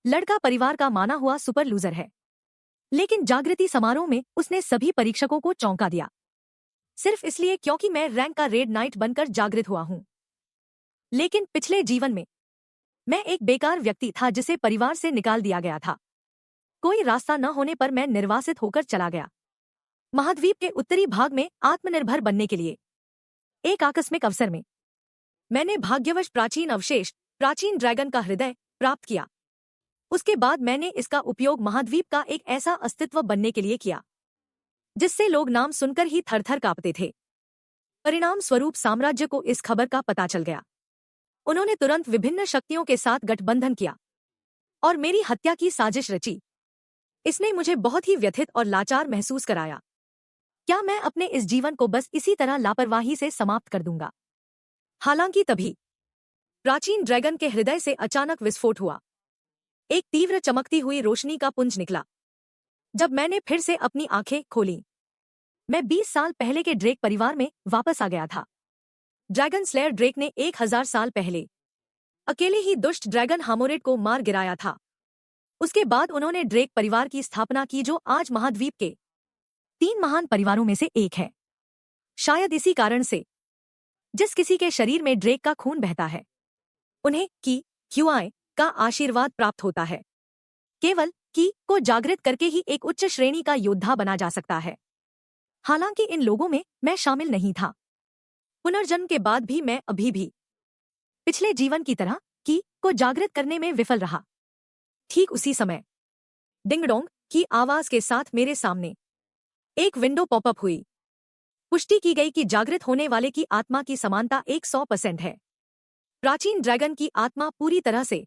लड़का परिवार का माना हुआ सुपर लूजर है, लेकिन जागृति समारोह में उसने सभी परीक्षकों को चौंका दिया, सिर्फ इसलिए क्योंकि मैं रैंक का रेड नाइट बनकर जागृत हुआ हूं। लेकिन पिछले जीवन में मैं एक बेकार व्यक्ति था जिसे परिवार से निकाल दिया गया था। कोई रास्ता न होने पर मैं निर्वासित होकर चला गया महाद्वीप के उत्तरी भाग में आत्मनिर्भर बनने के लिए। एक आकस्मिक अवसर में मैंने भाग्यवश प्राचीन ड्रैगन का हृदय प्राप्त किया। उसके बाद मैंने इसका उपयोग महाद्वीप का एक ऐसा अस्तित्व बनने के लिए किया जिससे लोग नाम सुनकर ही थरथर कांपते थे। परिणाम स्वरूप साम्राज्य को इस खबर का पता चल गया। उन्होंने तुरंत विभिन्न शक्तियों के साथ गठबंधन किया और मेरी हत्या की साजिश रची। इसने मुझे बहुत ही व्यथित और लाचार महसूस कराया। क्या मैं अपने इस जीवन को बस इसी तरह लापरवाही से समाप्त कर दूंगा? हालांकि तभी प्राचीन ड्रैगन के हृदय से अचानक विस्फोट हुआ। एक तीव्र चमकती हुई रोशनी का पुंज निकला। जब मैंने फिर से अपनी आंखें खोलीं, मैं 20 साल पहले के ड्रेक परिवार में वापस आ गया था। ड्रैगन स्लेयर ड्रेक ने 1000 साल पहले अकेले ही दुष्ट ड्रैगन हामोरेड को मार गिराया था। उसके बाद उन्होंने ड्रेक परिवार की स्थापना की जो आज महाद्वीप के 3 महान परिवारों में से एक है। शायद इसी कारण से जिस किसी के शरीर में ड्रेक का खून बहता है उन्हें क्यूआई का आशीर्वाद प्राप्त होता है। केवल की को जागृत करके ही एक उच्च श्रेणी का योद्धा बना जा सकता है। हालांकि इन लोगों में मैं शामिल नहीं था। पुनर्जन्म के बाद भी मैं अभी भी पिछले जीवन की तरह की को जागृत करने में विफल रहा। ठीक उसी समय डिंगडोंग की आवाज के साथ मेरे सामने एक विंडो पॉपअप हुई। पुष्टि की गई कि जागृत होने वाले की आत्मा की समानता 100% है। प्राचीन ड्रैगन की आत्मा पूरी तरह से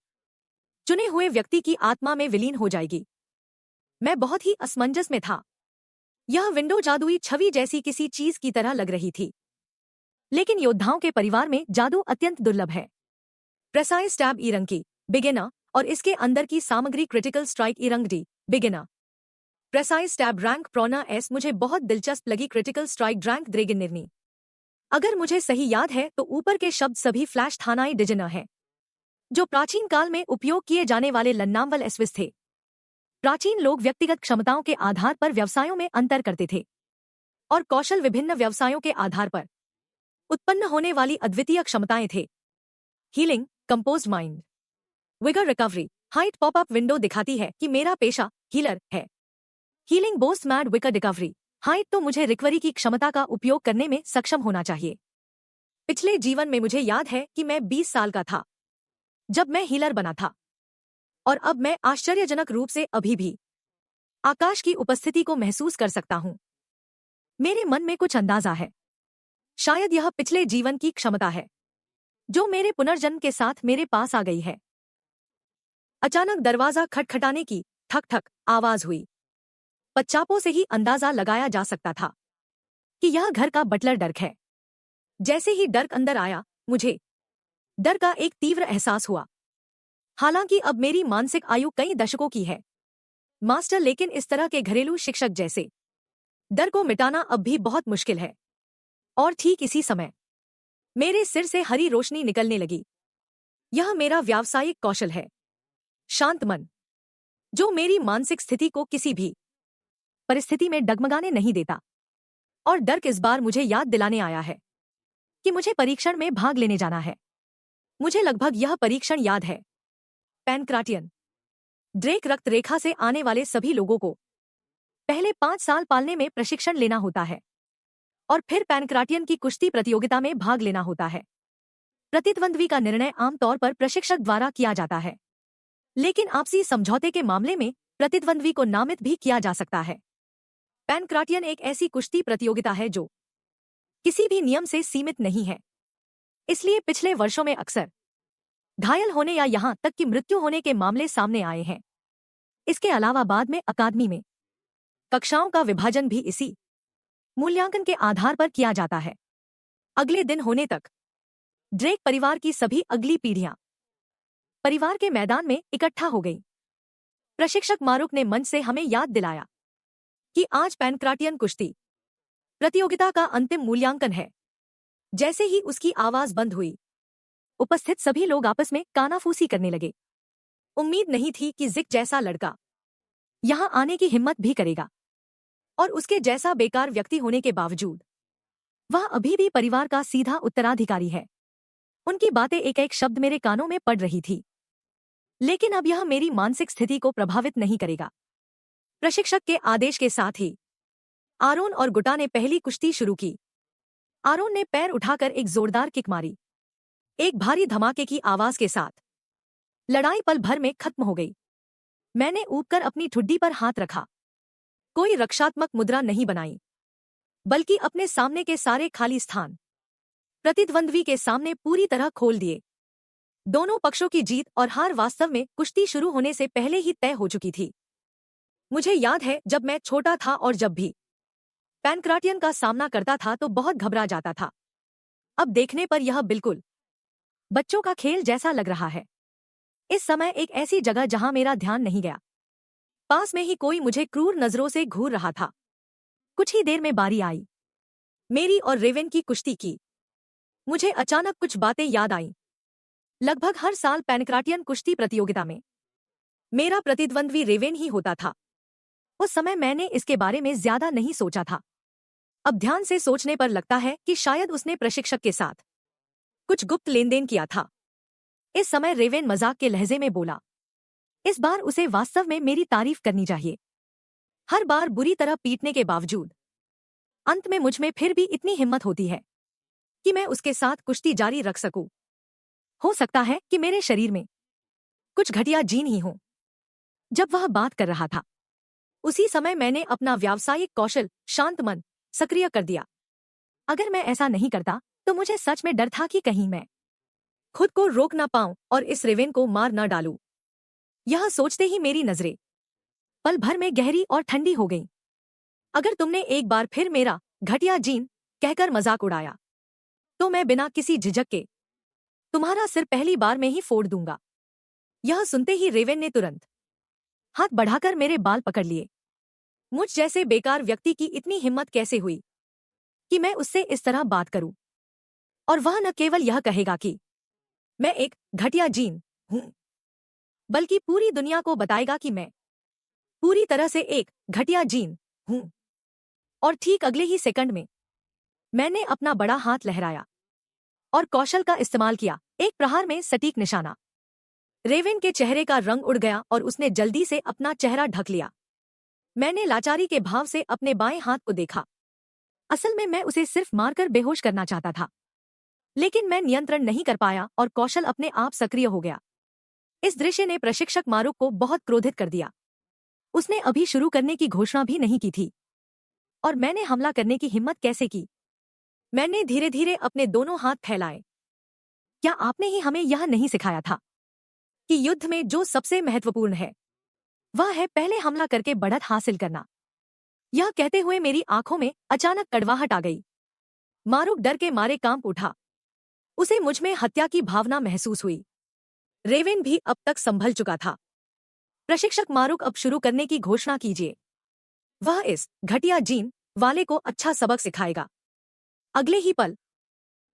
चुने हुए व्यक्ति की आत्मा में विलीन हो जाएगी। मैं बहुत ही असमंजस में था। यह विंडो जादुई छवि जैसी किसी चीज की तरह लग रही थी, लेकिन योद्धाओं के परिवार में जादू अत्यंत दुर्लभ है। प्रेसाइज स्टैब ईरंग की बिगिनर और इसके अंदर की सामग्री critical strike rank D beginner. Precise stab rank प्रोना एस मुझे बहुत दिलचस्प लगी। क्रिटिकल स्ट्राइक ड्रैंक ड्रेगन निर्नी। अगर मुझे सही याद है तो ऊपर के शब्द सभी फ्लैश थानाई डिजनर हैं, जो प्राचीन काल में उपयोग किए जाने वाले लन्नामवल एस्विस थे। प्राचीन लोग व्यक्तिगत क्षमताओं के आधार पर व्यवसायों में अंतर करते थे और कौशल विभिन्न व्यवसायों के आधार पर उत्पन्न होने वाली अद्वितीय क्षमताएं थे। Healing, composed mind, vigour recovery. White popup window दिखाती है कि मेरा पेशा हीलर है। Healing boost mad vigour recovery. White तो मुझे रिकवरी की क्षमता का उपयोग करने में सक्षम होना चाहिए। पिछले जीवन में मुझे याद है कि मैं 20 साल का था जब मैं हीलर बना था, और अब मैं आश्चर्यजनक रूप से अभी भी आकाश की उपस्थिति को महसूस कर सकता हूं। मेरे मन में कुछ अंदाजा है। शायद यह पिछले जीवन की क्षमता है जो मेरे पुनर्जन्म के साथ मेरे पास आ गई है। अचानक दरवाजा खटखटाने की ठक ठक आवाज हुई। पच्चापों से ही अंदाजा लगाया जा सकता था कि यह घर का बटलर डर्क है। जैसे ही डर्क अंदर आया, मुझे डर का एक तीव्र एहसास हुआ। हालांकि अब मेरी मानसिक आयु कई दशकों की है मास्टर, लेकिन इस तरह के घरेलू शिक्षक जैसे डर को मिटाना अब भी बहुत मुश्किल है। और ठीक इसी समय मेरे सिर से हरी रोशनी निकलने लगी। यह मेरा व्यावसायिक कौशल है, शांत मन, जो मेरी मानसिक स्थिति को किसी भी परिस्थिति में डगमगाने नहीं देता। और डर्क इस बार मुझे याद दिलाने आया है कि मुझे परीक्षण में भाग लेने जाना है। मुझे लगभग यह परीक्षण याद है। पैनक्राटियन ड्रेक रक्त रेखा से आने वाले सभी लोगों को पहले 5 साल पालने में प्रशिक्षण लेना होता है और फिर पैनक्राटियन की कुश्ती प्रतियोगिता में भाग लेना होता है। प्रतिद्वंद्वी का निर्णय आमतौर पर प्रशिक्षक द्वारा किया जाता है, लेकिन आपसी समझौते के मामले में प्रतिद्वंद्वी को नामित भी किया जा सकता है। पैनक्राटियन एक ऐसी कुश्ती प्रतियोगिता है जो किसी भी नियम से सीमित नहीं है, इसलिए पिछले वर्षों में अक्सर घायल होने या यहां तक कि मृत्यु होने के मामले सामने आए हैं। इसके अलावा बाद में अकादमी में कक्षाओं का विभाजन भी इसी मूल्यांकन के आधार पर किया जाता है। अगले दिन होने तक ड्रेक परिवार की सभी अगली पीढ़ियां परिवार के मैदान में इकट्ठा हो गई। प्रशिक्षक मारुक ने मंच से हमें याद दिलाया कि आज पैनक्राटियन कुश्ती प्रतियोगिता का अंतिम मूल्यांकन है। जैसे ही उसकी आवाज बंद हुई, उपस्थित सभी लोग आपस में कानाफूसी करने लगे। उम्मीद नहीं थी कि जिक जैसा लड़का यहाँ आने की हिम्मत भी करेगा, और उसके जैसा बेकार व्यक्ति होने के बावजूद वह अभी भी परिवार का सीधा उत्तराधिकारी है। उनकी बातें एक एक शब्द मेरे कानों में पड़ रही थी, लेकिन अब यह मेरी मानसिक स्थिति को प्रभावित नहीं करेगा। प्रशिक्षक के आदेश के साथ ही आरोन और गुटा ने पहली कुश्ती शुरू की। आरोन ने पैर उठाकर एक जोरदार किक मारी। एक भारी धमाके की आवाज के साथ लड़ाई पल भर में खत्म हो गई। मैंने ऊपकर अपनी ठुड्डी पर हाथ रखा। कोई रक्षात्मक मुद्रा नहीं बनाई, बल्कि अपने सामने के सारे खाली स्थान प्रतिद्वंद्वी के सामने पूरी तरह खोल दिए। दोनों पक्षों की जीत और हार वास्तव में कुश्ती शुरू होने से पहले ही तय हो चुकी थी। मुझे याद है जब मैं छोटा था और जब भी पैनक्राटियन का सामना करता था तो बहुत घबरा जाता था। अब देखने पर यह बिल्कुल बच्चों का खेल जैसा लग रहा है। इस समय एक ऐसी जगह जहां मेरा ध्यान नहीं गया। पास में ही कोई मुझे क्रूर नजरों से घूर रहा था। कुछ ही देर में बारी आई मेरी और रेवेन की कुश्ती की। मुझे अचानक कुछ बातें याद आईं। लगभग हर साल पैनक्राटियन कुश्ती प्रतियोगिता में मेरा प्रतिद्वंद्वी रेवेन ही होता था। उस समय मैंने इसके बारे में ज्यादा नहीं सोचा था। अब ध्यान से सोचने पर लगता है कि शायद उसने प्रशिक्षक के साथ कुछ गुप्त लेनदेन किया था। इस समय रेवेन मजाक के लहजे में बोला। इस बार उसे वास्तव में मेरी तारीफ करनी चाहिए। हर बार बुरी तरह पीटने के बावजूद अंत में मुझ में फिर भी इतनी हिम्मत होती है कि मैं उसके साथ कुश्ती जारी रख सकूं। हो सकता है कि मेरे शरीर में कुछ घटिया जीन ही हो। जब वह बात कर रहा था उसी समय मैंने अपना व्यावसायिक कौशल शांत मन सक्रिय कर दिया। अगर मैं ऐसा नहीं करता तो मुझे सच में डर था कि कहीं मैं खुद को रोक ना पाऊं और इस रेवेन को मार न डालूं। यह सोचते ही मेरी नजरें पल भर में गहरी और ठंडी हो गईं। अगर तुमने एक बार फिर मेरा घटिया जीन कहकर मजाक उड़ाया तो मैं बिना किसी झिझक के तुम्हारा सिर पहली बार में ही फोड़ दूंगा। यह सुनते ही रेवेन ने तुरंत हाथ बढ़ाकर मेरे बाल पकड़ लिए। मुझ जैसे बेकार व्यक्ति की इतनी हिम्मत कैसे हुई कि मैं उससे इस तरह बात करूं, और वह न केवल यह कहेगा कि मैं एक घटिया जीन हूं, बल्कि पूरी दुनिया को बताएगा कि मैं पूरी तरह से एक घटिया जीन हूं। और ठीक अगले ही सेकंड में मैंने अपना बड़ा हाथ लहराया और कौशल का इस्तेमाल किया। एक प्रहार में सटीक निशाना। रेवेन के चेहरे का रंग उड़ गया और उसने जल्दी से अपना चेहरा ढक लिया। मैंने लाचारी के भाव से अपने बाएं हाथ को देखा। असल में मैं उसे सिर्फ मारकर बेहोश करना चाहता था, लेकिन मैं नियंत्रण नहीं कर पाया और कौशल अपने आप सक्रिय हो गया। इस दृश्य ने प्रशिक्षक मारुक को बहुत क्रोधित कर दिया। उसने अभी शुरू करने की घोषणा भी नहीं की थी और मैंने हमला करने की हिम्मत कैसे की। मैंने धीरे धीरे अपने दोनों हाथ फैलाए। क्या आपने ही हमें यह नहीं सिखाया था कि युद्ध में जो सबसे महत्वपूर्ण है वह है पहले हमला करके बढ़त हासिल करना। यह कहते हुए मेरी आंखों में अचानक कड़वाहट आ गई। मारुक डर के मारे कांप उठा। उसे मुझ में हत्या की भावना महसूस हुई। रेवेन भी अब तक संभल चुका था। प्रशिक्षक मारुक, अब शुरू करने की घोषणा कीजिए। वह इस घटिया जीन वाले को अच्छा सबक सिखाएगा। अगले ही पल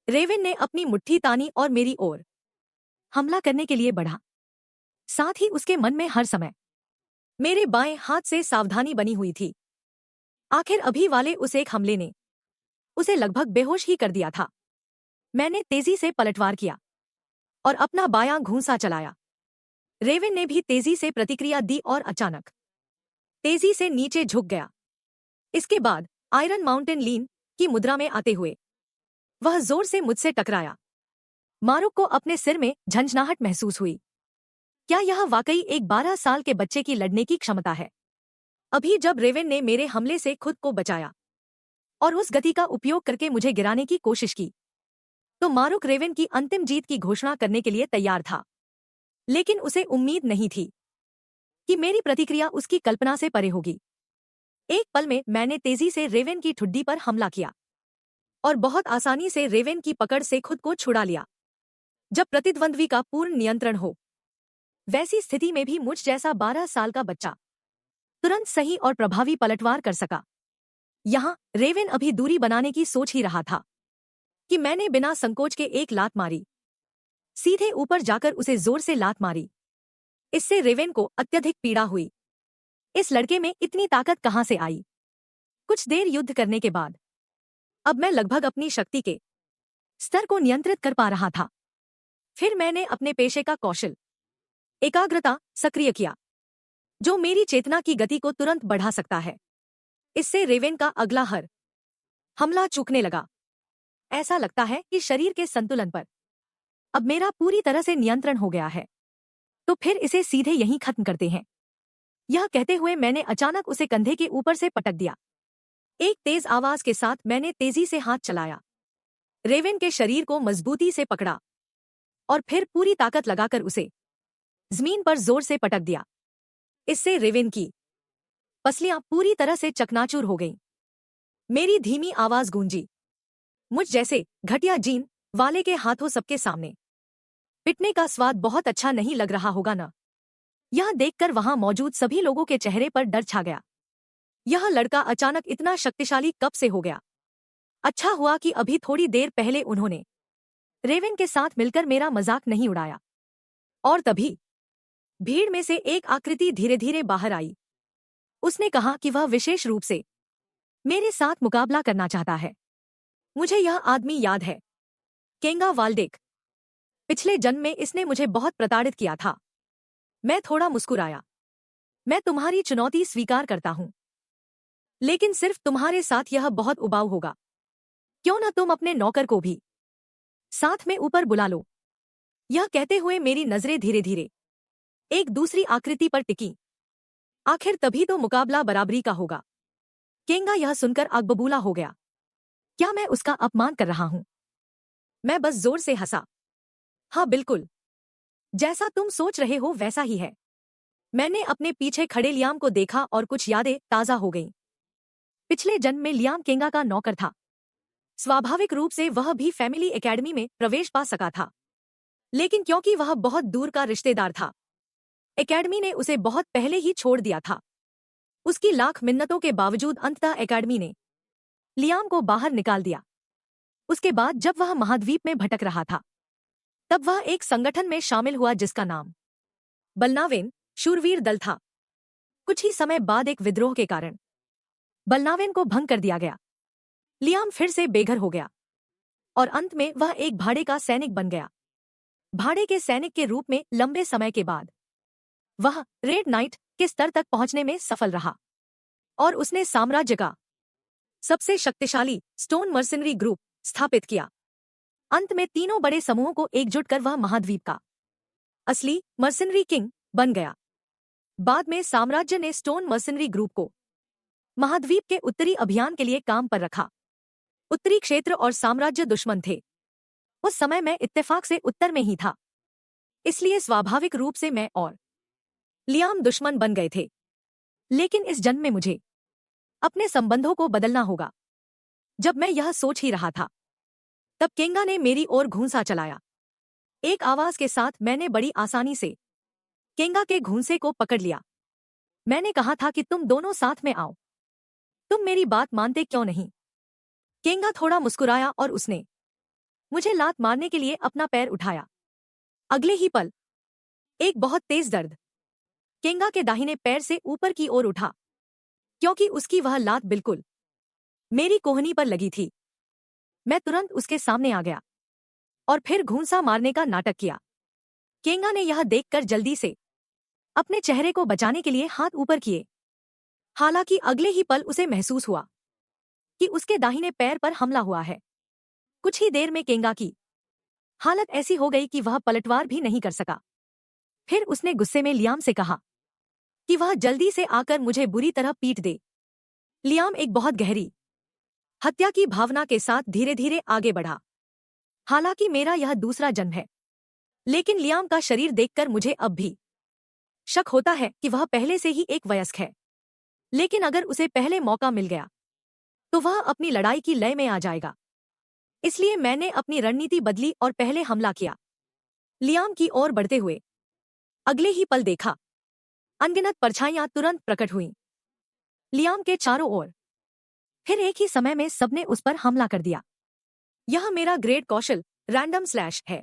रेवेन ने अपनी मुट्ठी तानी और मेरी ओर हमला करने के लिए बढ़ा। साथ ही उसके मन में हर समय मेरे बाएं हाथ से सावधानी बनी हुई थी। आखिर अभी वाले उस एक हमले ने उसे लगभग बेहोश ही कर दिया था। मैंने तेजी से पलटवार किया और अपना बायां घूंसा चलाया। रेवेन ने भी तेजी से प्रतिक्रिया दी और अचानक तेजी से नीचे झुक गया। इसके बाद आयरन माउंटेन लीन की मुद्रा में आते हुए वह जोर से मुझसे टकराया। मारुक को अपने सिर में झंझनाहट महसूस हुई। क्या यह वाकई एक 12 साल के बच्चे की लड़ने की क्षमता है? अभी जब रेवेन ने मेरे हमले से खुद को बचाया और उस गति का उपयोग करके मुझे गिराने की कोशिश की, तो मारुक रेवेन की अंतिम जीत की घोषणा करने के लिए तैयार था। लेकिन उसे उम्मीद नहीं थी कि मेरी प्रतिक्रिया उसकी कल्पना से परे होगी। एक पल में मैंने तेजी से रेवेन की ठुड्डी पर हमला किया और बहुत आसानी से रेवेन की पकड़ से खुद को छुड़ा लिया। जब प्रतिद्वंद्वी का पूर्ण नियंत्रण हो, वैसी स्थिति में भी मुझ जैसा 12 साल का बच्चा तुरंत सही और प्रभावी पलटवार कर सका। यहाँ रेवेन अभी दूरी बनाने की सोच ही रहा था कि मैंने बिना संकोच के एक लात मारी। सीधे ऊपर जाकर उसे जोर से लात मारी। इससे रेवेन को अत्यधिक पीड़ा हुई। इस लड़के में इतनी ताकत कहां से आई? कुछ देर युद्ध करने के बाद अब मैं लगभग अपनी शक्ति के स्तर को नियंत्रित कर पा रहा था। फिर मैंने अपने पेशे का कौशल एकाग्रता सक्रिय किया, जो मेरी चेतना की गति को तुरंत बढ़ा सकता है। इससे रेवेन का अगला हर हमला चूकने लगा। ऐसा लगता है कि शरीर के संतुलन पर अब मेरा पूरी तरह से नियंत्रण हो गया है। तो फिर इसे सीधे यहीं खत्म करते हैं। यह कहते हुए मैंने अचानक उसे कंधे के ऊपर से पटक दिया। एक तेज आवाज के साथ मैंने तेजी से हाथ चलाया, रेवेन के शरीर को मजबूती से पकड़ा और फिर पूरी ताकत लगाकर उसे जमीन पर जोर से पटक दिया। इससे रेवेन की पसलियां पूरी तरह से चकनाचूर हो गईं। मेरी धीमी आवाज गूंजी, मुझ जैसे घटिया जीन वाले के हाथों सबके सामने पिटने का स्वाद बहुत अच्छा नहीं लग रहा होगा ना? यह देखकर वहां मौजूद सभी लोगों के चेहरे पर डर छा गया। यह लड़का अचानक इतना शक्तिशाली कब से हो गया? अच्छा हुआ कि अभी थोड़ी देर पहले उन्होंने रेवेन के साथ मिलकर मेरा मजाक नहीं उड़ाया। और तभी भीड़ में से एक आकृति धीरे धीरे बाहर आई। उसने कहा कि वह विशेष रूप से मेरे साथ मुकाबला करना चाहता है। मुझे यह आदमी याद है, केंगा वाल्डेक। पिछले जन्म में इसने मुझे बहुत प्रताड़ित किया था। मैं थोड़ा मुस्कुराया। मैं तुम्हारी चुनौती स्वीकार करता हूं, लेकिन सिर्फ तुम्हारे साथ यह बहुत उबाऊ होगा। क्यों न तुम अपने नौकर को भी साथ में ऊपर बुला लो? यह कहते हुए मेरी नजरें धीरे धीरे एक दूसरी आकृति पर टिकी। आखिर तभी तो मुकाबला बराबरी का होगा। केंगा यह सुनकर आगबबूला हो गया। क्या मैं उसका अपमान कर रहा हूं? मैं बस जोर से हंसा। हाँ बिल्कुल, जैसा तुम सोच रहे हो वैसा ही है। मैंने अपने पीछे खड़े लियाम को देखा और कुछ यादें ताजा हो गईं। पिछले जन्म में लियाम केंगा का नौकर था। स्वाभाविक रूप से वह भी फैमिली एकेडमी में प्रवेश पा सका था, लेकिन क्योंकि वह बहुत दूर का रिश्तेदार था, एकेडमी ने उसे बहुत पहले ही छोड़ दिया था। उसकी लाख मिन्नतों के बावजूद अंततः एकेडमी ने लियाम को बाहर निकाल दिया। उसके बाद जब वह महाद्वीप में भटक रहा था, तब वह एक संगठन में शामिल हुआ जिसका नाम बलनावेन शूरवीर दल था। कुछ ही समय बाद एक विद्रोह के कारण बलनावेन को भंग कर दिया गया। लियाम फिर से बेघर हो गया और अंत में वह एक भाड़े का सैनिक बन गया। भाड़े के सैनिक के रूप में लंबे समय के बाद वह रेड नाइट के स्तर तक पहुंचने में सफल रहा और उसने साम्राज्य का सबसे शक्तिशाली स्टोन मर्सिनरी ग्रुप स्थापित किया। अंत में तीनों बड़े समूहों को एकजुट कर वह महाद्वीप का असली मर्सिनरी किंग बन गया। बाद में साम्राज्य ने स्टोन मर्सिनरी ग्रुप को महाद्वीप के उत्तरी अभियान के लिए काम पर रखा। उत्तरी क्षेत्र और साम्राज्य दुश्मन थे। उस समय मैं इत्तेफाक से उत्तर में ही था, इसलिए स्वाभाविक रूप से मैं और लियाम दुश्मन बन गए थे। लेकिन इस जन्म में मुझे अपने संबंधों को बदलना होगा। जब मैं यह सोच ही रहा था, तब केंगा ने मेरी ओर घूंसा चलाया। एक आवाज के साथ मैंने बड़ी आसानी से केंगा के घूंसे को पकड़ लिया। मैंने कहा था कि तुम दोनों साथ में आओ। तुम मेरी बात मानते क्यों नहीं? केंगा थोड़ा मुस्कुराया और उसने मुझे लात मारने के लिए अपना पैर उठाया। अगले ही पल एक बहुत तेज दर्द केंगा के दाहिने पैर से ऊपर की ओर उठा, क्योंकि उसकी वह लात बिल्कुल मेरी कोहनी पर लगी थी। मैं तुरंत उसके सामने आ गया और फिर घूंसा मारने का नाटक किया। केंगा ने यह देखकर जल्दी से अपने चेहरे को बचाने के लिए हाथ ऊपर किए। हालांकि अगले ही पल उसे महसूस हुआ कि उसके दाहिने पैर पर हमला हुआ है। कुछ ही देर में केंगा की हालत ऐसी हो गई कि वह पलटवार भी नहीं कर सका। फिर उसने गुस्से में लियाम से कहा कि वह जल्दी से आकर मुझे बुरी तरह पीट दे। लियाम एक बहुत गहरी हत्या की भावना के साथ धीरे धीरे आगे बढ़ा। हालांकि मेरा यह दूसरा जन्म है, लेकिन लियाम का शरीर देखकर मुझे अब भी शक होता है कि वह पहले से ही एक वयस्क है। लेकिन अगर उसे पहले मौका मिल गया तो वह अपनी लड़ाई की लय में आ जाएगा। इसलिए मैंने अपनी रणनीति बदली और पहले हमला किया। लियाम की ओर बढ़ते हुए अगले ही पल देखा, अनगिनत परछाइयां तुरंत प्रकट हुईं लियाम के चारों ओर। फिर एक ही समय में सबने उस पर हमला कर दिया। यह मेरा ग्रेट कौशल रैंडम स्लैश है,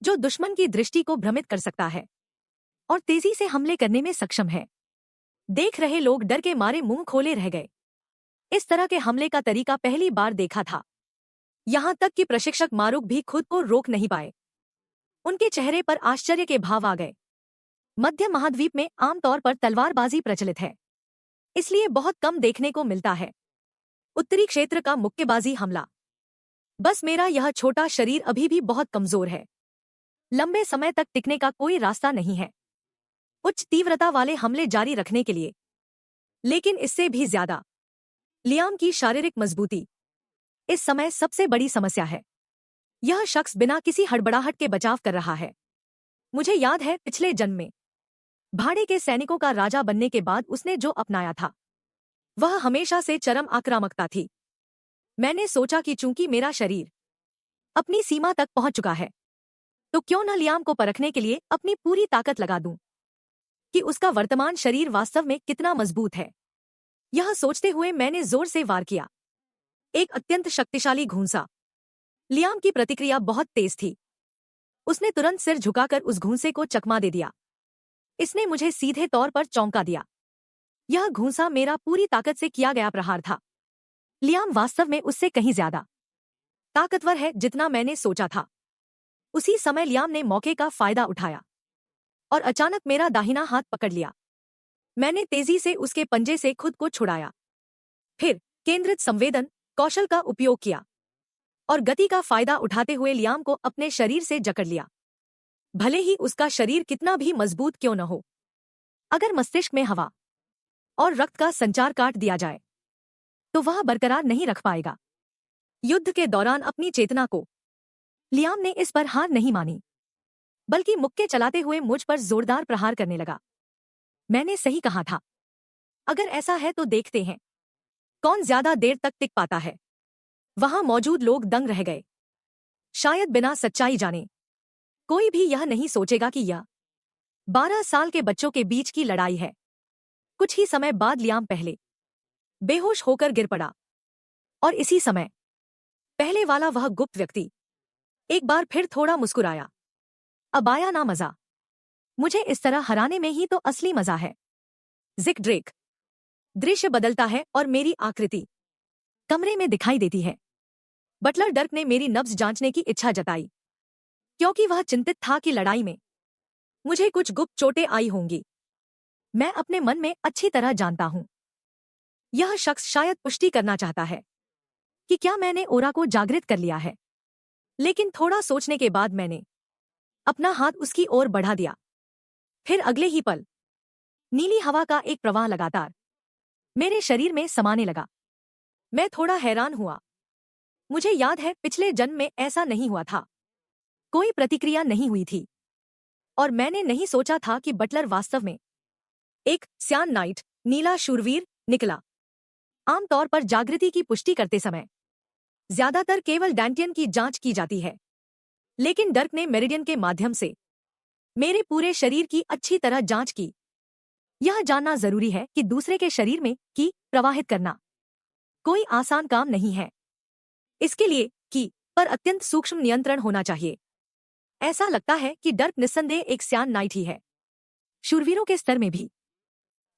जो दुश्मन की दृष्टि को भ्रमित कर सकता है और तेजी से हमले करने में सक्षम है। देख रहे लोग डर के मारे मुंह खोले रह गए। इस तरह के हमले का तरीका पहली बार देखा था। यहाँ तक कि प्रशिक्षक मारुक भी खुद को रोक नहीं पाए। उनके चेहरे पर आश्चर्य के भाव आ गए। मध्य महाद्वीप में आमतौर पर तलवारबाजी प्रचलित है, इसलिए बहुत कम देखने को मिलता है। उत्तरी क्षेत्र का मुक्केबाजी हमला। बस मेरा यह छोटा शरीर अभी भी बहुत कमजोर है। लंबे समय तक टिकने का कोई रास्ता नहीं है। उच्च तीव्रता वाले हमले जारी रखने के लिए, लेकिन इससे भी ज्यादा लियाम की शारीरिक मजबूती इस समय सबसे बड़ी समस्या है। यह शख्स बिना किसी हड़बड़ाहट के बचाव कर रहा है। मुझे याद है पिछले जन्म में भाड़े के सैनिकों का राजा बनने के बाद उसने जो अपनाया था वह हमेशा से चरम आक्रामकता थी। मैंने सोचा कि चूंकि मेरा शरीर अपनी सीमा तक पहुंच चुका है, तो क्यों न लियाम को परखने के लिए अपनी पूरी ताकत लगा दूं कि उसका वर्तमान शरीर वास्तव में कितना मजबूत है। यह सोचते हुए मैंने जोर से वार किया। एक अत्यंत शक्तिशाली घूंसा। लियाम की प्रतिक्रिया बहुत तेज थी। उसने तुरंत सिर झुकाकर उस घूंसे को चकमा दे दिया। इसने मुझे सीधे तौर पर चौंका दिया। यह घूंसा मेरा पूरी ताकत से किया गया प्रहार था। लियाम वास्तव में उससे कहीं ज्यादा ताकतवर है जितना मैंने सोचा था। उसी समय लियाम ने मौके का फायदा उठाया और अचानक मेरा दाहिना हाथ पकड़ लिया। मैंने तेजी से उसके पंजे से खुद को छुड़ाया। फिर केंद्रित संवेदन कौशल का उपयोग किया और गति का फायदा उठाते हुए लियाम को अपने शरीर से जकड़ लिया। भले ही उसका शरीर कितना भी मजबूत क्यों न हो, अगर मस्तिष्क में हवा और रक्त का संचार काट दिया जाए तो वह बरकरार नहीं रख पाएगा। युद्ध के दौरान अपनी चेतना को लियाम ने इस पर हार नहीं मानी, बल्कि मुक्के चलाते हुए मुझ पर जोरदार प्रहार करने लगा। मैंने सही कहा था। अगर ऐसा है तो देखते हैं कौन ज्यादा देर तक टिक पाता है। वहां मौजूद लोग दंग रह गए। शायद बिना सच्चाई जाने कोई भी यह नहीं सोचेगा कि यह 12 साल के बच्चों के बीच की लड़ाई है। कुछ ही समय बाद लियाम पहले बेहोश होकर गिर पड़ा और इसी समय पहले वाला वह गुप्त व्यक्ति एक बार फिर थोड़ा मुस्कुराया। अब आया ना मजा। मुझे इस तरह हराने में ही तो असली मजा है। जिक ड्रेक। दृश्य बदलता है और मेरी आकृति कमरे में दिखाई देती है। बटलर डर्क ने मेरी नब्ज जांचने की इच्छा जताई, क्योंकि वह चिंतित था कि लड़ाई में मुझे कुछ गुप्त चोटें आई होंगी। मैं अपने मन में अच्छी तरह जानता हूं। यह शख्स शायद पुष्टि करना चाहता है कि क्या मैंने ओरा को जागृत कर लिया है। लेकिन थोड़ा सोचने के बाद मैंने अपना हाथ उसकी ओर बढ़ा दिया। फिर अगले ही पल नीली हवा का एक प्रवाह लगातार मेरे शरीर में समाने लगा। मैं थोड़ा हैरान हुआ। मुझे याद है पिछले जन्म में ऐसा नहीं हुआ था। कोई प्रतिक्रिया नहीं हुई थी और मैंने नहीं सोचा था कि बटलर वास्तव में एक स्यान नाइट नीला शूरवीर निकला। आमतौर पर जागृति की पुष्टि करते समय ज्यादातर केवल डैंटियन की जांच की जाती है, लेकिन डर्क ने मेरिडियन के माध्यम से मेरे पूरे शरीर की अच्छी तरह जांच की। यह जानना जरूरी है कि दूसरे के शरीर में की प्रवाहित करना कोई आसान काम नहीं है। इसके लिए की पर अत्यंत सूक्ष्म नियंत्रण होना चाहिए। ऐसा लगता है कि डर्क निस्संदेह एक स्यान नाइट ही है। शूरवीरों के स्तर में भी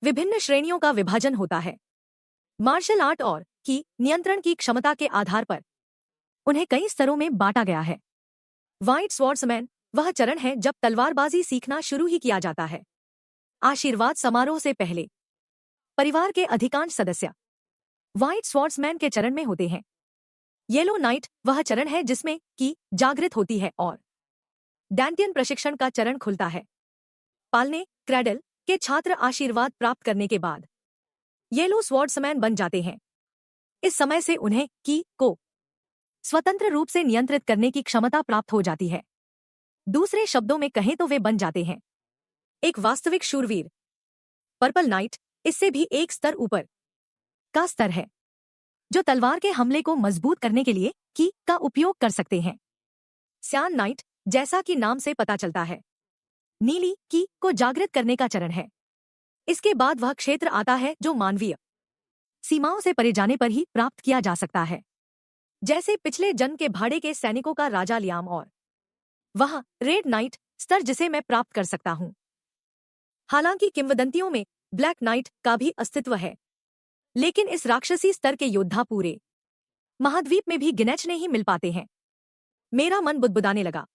विभिन्न श्रेणियों का विभाजन होता है। मार्शल आर्ट और की नियंत्रण की क्षमता के आधार पर उन्हें कई स्तरों में बांटा गया है। व्हाइट स्वॉर्ड्समैन वह चरण है जब तलवारबाजी सीखना शुरू ही किया जाता है। आशीर्वाद समारोह से पहले परिवार के अधिकांश सदस्य व्हाइट स्वॉर्ड्समैन के चरण में होते हैं। येलो नाइट वह चरण है जिसमें की जागृत होती है और डैंटियन प्रशिक्षण का चरण खुलता है। पालने क्रैडल के छात्र आशीर्वाद प्राप्त करने के बाद येलो स्वॉर्ड्समैन बन जाते हैं। इस समय से उन्हें की को स्वतंत्र रूप से नियंत्रित करने की क्षमता प्राप्त हो जाती है। दूसरे शब्दों में कहें तो वे बन जाते हैं एक वास्तविक शूरवीर। पर्पल नाइट इससे भी एक स्तर ऊपर का स्तर है, जो तलवार के हमले को मजबूत करने के लिए की का उपयोग कर सकते हैं। स्यान नाइट जैसा कि नाम से पता चलता है नीली की को जागृत करने का चरण है। इसके बाद वह क्षेत्र आता है जो मानवीय सीमाओं से परे जाने पर ही प्राप्त किया जा सकता है, जैसे पिछले जन्म के भाड़े के सैनिकों का राजा लियाम और वह रेड नाइट स्तर जिसे मैं प्राप्त कर सकता हूं। हालांकि किंवदंतियों में ब्लैक नाइट का भी अस्तित्व है, लेकिन इस राक्षसी स्तर के योद्धा पूरे महाद्वीप में भी गिनेच नहीं मिल पाते हैं। मेरा मन बुदबुदाने लगा।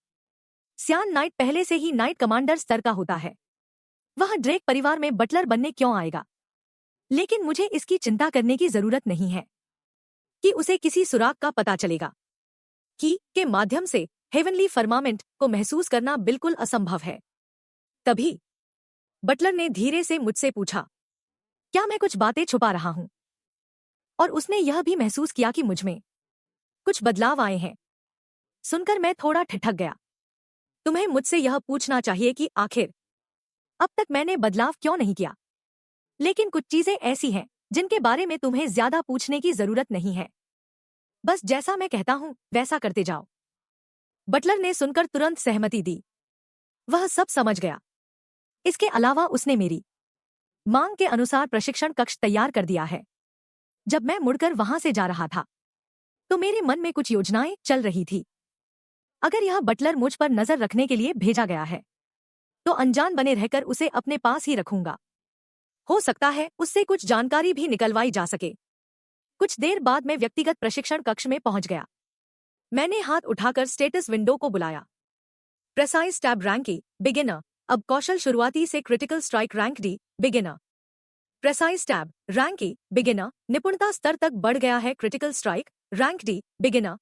सियान नाइट पहले से ही नाइट कमांडर स्तर का होता है, वह ड्रेक परिवार में बटलर बनने क्यों आएगा? लेकिन मुझे इसकी चिंता करने की जरूरत नहीं है कि उसे किसी सुराग का पता चलेगा। की के माध्यम से हेवनली फर्मामेंट को महसूस करना बिल्कुल असंभव है। तभी बटलर ने धीरे से मुझसे पूछा, क्या मैं कुछ बातें छुपा रहा हूं? और उसने यह भी महसूस किया कि मुझमें कुछ बदलाव आए हैं। सुनकर मैं थोड़ा ठिठक गया। तुम्हें मुझसे यह पूछना चाहिए कि आखिर अब तक मैंने बदलाव क्यों नहीं किया, लेकिन कुछ चीजें ऐसी हैं जिनके बारे में तुम्हें ज्यादा पूछने की जरूरत नहीं है। बस जैसा मैं कहता हूं वैसा करते जाओ। बटलर ने सुनकर तुरंत सहमति दी। वह सब समझ गया। इसके अलावा उसने मेरी मांग के अनुसार प्रशिक्षण कक्ष तैयार कर दिया है। जब मैं मुड़कर वहां से जा रहा था तो मेरे मन में कुछ योजनाएं चल रही थी। अगर यह बटलर मुझ पर नजर रखने के लिए भेजा गया है तो अनजान बने रहकर उसे अपने पास ही रखूंगा। हो सकता है उससे कुछ जानकारी भी निकलवाई जा सके। कुछ देर बाद मैं व्यक्तिगत प्रशिक्षण कक्ष में पहुंच गया। मैंने हाथ उठाकर स्टेटस विंडो को बुलाया। Precise tab rank E beginner. अब कौशल शुरुआती से critical strike rank D beginner. Precise tab rank E beginner निपुणता स्तर तक बढ़ गया है। Critical strike rank D beginner.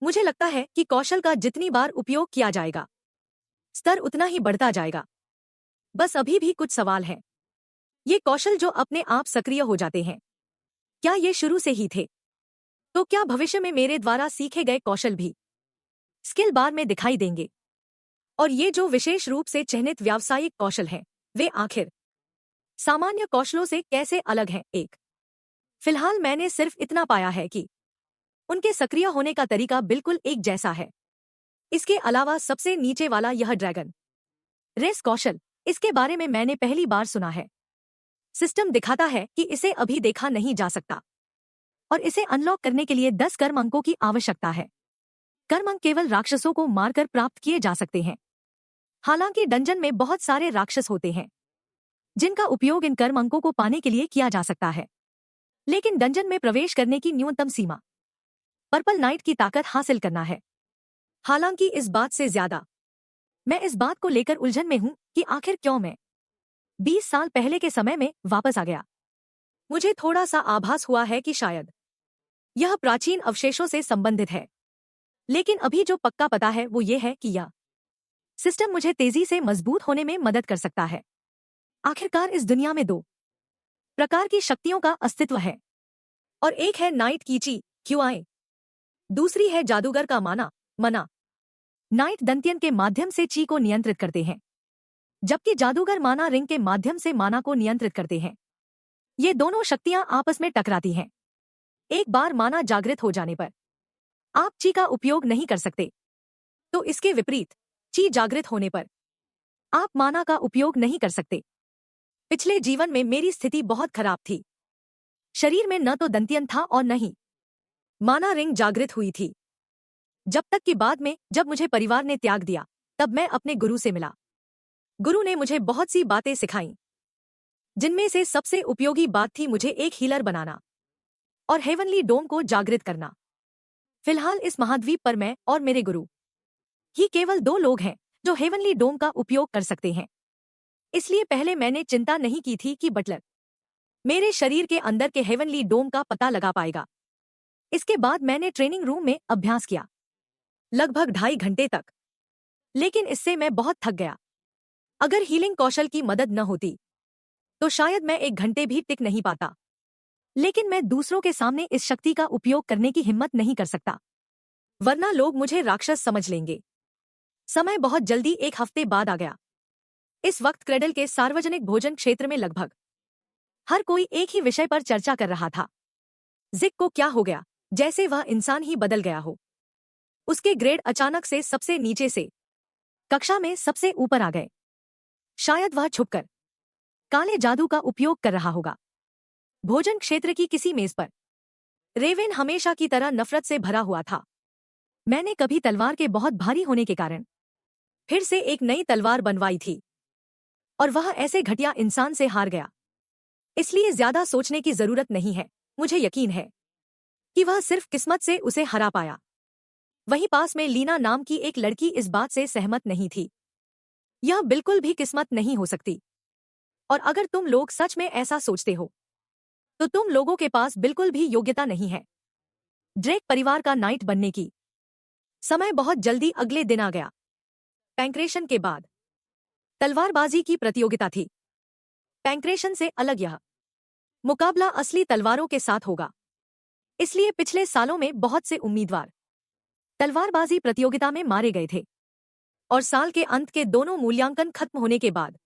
मुझे लगता है कि कौशल का जितनी बार उपयोग किया जाएगा स्तर उतना ही बढ़ता जाएगा। बस अभी भी कुछ सवाल हैं। ये कौशल जो अपने आप सक्रिय हो जाते हैं, क्या ये शुरू से ही थे? तो क्या भविष्य में मेरे द्वारा सीखे गए कौशल भी स्किल बार में दिखाई देंगे? और ये जो विशेष रूप से चिह्नित व्यावसायिक कौशल हैं, वे आखिर सामान्य कौशलों से कैसे अलग हैं? फिलहाल मैंने सिर्फ इतना पाया है कि उनके सक्रिय होने का तरीका बिल्कुल एक जैसा है। इसके अलावा सबसे नीचे वाला यह ड्रैगन रेस कौशल, इसके बारे में मैंने पहली बार सुना है। सिस्टम दिखाता है कि इसे अभी देखा नहीं जा सकता और इसे अनलॉक करने के लिए 10 कर्म अंकों की आवश्यकता है। कर्म अंक केवल राक्षसों को मारकर प्राप्त किए जा सकते हैं। हालांकि डंजन में बहुत सारे राक्षस होते हैं जिनका उपयोग इन कर्म अंकों को पाने के लिए किया जा सकता है, लेकिन डंजन में प्रवेश करने की न्यूनतम सीमा पर्पल नाइट की ताकत हासिल करना है। हालांकि इस बात से ज्यादा मैं इस बात को लेकर उलझन में हूं कि आखिर क्यों मैं 20 साल पहले के समय में वापस आ गया। मुझे थोड़ा सा आभास हुआ है कि शायद यह प्राचीन अवशेषों से संबंधित है, लेकिन अभी जो पक्का पता है वो ये है कि यह सिस्टम मुझे तेजी से मजबूत होने में मदद कर सकता है। आखिरकार इस दुनिया में 2 प्रकार की शक्तियों का अस्तित्व है, और एक है नाइट की ची क्यूआई, दूसरी है जादूगर का मना। नाइट दंत्यन के माध्यम से ची को नियंत्रित करते हैं, जबकि जादूगर माना रिंग के माध्यम से माना को नियंत्रित करते हैं। ये दोनों शक्तियां आपस में टकराती हैं। एक बार माना जागृत हो जाने पर आप ची का उपयोग नहीं कर सकते, तो इसके विपरीत ची जागृत होने पर आप माना का उपयोग नहीं कर सकते। पिछले जीवन में मेरी स्थिति बहुत खराब थी। शरीर में न तो दंत्यन था और न ही माना रिंग जागृत हुई थी। जब तक कि बाद में जब मुझे परिवार ने त्याग दिया, तब मैं अपने गुरु से मिला। गुरु ने मुझे बहुत सी बातें सिखाईं, जिनमें से सबसे उपयोगी बात थी मुझे एक हीलर बनाना और हेवनली डोम को जागृत करना। फिलहाल इस महाद्वीप पर मैं और मेरे गुरु ही केवल 2 लोग हैं जो हेवनली डोम का उपयोग कर सकते हैं। इसलिए पहले मैंने चिंता नहीं की थी कि बटलर मेरे शरीर के अंदर के हेवनली डोम का पता लगा पाएगा। इसके बाद मैंने ट्रेनिंग रूम में अभ्यास किया, लगभग 2.5 घंटे तक, लेकिन इससे मैं बहुत थक गया। अगर हीलिंग कौशल की मदद न होती तो शायद मैं 1 घंटे भी टिक नहीं पाता, लेकिन मैं दूसरों के सामने इस शक्ति का उपयोग करने की हिम्मत नहीं कर सकता, वरना लोग मुझे राक्षस समझ लेंगे। समय बहुत जल्दी 1 हफ्ते बाद आ गया। इस वक्त क्रेडल के सार्वजनिक भोजन क्षेत्र में लगभग हर कोई एक ही विषय पर चर्चा कर रहा था। जिक को क्या हो गया, जैसे वह इंसान ही बदल गया हो। उसके ग्रेड अचानक से सबसे नीचे से कक्षा में सबसे ऊपर आ गए। शायद वह छुपकर काले जादू का उपयोग कर रहा होगा। भोजन क्षेत्र की किसी मेज पर रेवेन हमेशा की तरह नफरत से भरा हुआ था। मैंने कभी तलवार के बहुत भारी होने के कारण फिर से एक नई तलवार बनवाई थी। और वह ऐसे घटिया इंसान से हार गया। इसलिए ज्यादा सोचने की जरूरत नहीं है, मुझे यकीन है कि वह सिर्फ किस्मत से उसे हरा पाया। वहीं पास में लीना नाम की एक लड़की इस बात से सहमत नहीं थी। यह बिल्कुल भी किस्मत नहीं हो सकती। और अगर तुम लोग सच में ऐसा सोचते हो तो तुम लोगों के पास बिल्कुल भी योग्यता नहीं है ड्रेक परिवार का नाइट बनने की। समय बहुत जल्दी अगले दिन आ गया। पैंक्रेशन के बाद तलवारबाजी की प्रतियोगिता थी। पैंक्रेशन से अलग यह मुकाबला असली तलवारों के साथ होगा। इसलिए पिछले सालों में बहुत से उम्मीदवार तलवारबाजी प्रतियोगिता में मारे गए थे और साल के अंत के दोनों मूल्यांकन खत्म होने के बाद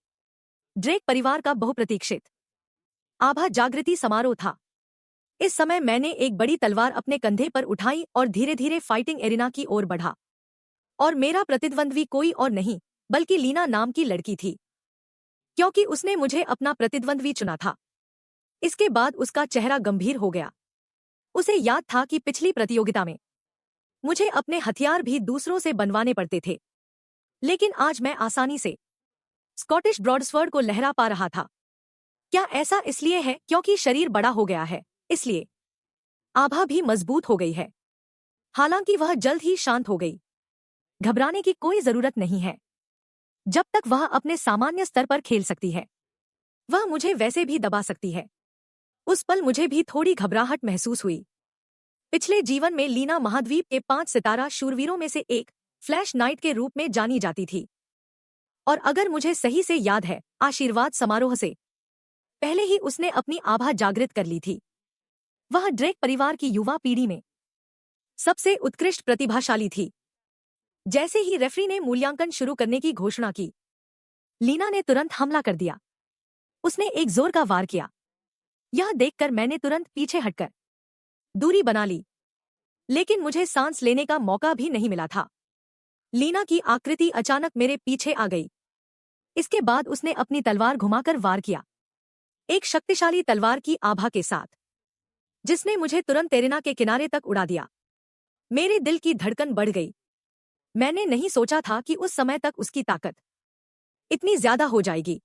ड्रेक परिवार का बहुप्रतीक्षित आभा जागृति समारोह था। इस समय मैंने एक बड़ी तलवार अपने कंधे पर उठाई और धीरे धीरे फाइटिंग एरिना की ओर बढ़ा। और मेरा प्रतिद्वंद्वी कोई और नहीं बल्कि लीना नाम की लड़की थी, क्योंकि उसने मुझे अपना प्रतिद्वंद्वी चुना था। इसके बाद उसका चेहरा गंभीर हो गया। उसे याद था कि पिछली प्रतियोगिता में मुझे अपने हथियार भी दूसरों से बनवाने पड़ते थे, लेकिन आज मैं आसानी से स्कॉटिश ब्रॉडस्वर्ड को लहरा पा रहा था। क्या ऐसा इसलिए है क्योंकि शरीर बड़ा हो गया है, इसलिए आभा भी मजबूत हो गई है? हालांकि वह जल्द ही शांत हो गई। घबराने की कोई जरूरत नहीं है। जब तक वह अपने सामान्य स्तर पर खेल सकती है, वह मुझे वैसे भी दबा सकती है। उस पल मुझे भी थोड़ी घबराहट महसूस हुई। पिछले जीवन में लीना महाद्वीप के 5 सितारा शूरवीरों में से एक फ्लैश नाइट के रूप में जानी जाती थी। और अगर मुझे सही से याद है, आशीर्वाद समारोह से पहले ही उसने अपनी आभा जागृत कर ली थी। वह ड्रेक परिवार की युवा पीढ़ी में सबसे उत्कृष्ट प्रतिभाशाली थी। जैसे ही रेफरी ने मूल्यांकन शुरू करने की घोषणा की, लीना ने तुरंत हमला कर दिया। उसने एक जोर का वार किया। यह देखकर मैंने तुरंत पीछे हटकर दूरी बना ली, लेकिन मुझे सांस लेने का मौका भी नहीं मिला था। लीना की आकृति अचानक मेरे पीछे आ गई। इसके बाद उसने अपनी तलवार घुमाकर वार किया, एक शक्तिशाली तलवार की आभा के साथ, जिसने मुझे तुरंत एरिना के किनारे तक उड़ा दिया। मेरे दिल की धड़कन बढ़ गई। मैंने नहीं सोचा था कि उस समय तक उसकी ताकत इतनी ज्यादा हो जाएगी।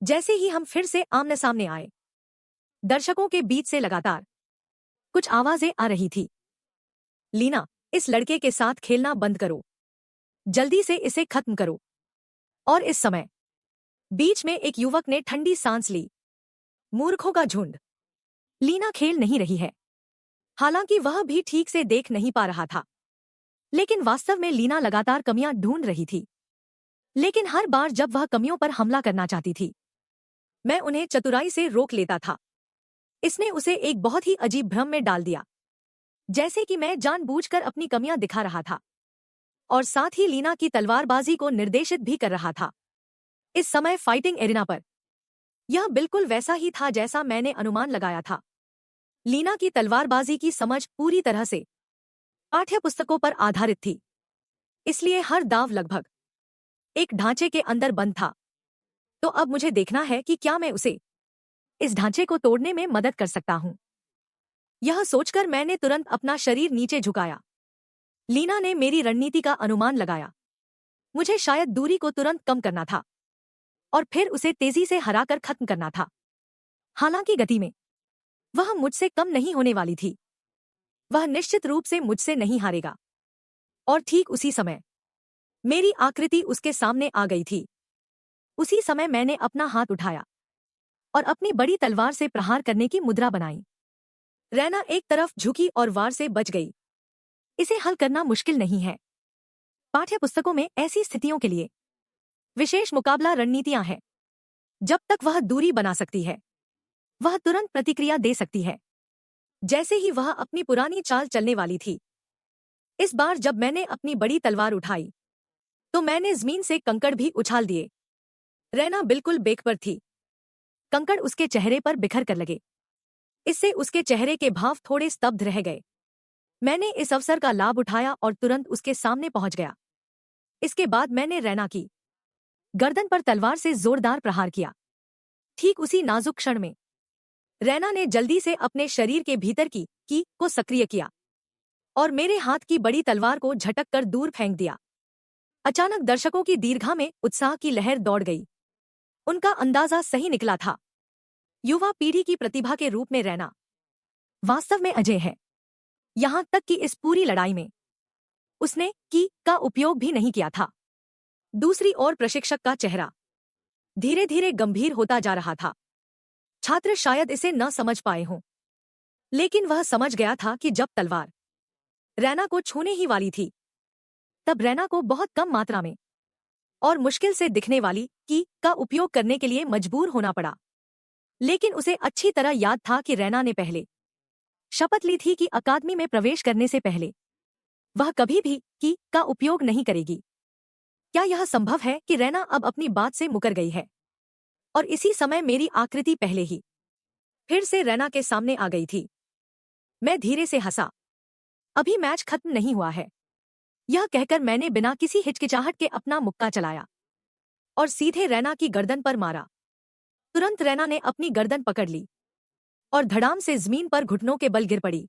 जैसे ही हम फिर से आमने सामने आए, दर्शकों के बीच से लगातार कुछ आवाजें आ रही थी। लीना, इस लड़के के साथ खेलना बंद करो, जल्दी से इसे खत्म करो। और इस समय बीच में एक युवक ने ठंडी सांस ली। मूर्खों का झुंड। लीना खेल नहीं रही है। हालांकि वह भी ठीक से देख नहीं पा रहा था, लेकिन वास्तव में लीना लगातार कमियां ढूंढ रही थी। लेकिन हर बार जब वह कमियों पर हमला करना चाहती थी, मैं उन्हें चतुराई से रोक लेता था। इसने उसे एक बहुत ही अजीब भ्रम में डाल दिया, जैसे कि मैं जानबूझकर अपनी कमियां दिखा रहा था और साथ ही लीना की तलवारबाजी को निर्देशित भी कर रहा था। इस समय फाइटिंग एरिना पर यह बिल्कुल वैसा ही था जैसा मैंने अनुमान लगाया था। लीना की तलवारबाजी की समझ पूरी तरह से पाठ्य पुस्तकों पर आधारित थी, इसलिए हर दाव लगभग एक ढांचे के अंदर बंद था। तो अब मुझे देखना है कि क्या मैं उसे इस ढांचे को तोड़ने में मदद कर सकता हूं। यह सोचकर मैंने तुरंत अपना शरीर नीचे झुकाया। लीना ने मेरी रणनीति का अनुमान लगाया। मुझे शायद दूरी को तुरंत कम करना था और फिर उसे तेजी से हराकर खत्म करना था। हालांकि गति में वह मुझसे कम नहीं होने वाली थी। वह निश्चित रूप से मुझसे नहीं हारेगा। और ठीक उसी समय मेरी आकृति उसके सामने आ गई थी। उसी समय मैंने अपना हाथ उठाया और अपनी बड़ी तलवार से प्रहार करने की मुद्रा बनाई। रैना एक तरफ झुकी और वार से बच गई। इसे हल करना मुश्किल नहीं है। पाठ्य पुस्तकों में ऐसी स्थितियों के लिए विशेष मुकाबला रणनीतियां हैं। जब तक वह दूरी बना सकती है, वह तुरंत प्रतिक्रिया दे सकती है, जैसे ही वह अपनी पुरानी चाल चलने वाली थी। इस बार जब मैंने अपनी बड़ी तलवार उठाई, तो मैंने जमीन से कंकड़ भी उछाल दिए। रैना बिल्कुल बेक पर थी। कंकड़ उसके चेहरे पर बिखर कर लगे। इससे उसके चेहरे के भाव थोड़े स्तब्ध रह गए। मैंने इस अवसर का लाभ उठाया और तुरंत उसके सामने पहुंच गया। इसके बाद मैंने रैना की गर्दन पर तलवार से जोरदार प्रहार किया। ठीक उसी नाजुक क्षण में रैना ने जल्दी से अपने शरीर के भीतर की को सक्रिय किया और मेरे हाथ की बड़ी तलवार को झटक कर दूर फेंक दिया। अचानक दर्शकों की दीर्घा में उत्साह की लहर दौड़ गई। उनका अंदाजा सही निकला था। युवा पीढ़ी की प्रतिभा के रूप में रैना वास्तव में अजय है। यहां तक कि इस पूरी लड़ाई में उसने की का उपयोग भी नहीं किया था। दूसरी ओर प्रशिक्षक का चेहरा धीरे धीरे गंभीर होता जा रहा था। छात्र शायद इसे न समझ पाए हों, लेकिन वह समझ गया था कि जब तलवार रैना को छूने ही वाली थी, तब रैना को बहुत कम मात्रा में और मुश्किल से दिखने वाली की का उपयोग करने के लिए मजबूर होना पड़ा। लेकिन उसे अच्छी तरह याद था कि रैना ने पहले शपथ ली थी कि अकादमी में प्रवेश करने से पहले वह कभी भी की का उपयोग नहीं करेगी। क्या यह संभव है कि रैना अब अपनी बात से मुकर गई है? और इसी समय मेरी आकृति पहले ही फिर से रैना के सामने आ गई थी। मैं धीरे से हंसा। अभी मैच खत्म नहीं हुआ है, यह कहकर मैंने बिना किसी हिचकिचाहट के अपना मुक्का चलाया और सीधे रैना की गर्दन पर मारा। तुरंत रैना ने अपनी गर्दन पकड़ ली और धड़ाम से जमीन पर घुटनों के बल गिर पड़ी।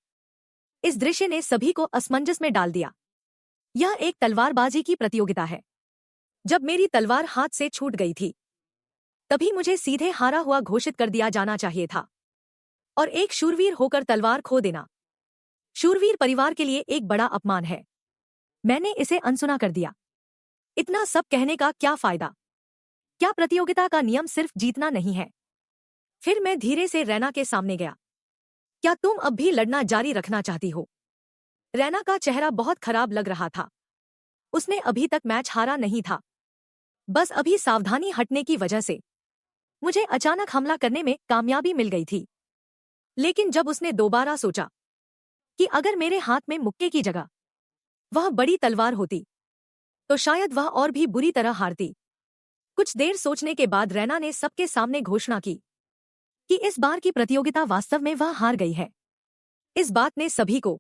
इस दृश्य ने सभी को असमंजस में डाल दिया। यह एक तलवारबाजी की प्रतियोगिता है। जब मेरी तलवार हाथ से छूट गई थी, तभी मुझे सीधे हारा हुआ घोषित कर दिया जाना चाहिए था। और एक शूरवीर होकर तलवार खो देना शूरवीर परिवार के लिए एक बड़ा अपमान है। मैंने इसे अनसुना कर दिया। इतना सब कहने का क्या फायदा? क्या प्रतियोगिता का नियम सिर्फ जीतना नहीं है? फिर मैं धीरे से रैना के सामने गया। क्या तुम अब भी लड़ना जारी रखना चाहती हो? रैना का चेहरा बहुत खराब लग रहा था। उसने अभी तक मैच हारा नहीं था, बस अभी सावधानी हटने की वजह से मुझे अचानक हमला करने में कामयाबी मिल गई थी। लेकिन जब उसने दोबारा सोचा कि अगर मेरे हाथ में मुक्के की जगह वह बड़ी तलवार होती, तो शायद वह और भी बुरी तरह हारती। कुछ देर सोचने के बाद रैना ने सबके सामने घोषणा की कि इस बार की प्रतियोगिता वास्तव में वह हार गई है। इस बात ने सभी को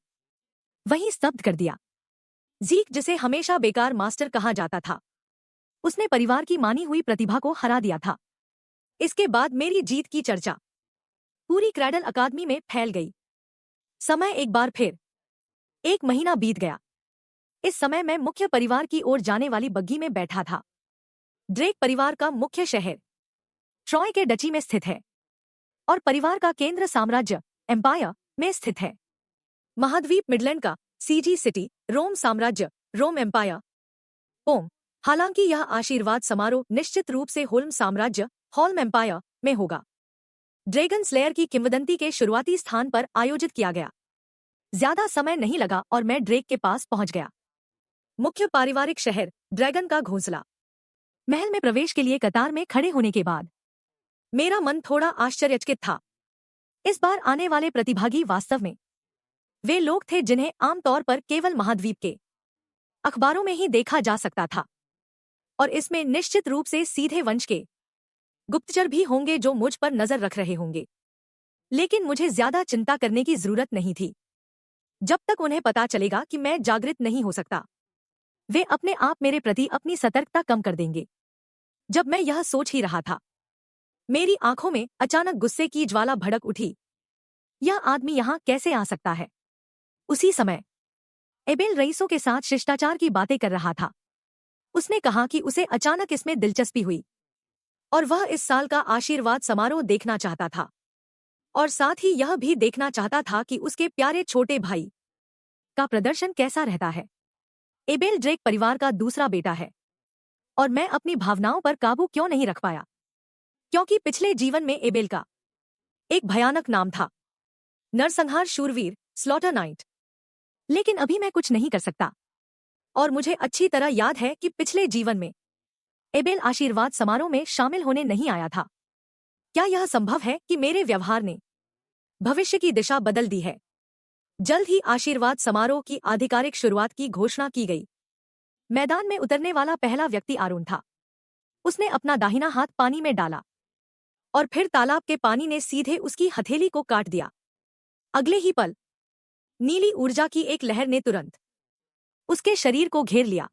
वहीं स्तब्ध कर दिया। जीक, जिसे हमेशा बेकार मास्टर कहा जाता था, उसने परिवार की मानी हुई प्रतिभा को हरा दिया था। इसके बाद मेरी जीत की चर्चा पूरी क्रैडल अकादमी में फैल गई। समय एक बार फिर 1 महीना बीत गया। इस समय मैं मुख्य परिवार की ओर जाने वाली बग्गी में बैठा था। ड्रेक परिवार का मुख्य शहर ट्रॉय के डची में स्थित है और परिवार का केंद्र साम्राज्य एम्पायर में स्थित है। महाद्वीप मिडलैंड का सीजी सिटी रोम साम्राज्य रोम एम्पायर ओम। हालांकि यह आशीर्वाद समारोह निश्चित रूप से होल्म साम्राज्य हॉल्म एम्पायर में होगा। ड्रैगन स्लेयर की किंवदंती के शुरुआती स्थान पर आयोजित किया गया। ज्यादा समय नहीं लगा और मैं ड्रेक के पास पहुंच गया। मुख्य पारिवारिक शहर ड्रैगन का घोंसला। महल में प्रवेश के लिए कतार में खड़े होने के बाद मेरा मन थोड़ा आश्चर्यचकित था। इस बार आने वाले प्रतिभागी वास्तव में वे लोग थे जिन्हें आमतौर पर केवल महाद्वीप के अखबारों में ही देखा जा सकता था, और इसमें निश्चित रूप से सीधे वंश के गुप्तचर भी होंगे जो मुझ पर नजर रख रहे होंगे। लेकिन मुझे ज्यादा चिंता करने की जरूरत नहीं थी। जब तक उन्हें पता चलेगा कि मैं जागृत नहीं हो सकता, वे अपने आप मेरे प्रति अपनी सतर्कता कम कर देंगे। जब मैं यह सोच ही रहा था, मेरी आंखों में अचानक गुस्से की ज्वाला भड़क उठी। यह आदमी यहां कैसे आ सकता है? उसी समय एबेल रईसों के साथ शिष्टाचार की बातें कर रहा था। उसने कहा कि उसे अचानक इसमें दिलचस्पी हुई और वह इस साल का आशीर्वाद समारोह देखना चाहता था, और साथ ही यह भी देखना चाहता था कि उसके प्यारे छोटे भाई का प्रदर्शन कैसा रहता है। एबेल ड्रेक परिवार का दूसरा बेटा है, और मैं अपनी भावनाओं पर काबू क्यों नहीं रख पाया, क्योंकि पिछले जीवन में एबेल का एक भयानक नाम था, नरसंहार शूरवीर, स्लॉटर नाइट। लेकिन अभी मैं कुछ नहीं कर सकता, और मुझे अच्छी तरह याद है कि पिछले जीवन में एबेल आशीर्वाद समारोह में शामिल होने नहीं आया था। क्या यह संभव है कि मेरे व्यवहार ने भविष्य की दिशा बदल दी है? जल्द ही आशीर्वाद समारोह की आधिकारिक शुरुआत की घोषणा की गई। मैदान में उतरने वाला पहला व्यक्ति आरुण था। उसने अपना दाहिना हाथ पानी में डाला और फिर तालाब के पानी ने सीधे उसकी हथेली को काट दिया। अगले ही पल नीली ऊर्जा की एक लहर ने तुरंत उसके शरीर को घेर लिया।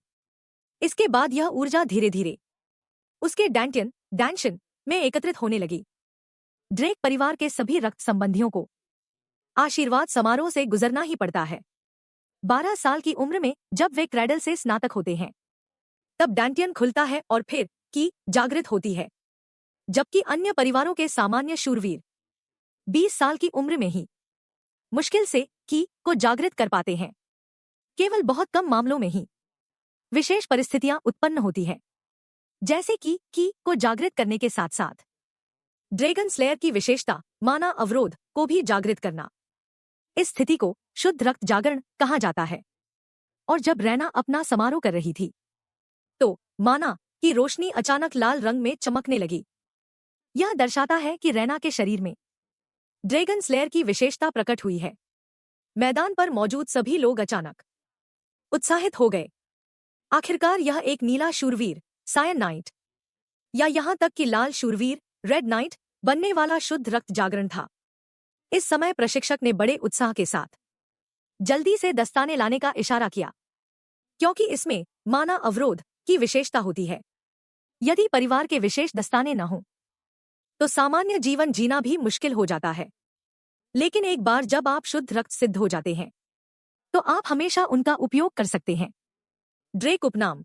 इसके बाद यह ऊर्जा धीरे धीरे उसके डैंशन में एकत्रित होने लगी। ड्रेक परिवार के सभी रक्त संबंधियों को आशीर्वाद समारोह से गुजरना ही पड़ता है। 12 साल की उम्र में जब वे क्रैडल से स्नातक होते हैं, तब डैंटियन खुलता है और फिर की जागृत होती है। जबकि अन्य परिवारों के सामान्य शूरवीर 20 साल की उम्र में ही मुश्किल से की को जागृत कर पाते हैं। केवल बहुत कम मामलों में ही विशेष परिस्थितियां उत्पन्न होती हैं, जैसे कि की को जागृत करने के साथ साथ ड्रैगन स्लेयर की विशेषता माना अवरोध को भी जागृत करना। इस स्थिति को शुद्ध रक्त जागरण कहा जाता है। और जब रैना अपना समारोह कर रही थी तो माना की रोशनी अचानक लाल रंग में चमकने लगी। यह दर्शाता है कि रैना के शरीर में ड्रैगन स्लेयर की विशेषता प्रकट हुई है। मैदान पर मौजूद सभी लोग अचानक उत्साहित हो गए। आखिरकार यह एक नीला शूरवीर सायन नाइट या यहां तक कि लाल शूरवीर रेड नाइट बनने वाला शुद्ध रक्त जागरण था। इस समय प्रशिक्षक ने बड़े उत्साह के साथ जल्दी से दस्ताने लाने का इशारा किया, क्योंकि इसमें माना अवरोध की विशेषता होती है। यदि परिवार के विशेष दस्ताने न हों तो सामान्य जीवन जीना भी मुश्किल हो जाता है। लेकिन एक बार जब आप शुद्ध रक्त सिद्ध हो जाते हैं तो आप हमेशा उनका उपयोग कर सकते हैं। ड्रेक उपनाम।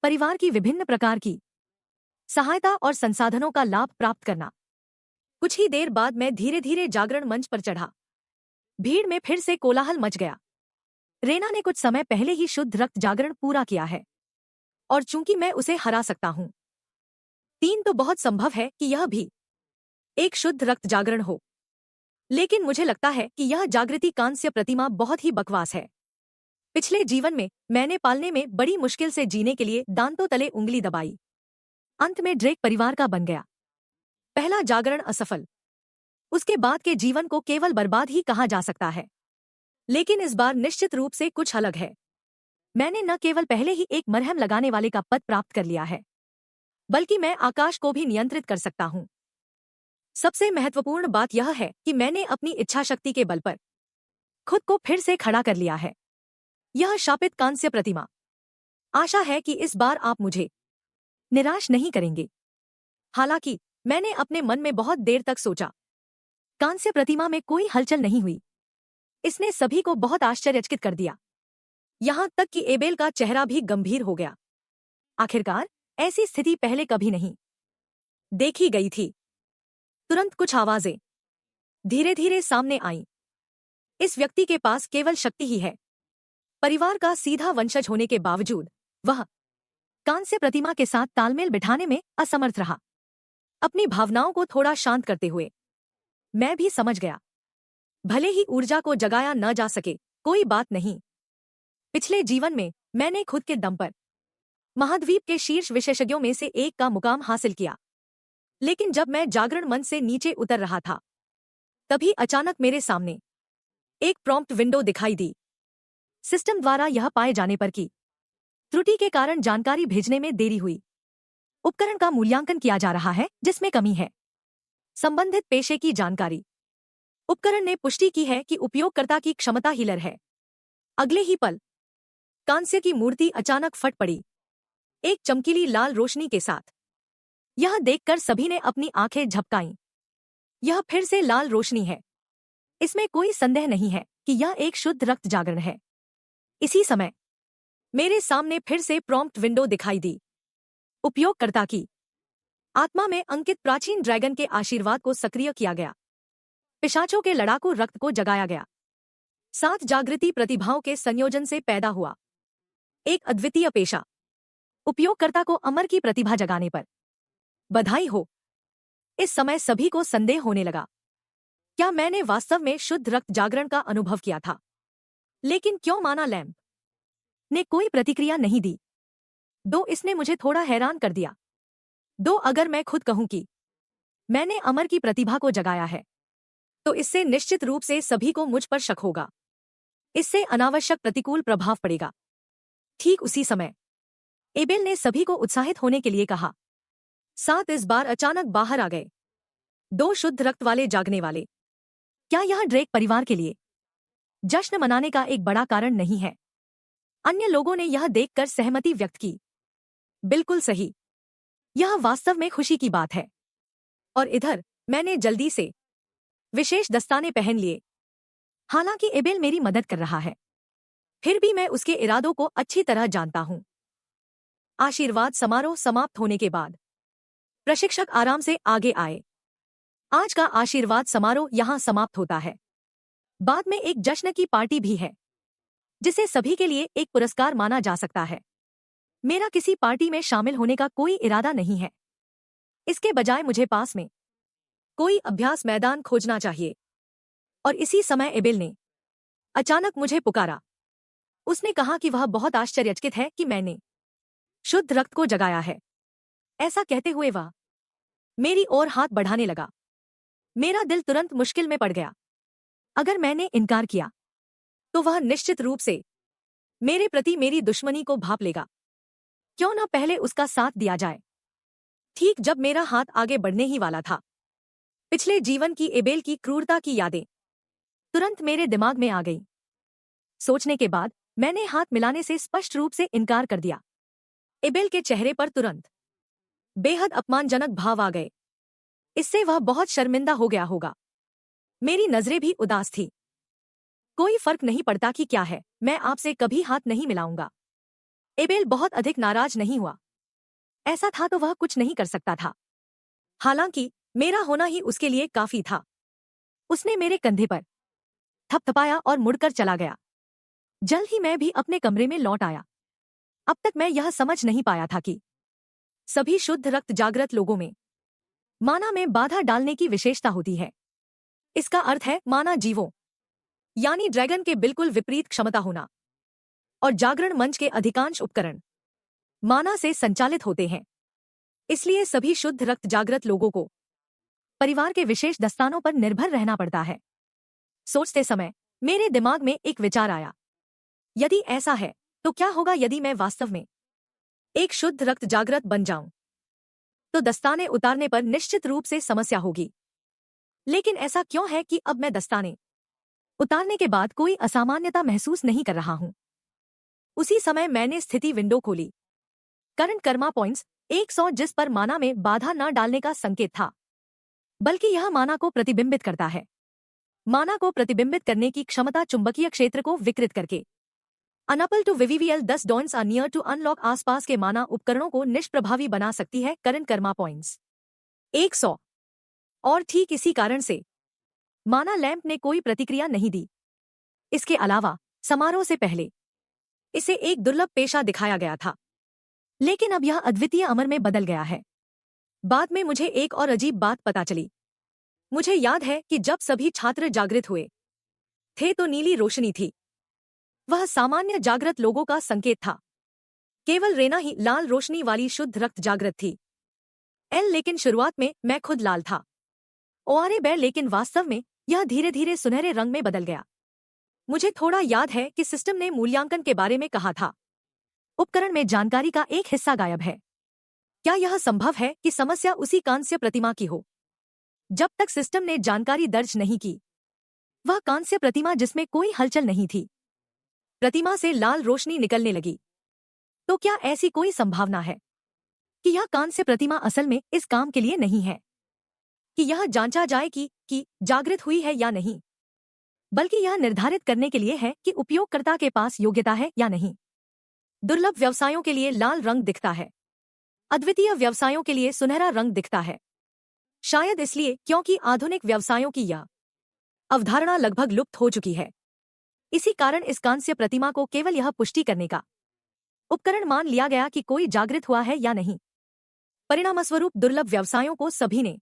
परिवार की विभिन्न प्रकार की सहायता और संसाधनों का लाभ प्राप्त करना। कुछ ही देर बाद मैं धीरे धीरे जागरण मंच पर चढ़ा। भीड़ में फिर से कोलाहल मच गया। रेना ने कुछ समय पहले ही शुद्ध रक्त जागरण पूरा किया है और चूंकि मैं उसे हरा सकता हूं 3 तो बहुत संभव है कि यह भी एक शुद्ध रक्त जागरण हो। लेकिन मुझे लगता है कि यह जागृति कांस्य प्रतिमा बहुत ही बकवास है। पिछले जीवन में मैंने पालने में बड़ी मुश्किल से जीने के लिए दांतों तले उंगली दबाई। अंत में ड्रेक परिवार का बन गया। पहला जागरण असफल। उसके बाद के जीवन को केवल बर्बाद ही कहा जा सकता है। लेकिन इस बार निश्चित रूप से कुछ अलग है। मैंने न केवल पहले ही एक मरहम लगाने वाले का पद प्राप्त कर लिया है, बल्कि मैं आकाश को भी नियंत्रित कर सकता हूं। सबसे महत्वपूर्ण बात यह है कि मैंने अपनी इच्छा शक्ति के बल पर खुद को फिर से खड़ा कर लिया है। यह शापित कांस्य प्रतिमा। आशा है कि इस बार आप मुझे निराश नहीं करेंगे। हालांकि मैंने अपने मन में बहुत देर तक सोचा। कांस्य प्रतिमा में कोई हलचल नहीं हुई। इसने सभी को बहुत आश्चर्यचकित कर दिया। यहां तक कि एबेल का चेहरा भी गंभीर हो गया। आखिरकार ऐसी स्थिति पहले कभी नहीं देखी गई थी। तुरंत कुछ आवाजें धीरे धीरे सामने आईं। इस व्यक्ति के पास केवल शक्ति ही है। परिवार का सीधा वंशज होने के बावजूद वह कांस्य प्रतिमा के साथ तालमेल बिठाने में असमर्थ रहा। अपनी भावनाओं को थोड़ा शांत करते हुए मैं भी समझ गया, भले ही ऊर्जा को जगाया न जा सके, कोई बात नहीं। पिछले जीवन में मैंने खुद के दम पर महाद्वीप के शीर्ष विशेषज्ञों में से एक का मुकाम हासिल किया। लेकिन जब मैं जागरण मंच से नीचे उतर रहा था तभी अचानक मेरे सामने एक प्रॉम्प्ट विंडो दिखाई दी। सिस्टम द्वारा यह पाए जाने पर कि त्रुटि के कारण जानकारी भेजने में देरी हुई। उपकरण का मूल्यांकन किया जा रहा है जिसमें कमी है। संबंधित पेशे की जानकारी। उपकरण ने पुष्टि की है कि उपयोगकर्ता की क्षमता हीलर है। अगले ही पल कांस्य की मूर्ति अचानक फट पड़ी, एक चमकीली लाल रोशनी के साथ। यह देखकर सभी ने अपनी आंखें झपकाईं। यह फिर से लाल रोशनी है। इसमें कोई संदेह नहीं है कि यह एक शुद्ध रक्त जागरण है। इसी समय मेरे सामने फिर से प्रॉम्प्ट विंडो दिखाई दी। उपयोगकर्ता की आत्मा में अंकित प्राचीन ड्रैगन के आशीर्वाद को सक्रिय किया गया। पिशाचों के लड़ाकू रक्त को जगाया गया। 7 जागृति प्रतिभाओं के संयोजन से पैदा हुआ एक अद्वितीय पेशा। उपयोगकर्ता को अमर की प्रतिभा जगाने पर बधाई हो। इस समय सभी को संदेह होने लगा, क्या मैंने वास्तव में शुद्ध रक्त जागरण का अनुभव किया था? लेकिन क्यों माना लैम्प ने कोई प्रतिक्रिया नहीं दी? 2 इसने मुझे थोड़ा हैरान कर दिया। 2 अगर मैं खुद कहूं कि मैंने अमर की प्रतिभा को जगाया है तो इससे निश्चित रूप से सभी को मुझ पर शक होगा। इससे अनावश्यक प्रतिकूल प्रभाव पड़ेगा। ठीक उसी समय एबेल ने सभी को उत्साहित होने के लिए कहा। 7 इस बार अचानक बाहर आ गए। 2 शुद्ध रक्त वाले जागने वाले। क्या यह ड्रेक परिवार के लिए जश्न मनाने का एक बड़ा कारण नहीं है? अन्य लोगों ने यह देखकर सहमति व्यक्त की। बिल्कुल सही, यह वास्तव में खुशी की बात है। और इधर मैंने जल्दी से विशेष दस्ताने पहन लिए। हालांकि एबेल मेरी मदद कर रहा है, फिर भी मैं उसके इरादों को अच्छी तरह जानता हूं। आशीर्वाद समारोह समाप्त होने के बाद प्रशिक्षक आराम से आगे आए। आज का आशीर्वाद समारोह यहाँ समाप्त होता है। बाद में एक जश्न की पार्टी भी है, जिसे सभी के लिए एक पुरस्कार माना जा सकता है। मेरा किसी पार्टी में शामिल होने का कोई इरादा नहीं है। इसके बजाय मुझे पास में कोई अभ्यास मैदान खोजना चाहिए। और इसी समय एबेल ने अचानक मुझे पुकारा। उसने कहा कि वह बहुत आश्चर्यचकित है कि मैंने शुद्ध रक्त को जगाया है। ऐसा कहते हुए वह मेरी ओर हाथ बढ़ाने लगा। मेरा दिल तुरंत मुश्किल में पड़ गया। अगर मैंने इनकार किया तो वह निश्चित रूप से मेरे प्रति मेरी दुश्मनी को भांप लेगा। क्यों न पहले उसका साथ दिया जाए। ठीक जब मेरा हाथ आगे बढ़ने ही वाला था, पिछले जीवन की एबेल की क्रूरता की यादें तुरंत मेरे दिमाग में आ गईं। सोचने के बाद मैंने हाथ मिलाने से स्पष्ट रूप से इनकार कर दिया। एबेल के चेहरे पर तुरंत बेहद अपमानजनक भाव आ गए। इससे वह बहुत शर्मिंदा हो गया होगा। मेरी नजरें भी उदास थी। कोई फर्क नहीं पड़ता कि क्या है, मैं आपसे कभी हाथ नहीं मिलाऊंगा। एबेल बहुत अधिक नाराज नहीं हुआ। ऐसा था तो वह कुछ नहीं कर सकता था। हालांकि मेरा होना ही उसके लिए काफी था। उसने मेरे कंधे पर थपथपाया और मुड़कर चला गया। जल्द ही मैं भी अपने कमरे में लौट आया। अब तक मैं यह समझ नहीं पाया था कि सभी शुद्ध रक्त जागृत लोगों में माना में बाधा डालने की विशेषता होती है। इसका अर्थ है माना जीवों यानी ड्रैगन के बिल्कुल विपरीत क्षमता होना। और जागरण मंच के अधिकांश उपकरण माना से संचालित होते हैं। इसलिए सभी शुद्ध रक्त जागृत लोगों को परिवार के विशेष दस्तानों पर निर्भर रहना पड़ता है। सोचते समय मेरे दिमाग में एक विचार आया। यदि ऐसा है तो क्या होगा यदि मैं वास्तव में एक शुद्ध रक्त जागृत बन जाऊं? तो दस्ताने उतारने पर निश्चित रूप से समस्या होगी। लेकिन ऐसा क्यों है कि अब मैं दस्ताने उतारने के बाद कोई असामान्यता महसूस नहीं कर रहा हूं? उसी समय मैंने स्थिति विंडो खोली। करंट कर्मा पॉइंट्स 100, जिस पर माना में बाधा न डालने का संकेत था, बल्कि यह माना को प्रतिबिंबित करता है। माना को प्रतिबिंबित करने की क्षमता चुंबकीय क्षेत्र को विकृत करके अनअपल टू विवीवीएल 10 डॉन्स आर नियर टू अनलॉक आसपास के माना उपकरणों को निष्प्रभावी बना सकती है। Current karma points 100। और ठीक इसी कारण से माना लैंप ने कोई प्रतिक्रिया नहीं दी। इसके अलावा समारोह से पहले इसे एक दुर्लभ पेशा दिखाया गया था, लेकिन अब यह अद्वितीय अमर में बदल गया है। बाद में मुझे एक और अजीब बात पता चली। मुझे याद है कि जब सभी छात्र जागृत हुए थे तो नीली रोशनी थी। वह सामान्य जागृत लोगों का संकेत था। केवल रेना ही लाल रोशनी वाली शुद्ध रक्त जागृत थी। लेकिन शुरुआत में मैं खुद लाल था। ओआरे बे, लेकिन वास्तव में यह धीरे धीरे सुनहरे रंग में बदल गया। मुझे थोड़ा याद है कि सिस्टम ने मूल्यांकन के बारे में कहा था। उपकरण में जानकारी का एक हिस्सा गायब है। क्या यह संभव है कि समस्या उसी कांस्य प्रतिमा की हो? जब तक सिस्टम ने जानकारी दर्ज नहीं की, वह कांस्य प्रतिमा जिसमें कोई हलचल नहीं थी, प्रतिमा से लाल रोशनी निकलने लगी। तो क्या ऐसी कोई संभावना है कि यह कांस्य प्रतिमा असल में इस काम के लिए नहीं है कि यह जांचा जाए कि जागृत हुई है या नहीं, बल्कि यह निर्धारित करने के लिए है कि उपयोगकर्ता के पास योग्यता है या नहीं। दुर्लभ व्यवसायों के लिए लाल रंग दिखता है, अद्वितीय व्यवसायों के लिए सुनहरा रंग दिखता है। शायद इसलिए क्योंकि आधुनिक व्यवसायों की यह अवधारणा लगभग लुप्त हो चुकी है। इसी कारण इस कांस्य प्रतिमा को केवल यह पुष्टि करने का उपकरण मान लिया गया कि कोई जागृत हुआ है या नहीं। परिणामस्वरूप दुर्लभ व्यवसायों को सभी ने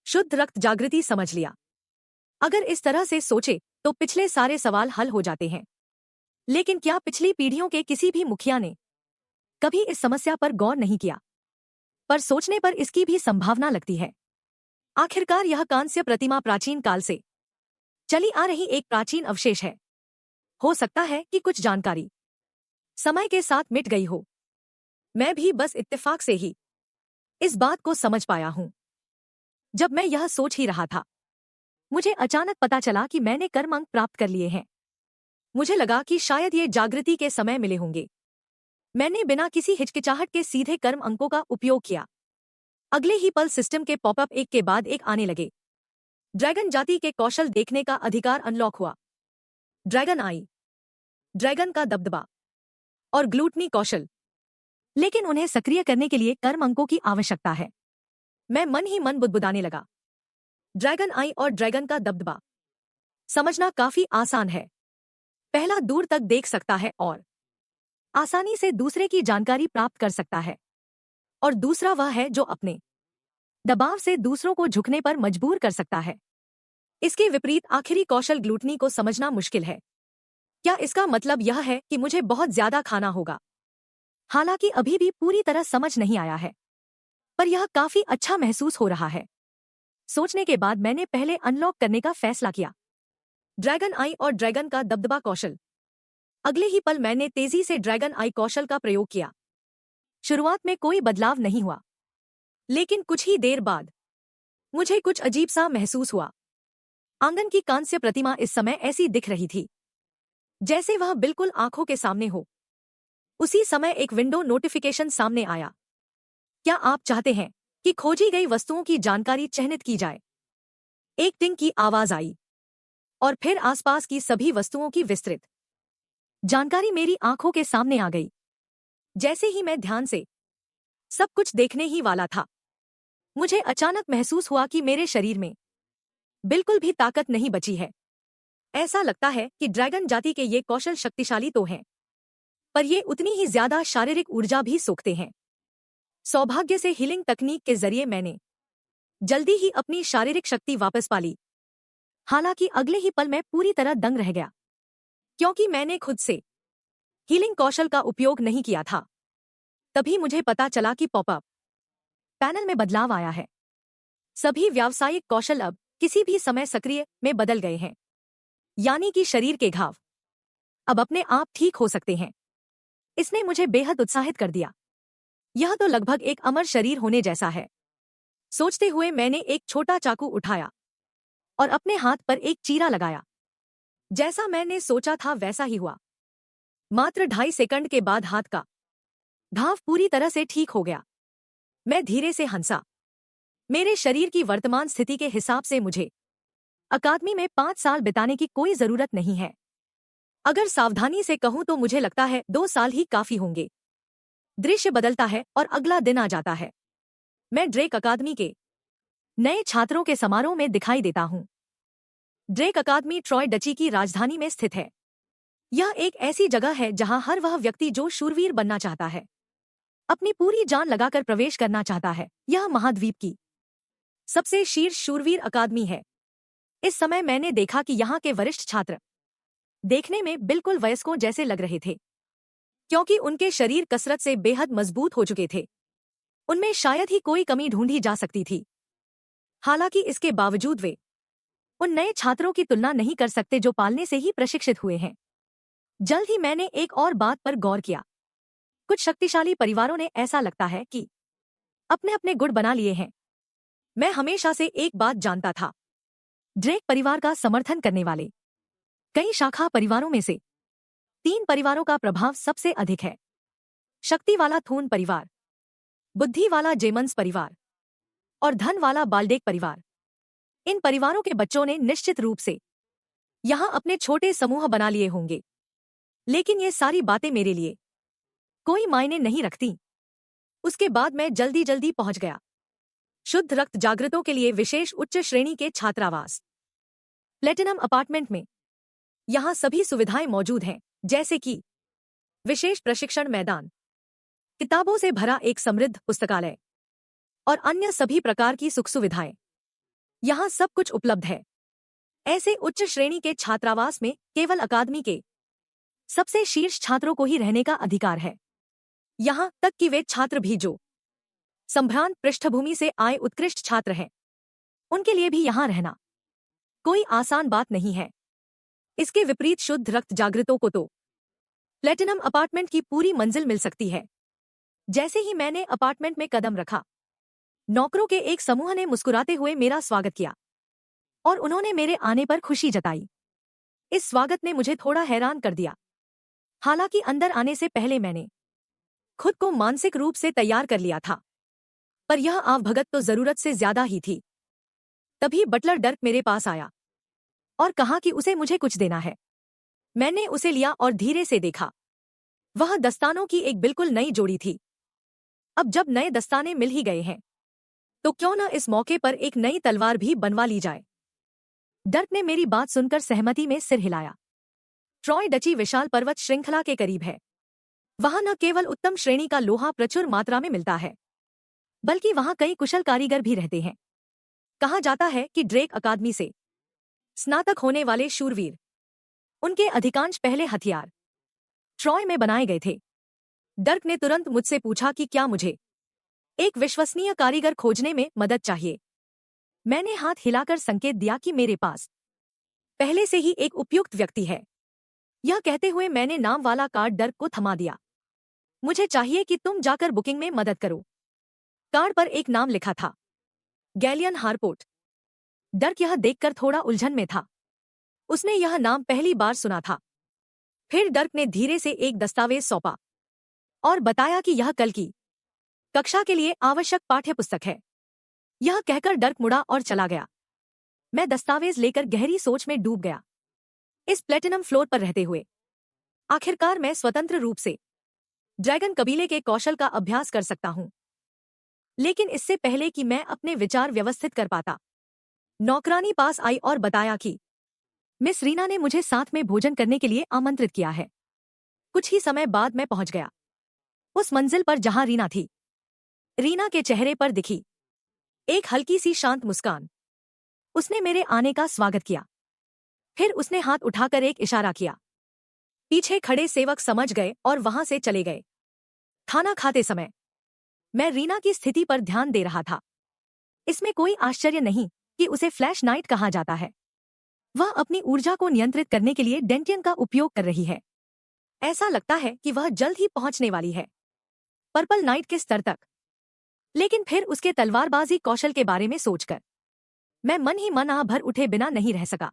शुद्ध रक्त जागृति समझ लिया। अगर इस तरह से सोचे तो पिछले सारे सवाल हल हो जाते हैं। लेकिन क्या पिछली पीढ़ियों के किसी भी मुखिया ने कभी इस समस्या पर गौर नहीं किया? पर सोचने पर इसकी भी संभावना लगती है। आखिरकार यह कांस्य प्रतिमा प्राचीन काल से चली आ रही एक प्राचीन अवशेष है। हो सकता है कि कुछ जानकारी समय के साथ मिट गई हो। मैं भी बस इत्तेफाक से ही इस बात को समझ पाया हूं। जब मैं यह सोच ही रहा था, मुझे अचानक पता चला कि मैंने कर्म अंक प्राप्त कर लिए हैं। मुझे लगा कि शायद ये जागृति के समय मिले होंगे। मैंने बिना किसी हिचकिचाहट के सीधे कर्म अंकों का उपयोग किया। अगले ही पल सिस्टम के पॉपअप एक के बाद एक आने लगे। ड्रैगन जाति के कौशल देखने का अधिकार अनलॉक हुआ। ड्रैगन आई, ड्रैगन का दबदबा और ग्लूटनी कौशल। लेकिन उन्हें सक्रिय करने के लिए कर्म अंकों की आवश्यकता है। मैं मन ही मन बुदबुदाने लगा। ड्रैगन आई और ड्रैगन का दबदबा समझना काफी आसान है। पहला दूर तक देख सकता है और आसानी से दूसरे की जानकारी प्राप्त कर सकता है, और दूसरा वह है जो अपने दबाव से दूसरों को झुकने पर मजबूर कर सकता है। इसके विपरीत आखिरी कौशल ग्लूटनी को समझना मुश्किल है। क्या इसका मतलब यह है कि मुझे बहुत ज्यादा खाना होगा? हालांकि अभी भी पूरी तरह समझ नहीं आया है, पर यह काफी अच्छा महसूस हो रहा है। सोचने के बाद मैंने पहले अनलॉक करने का फैसला किया, ड्रैगन आई और ड्रैगन का दबदबा कौशल। अगले ही पल मैंने तेजी से ड्रैगन आई कौशल का प्रयोग किया। शुरुआत में कोई बदलाव नहीं हुआ, लेकिन कुछ ही देर बाद मुझे कुछ अजीब सा महसूस हुआ। आंगन की कांस्य प्रतिमा इस समय ऐसी दिख रही थी जैसे वह बिल्कुल आंखों के सामने हो। उसी समय एक विंडो नोटिफिकेशन सामने आया। क्या आप चाहते हैं कि खोजी गई वस्तुओं की जानकारी चयनित की जाए? एक टिंग की आवाज आई और फिर आसपास की सभी वस्तुओं की विस्तृत जानकारी मेरी आंखों के सामने आ गई। जैसे ही मैं ध्यान से सब कुछ देखने ही वाला था, मुझे अचानक महसूस हुआ कि मेरे शरीर में बिल्कुल भी ताकत नहीं बची है। ऐसा लगता है कि ड्रैगन जाति के ये कौशल शक्तिशाली तो हैं, पर ये उतनी ही ज्यादा शारीरिक ऊर्जा भी सोखते हैं। सौभाग्य से हीलिंग तकनीक के जरिए मैंने जल्दी ही अपनी शारीरिक शक्ति वापस पा ली। हालांकि अगले ही पल मैं पूरी तरह दंग रह गया, क्योंकि मैंने खुद से हीलिंग कौशल का उपयोग नहीं किया था। तभी मुझे पता चला कि पॉपअप पैनल में बदलाव आया है। सभी व्यावसायिक कौशल अब किसी भी समय सक्रिय में बदल गए हैं, यानी कि शरीर के घाव अब अपने आप ठीक हो सकते हैं। इसने मुझे बेहद उत्साहित कर दिया। यह तो लगभग एक अमर शरीर होने जैसा है। सोचते हुए मैंने एक छोटा चाकू उठाया और अपने हाथ पर एक चीरा लगाया। जैसा मैंने सोचा था वैसा ही हुआ। मात्र 2.5 सेकंड के बाद हाथ का घाव पूरी तरह से ठीक हो गया। मैं धीरे से हंसा। मेरे शरीर की वर्तमान स्थिति के हिसाब से मुझे अकादमी में 5 साल बिताने की कोई जरूरत नहीं है। अगर सावधानी से कहूं तो मुझे लगता है 2 साल ही काफी होंगे। दृश्य बदलता है और अगला दिन आ जाता है। मैं ड्रेक अकादमी के नए छात्रों के समारोह में दिखाई देता हूं। ड्रेक अकादमी ट्रॉय डची की राजधानी में स्थित है। यह एक ऐसी जगह है जहां हर वह व्यक्ति जो शूरवीर बनना चाहता है, अपनी पूरी जान लगाकर प्रवेश करना चाहता है। यह महाद्वीप की सबसे शीर्ष शूरवीर अकादमी है। इस समय मैंने देखा कि यहाँ के वरिष्ठ छात्र देखने में बिल्कुल वयस्कों जैसे लग रहे थे, क्योंकि उनके शरीर कसरत से बेहद मजबूत हो चुके थे। उनमें शायद ही कोई कमी ढूंढी जा सकती थी। हालांकि इसके बावजूद वे उन नए छात्रों की तुलना नहीं कर सकते जो पालने से ही प्रशिक्षित हुए हैं। जल्द ही मैंने एक और बात पर गौर किया। कुछ शक्तिशाली परिवारों ने ऐसा लगता है कि अपने अपने गुण बना लिए हैं। मैं हमेशा से एक बात जानता था, ड्रेक परिवार का समर्थन करने वाले कई शाखा परिवारों में से 3 परिवारों का प्रभाव सबसे अधिक है। शक्ति वाला थून परिवार, बुद्धि वाला जेमन्स परिवार और धन वाला बाल्डेक परिवार। इन परिवारों के बच्चों ने निश्चित रूप से यहाँ अपने छोटे समूह बना लिए होंगे, लेकिन ये सारी बातें मेरे लिए कोई मायने नहीं रखती। उसके बाद मैं जल्दी जल्दी पहुंच गया शुद्ध रक्त जागृतों के लिए विशेष उच्च श्रेणी के छात्रावास प्लेटिनम अपार्टमेंट में। यहाँ सभी सुविधाएं मौजूद हैं, जैसे कि विशेष प्रशिक्षण मैदान, किताबों से भरा एक समृद्ध पुस्तकालय और अन्य सभी प्रकार की सुख सुविधाएं। यहाँ सब कुछ उपलब्ध है। ऐसे उच्च श्रेणी के छात्रावास में केवल अकादमी के सबसे शीर्ष छात्रों को ही रहने का अधिकार है। यहाँ तक कि वे छात्र भी जो संभ्रांत पृष्ठभूमि से आए उत्कृष्ट छात्र हैं, उनके लिए भी यहाँ रहना कोई आसान बात नहीं है। इसके विपरीत शुद्ध रक्त जागृतों को तो प्लेटिनम अपार्टमेंट की पूरी मंजिल मिल सकती है। जैसे ही मैंने अपार्टमेंट में कदम रखा, नौकरों के एक समूह ने मुस्कुराते हुए मेरा स्वागत किया और उन्होंने मेरे आने पर खुशी जताई। इस स्वागत ने मुझे थोड़ा हैरान कर दिया। हालांकि अंदर आने से पहले मैंने खुद को मानसिक रूप से तैयार कर लिया था, पर यह आवभगत तो जरूरत से ज्यादा ही थी। तभी बटलर डर्क मेरे पास आया और कहा कि उसे मुझे कुछ देना है। मैंने उसे लिया और धीरे से देखा। वह दस्तानों की एक बिल्कुल नई जोड़ी थी। अब जब नए दस्ताने मिल ही गए हैं, तो क्यों न इस मौके पर एक नई तलवार भी बनवा ली जाए। डर्क ने मेरी बात सुनकर सहमति में सिर हिलाया। ट्रॉय डची विशाल पर्वत श्रृंखला के करीब है। वहां न केवल उत्तम श्रेणी का लोहा प्रचुर मात्रा में मिलता है, बल्कि वहां कई कुशल कारीगर भी रहते हैं। कहा जाता है कि ड्रेक अकादमी से स्नातक होने वाले शूरवीर, उनके अधिकांश पहले हथियार ट्रॉय में बनाए गए थे। डर्क ने तुरंत मुझसे पूछा कि क्या मुझे एक विश्वसनीय कारीगर खोजने में मदद चाहिए। मैंने हाथ हिलाकर संकेत दिया कि मेरे पास पहले से ही एक उपयुक्त व्यक्ति है। यह कहते हुए मैंने नाम वाला कार्ड डर्क को थमा दिया। मुझे चाहिए कि तुम जाकर बुकिंग में मदद करो। कार्ड पर एक नाम लिखा था, गैलियन हारपोर्ट। डर्क यह देखकर थोड़ा उलझन में था। उसने यह नाम पहली बार सुना था। फिर डर्क ने धीरे से एक दस्तावेज सौंपा और बताया कि यह कल की कक्षा के लिए आवश्यक पाठ्यपुस्तक है। यह कहकर डर्क मुड़ा और चला गया। मैं दस्तावेज लेकर गहरी सोच में डूब गया। इस प्लेटिनम फ्लोर पर रहते हुए आखिरकार मैं स्वतंत्र रूप से ड्रैगन कबीले के कौशल का अभ्यास कर सकता हूं। लेकिन इससे पहले कि मैं अपने विचार व्यवस्थित कर पाता, नौकरानी पास आई और बताया कि मिस रीना ने मुझे साथ में भोजन करने के लिए आमंत्रित किया है। कुछ ही समय बाद मैं पहुंच गया उस मंजिल पर जहां रीना थी। रीना के चेहरे पर दिखी एक हल्की सी शांत मुस्कान। उसने मेरे आने का स्वागत किया। फिर उसने हाथ उठाकर एक इशारा किया। पीछे खड़े सेवक समझ गए और वहां से चले गए। खाना खाते समय मैं रीना की स्थिति पर ध्यान दे रहा था। इसमें कोई आश्चर्य नहीं कि उसे फ्लैश नाइट कहा जाता है। वह अपनी ऊर्जा को नियंत्रित करने के लिए डेंटियन का उपयोग कर रही है। ऐसा लगता है कि वह जल्द ही पहुंचने वाली है पर्पल नाइट के स्तर तक। लेकिन फिर उसके तलवारबाजी कौशल के बारे में सोचकर मैं मन ही मन आह भर उठे बिना नहीं रह सका।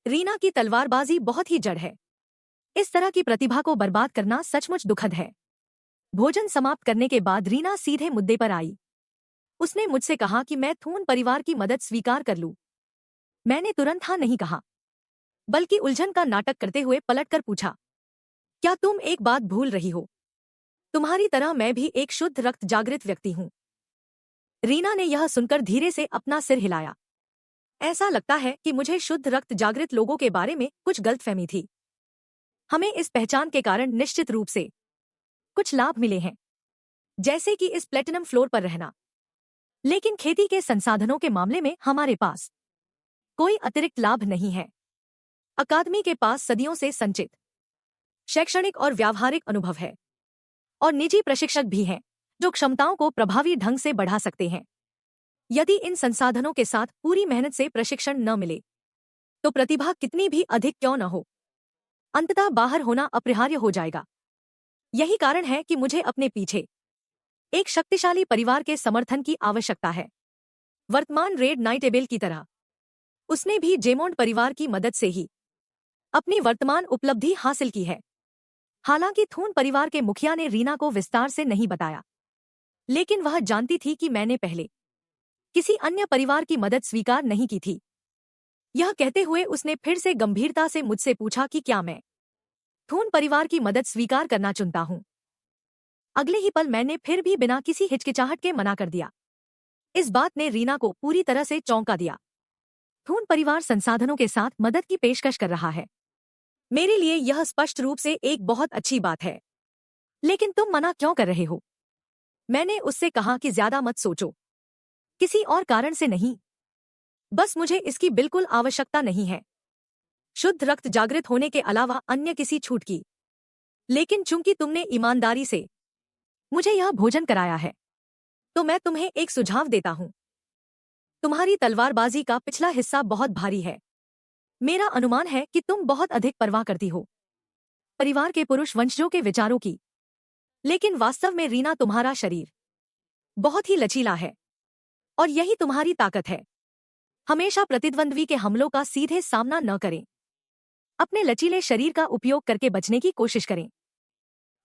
रीना की तलवारबाजी बहुत ही जड़ है। इस तरह की प्रतिभा को बर्बाद करना सचमुच दुखद है। भोजन समाप्त करने के बाद रीना सीधे मुद्दे पर आई। उसने मुझसे कहा कि मैं थून परिवार की मदद स्वीकार कर लूं। मैंने तुरंत हाँ नहीं कहा, बल्कि उलझन का नाटक करते हुए पलटकर पूछा, क्या तुम एक बात भूल रही हो? तुम्हारी तरह मैं भी एक शुद्ध रक्त जागृत व्यक्ति हूं। रीना ने यह सुनकर धीरे से अपना सिर हिलाया। ऐसा लगता है कि मुझे शुद्ध रक्त जागृत लोगों के बारे में कुछ गलतफहमी थी। हमें इस पहचान के कारण निश्चित रूप से कुछ लाभ मिले हैं, जैसे कि इस प्लेटिनम फ्लोर पर रहना। लेकिन खेती के संसाधनों के मामले में हमारे पास कोई अतिरिक्त लाभ नहीं है। अकादमी के पास सदियों से संचित शैक्षणिक और व्यावहारिक अनुभव है, और निजी प्रशिक्षक भी हैं जो क्षमताओं को प्रभावी ढंग से बढ़ा सकते हैं। यदि इन संसाधनों के साथ पूरी मेहनत से प्रशिक्षण न मिले, तो प्रतिभा कितनी भी अधिक क्यों न हो, अंततः बाहर होना अपरिहार्य हो जाएगा। यही कारण है कि मुझे अपने पीछे एक शक्तिशाली परिवार के समर्थन की आवश्यकता है। वर्तमान रेड नाइटेबल की तरह उसने भी जेमोंड परिवार की मदद से ही अपनी वर्तमान उपलब्धि हासिल की है। हालांकि थून परिवार के मुखिया ने रीना को विस्तार से नहीं बताया, लेकिन वह जानती थी कि मैंने पहले किसी अन्य परिवार की मदद स्वीकार नहीं की थी। यह कहते हुए उसने फिर से गंभीरता से मुझसे पूछा कि क्या मैं थून परिवार की मदद स्वीकार करना चुनता हूं। अगले ही पल मैंने फिर भी बिना किसी हिचकिचाहट के मना कर दिया। इस बात ने रीना को पूरी तरह से चौंका दिया। थून परिवार संसाधनों के साथ मदद की पेशकश कर रहा है। मेरे लिए यह स्पष्ट रूप से एक बहुत अच्छी बात है। लेकिन तुम मना क्यों कर रहे हो? मैंने उससे कहा कि ज्यादा मत सोचो, किसी और कारण से नहीं, बस मुझे इसकी बिल्कुल आवश्यकता नहीं है, शुद्ध रक्त जागृत होने के अलावा अन्य किसी छूट की। लेकिन चूंकि तुमने ईमानदारी से मुझे यह भोजन कराया है, तो मैं तुम्हें एक सुझाव देता हूं। तुम्हारी तलवारबाजी का पिछला हिस्सा बहुत भारी है। मेरा अनुमान है कि तुम बहुत अधिक परवाह करती हो परिवार के पुरुष वंशजों के विचारों की। लेकिन वास्तव में रीना, तुम्हारा शरीर बहुत ही लचीला है, और यही तुम्हारी ताकत है। हमेशा प्रतिद्वंद्वी के हमलों का सीधे सामना न करें। अपने लचीले शरीर का उपयोग करके बचने की कोशिश करें,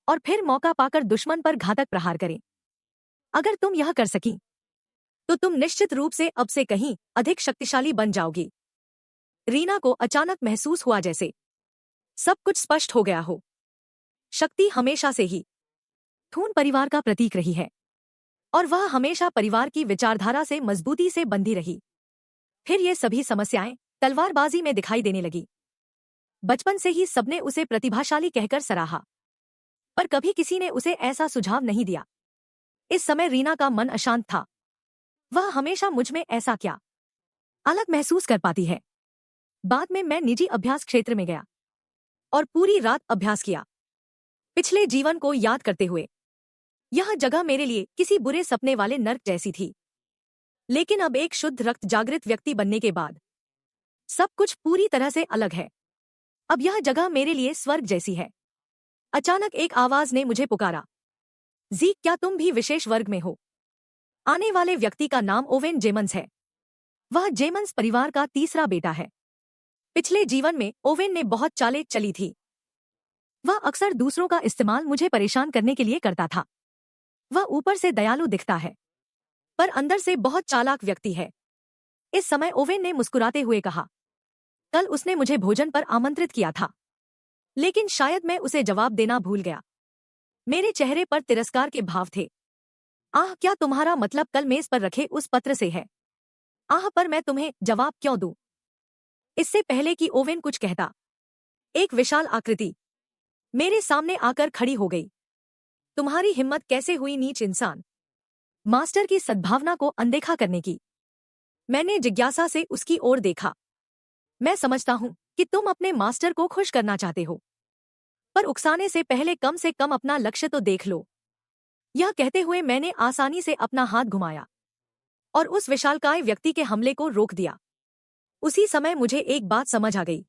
और फिर मौका पाकर दुश्मन पर घातक प्रहार करें। अगर तुम यह कर सकी, तो तुम निश्चित रूप से अब से कहीं अधिक शक्तिशाली बन जाओगी। रीना को अचानक महसूस हुआ जैसे सब कुछ स्पष्ट हो गया हो। शक्ति हमेशा से ही थून परिवार का प्रतीक रही है। और वह हमेशा परिवार की विचारधारा से मजबूती से बंधी रही। फिर ये सभी समस्याएं तलवारबाजी में दिखाई देने लगी। बचपन से ही सबने उसे प्रतिभाशाली कहकर सराहा, पर कभी किसी ने उसे ऐसा सुझाव नहीं दिया। इस समय रीना का मन अशांत था। वह हमेशा मुझ में ऐसा क्या अलग महसूस कर पाती है। बाद में मैं निजी अभ्यास क्षेत्र में गया और पूरी रात अभ्यास किया, पिछले जीवन को याद करते हुए। यह जगह मेरे लिए किसी बुरे सपने वाले नर्क जैसी थी। लेकिन अब एक शुद्ध रक्त जागृत व्यक्ति बनने के बाद सब कुछ पूरी तरह से अलग है। अब यह जगह मेरे लिए स्वर्ग जैसी है। अचानक एक आवाज ने मुझे पुकारा, जी क्या तुम भी विशेष वर्ग में हो? आने वाले व्यक्ति का नाम ओवेन जेमन्स है। वह जेमन्स परिवार का तीसरा बेटा है। पिछले जीवन में ओवेन ने बहुत चालें चली थी। वह अक्सर दूसरों का इस्तेमाल मुझे परेशान करने के लिए करता था। वह ऊपर से दयालु दिखता है, पर अंदर से बहुत चालाक व्यक्ति है। इस समय ओवेन ने मुस्कुराते हुए कहा, कल उसने मुझे भोजन पर आमंत्रित किया था, लेकिन शायद मैं उसे जवाब देना भूल गया। मेरे चेहरे पर तिरस्कार के भाव थे। आह, क्या तुम्हारा मतलब कल मेज पर रखे उस पत्र से है? आह, पर मैं तुम्हें जवाब क्यों दूं? इससे पहले कि ओवेन कुछ कहता, एक विशाल आकृति मेरे सामने आकर खड़ी हो गई। तुम्हारी हिम्मत कैसे हुई नीच इंसान, मास्टर की सद्भावना को अनदेखा करने की? मैंने जिज्ञासा से उसकी ओर देखा। मैं समझता हूं कि तुम अपने मास्टर को खुश करना चाहते हो, पर उकसाने से पहले कम से कम अपना लक्ष्य तो देख लो। यह कहते हुए मैंने आसानी से अपना हाथ घुमाया और उस विशालकाय व्यक्ति के हमले को रोक दिया। उसी समय मुझे एक बात समझ आ गई।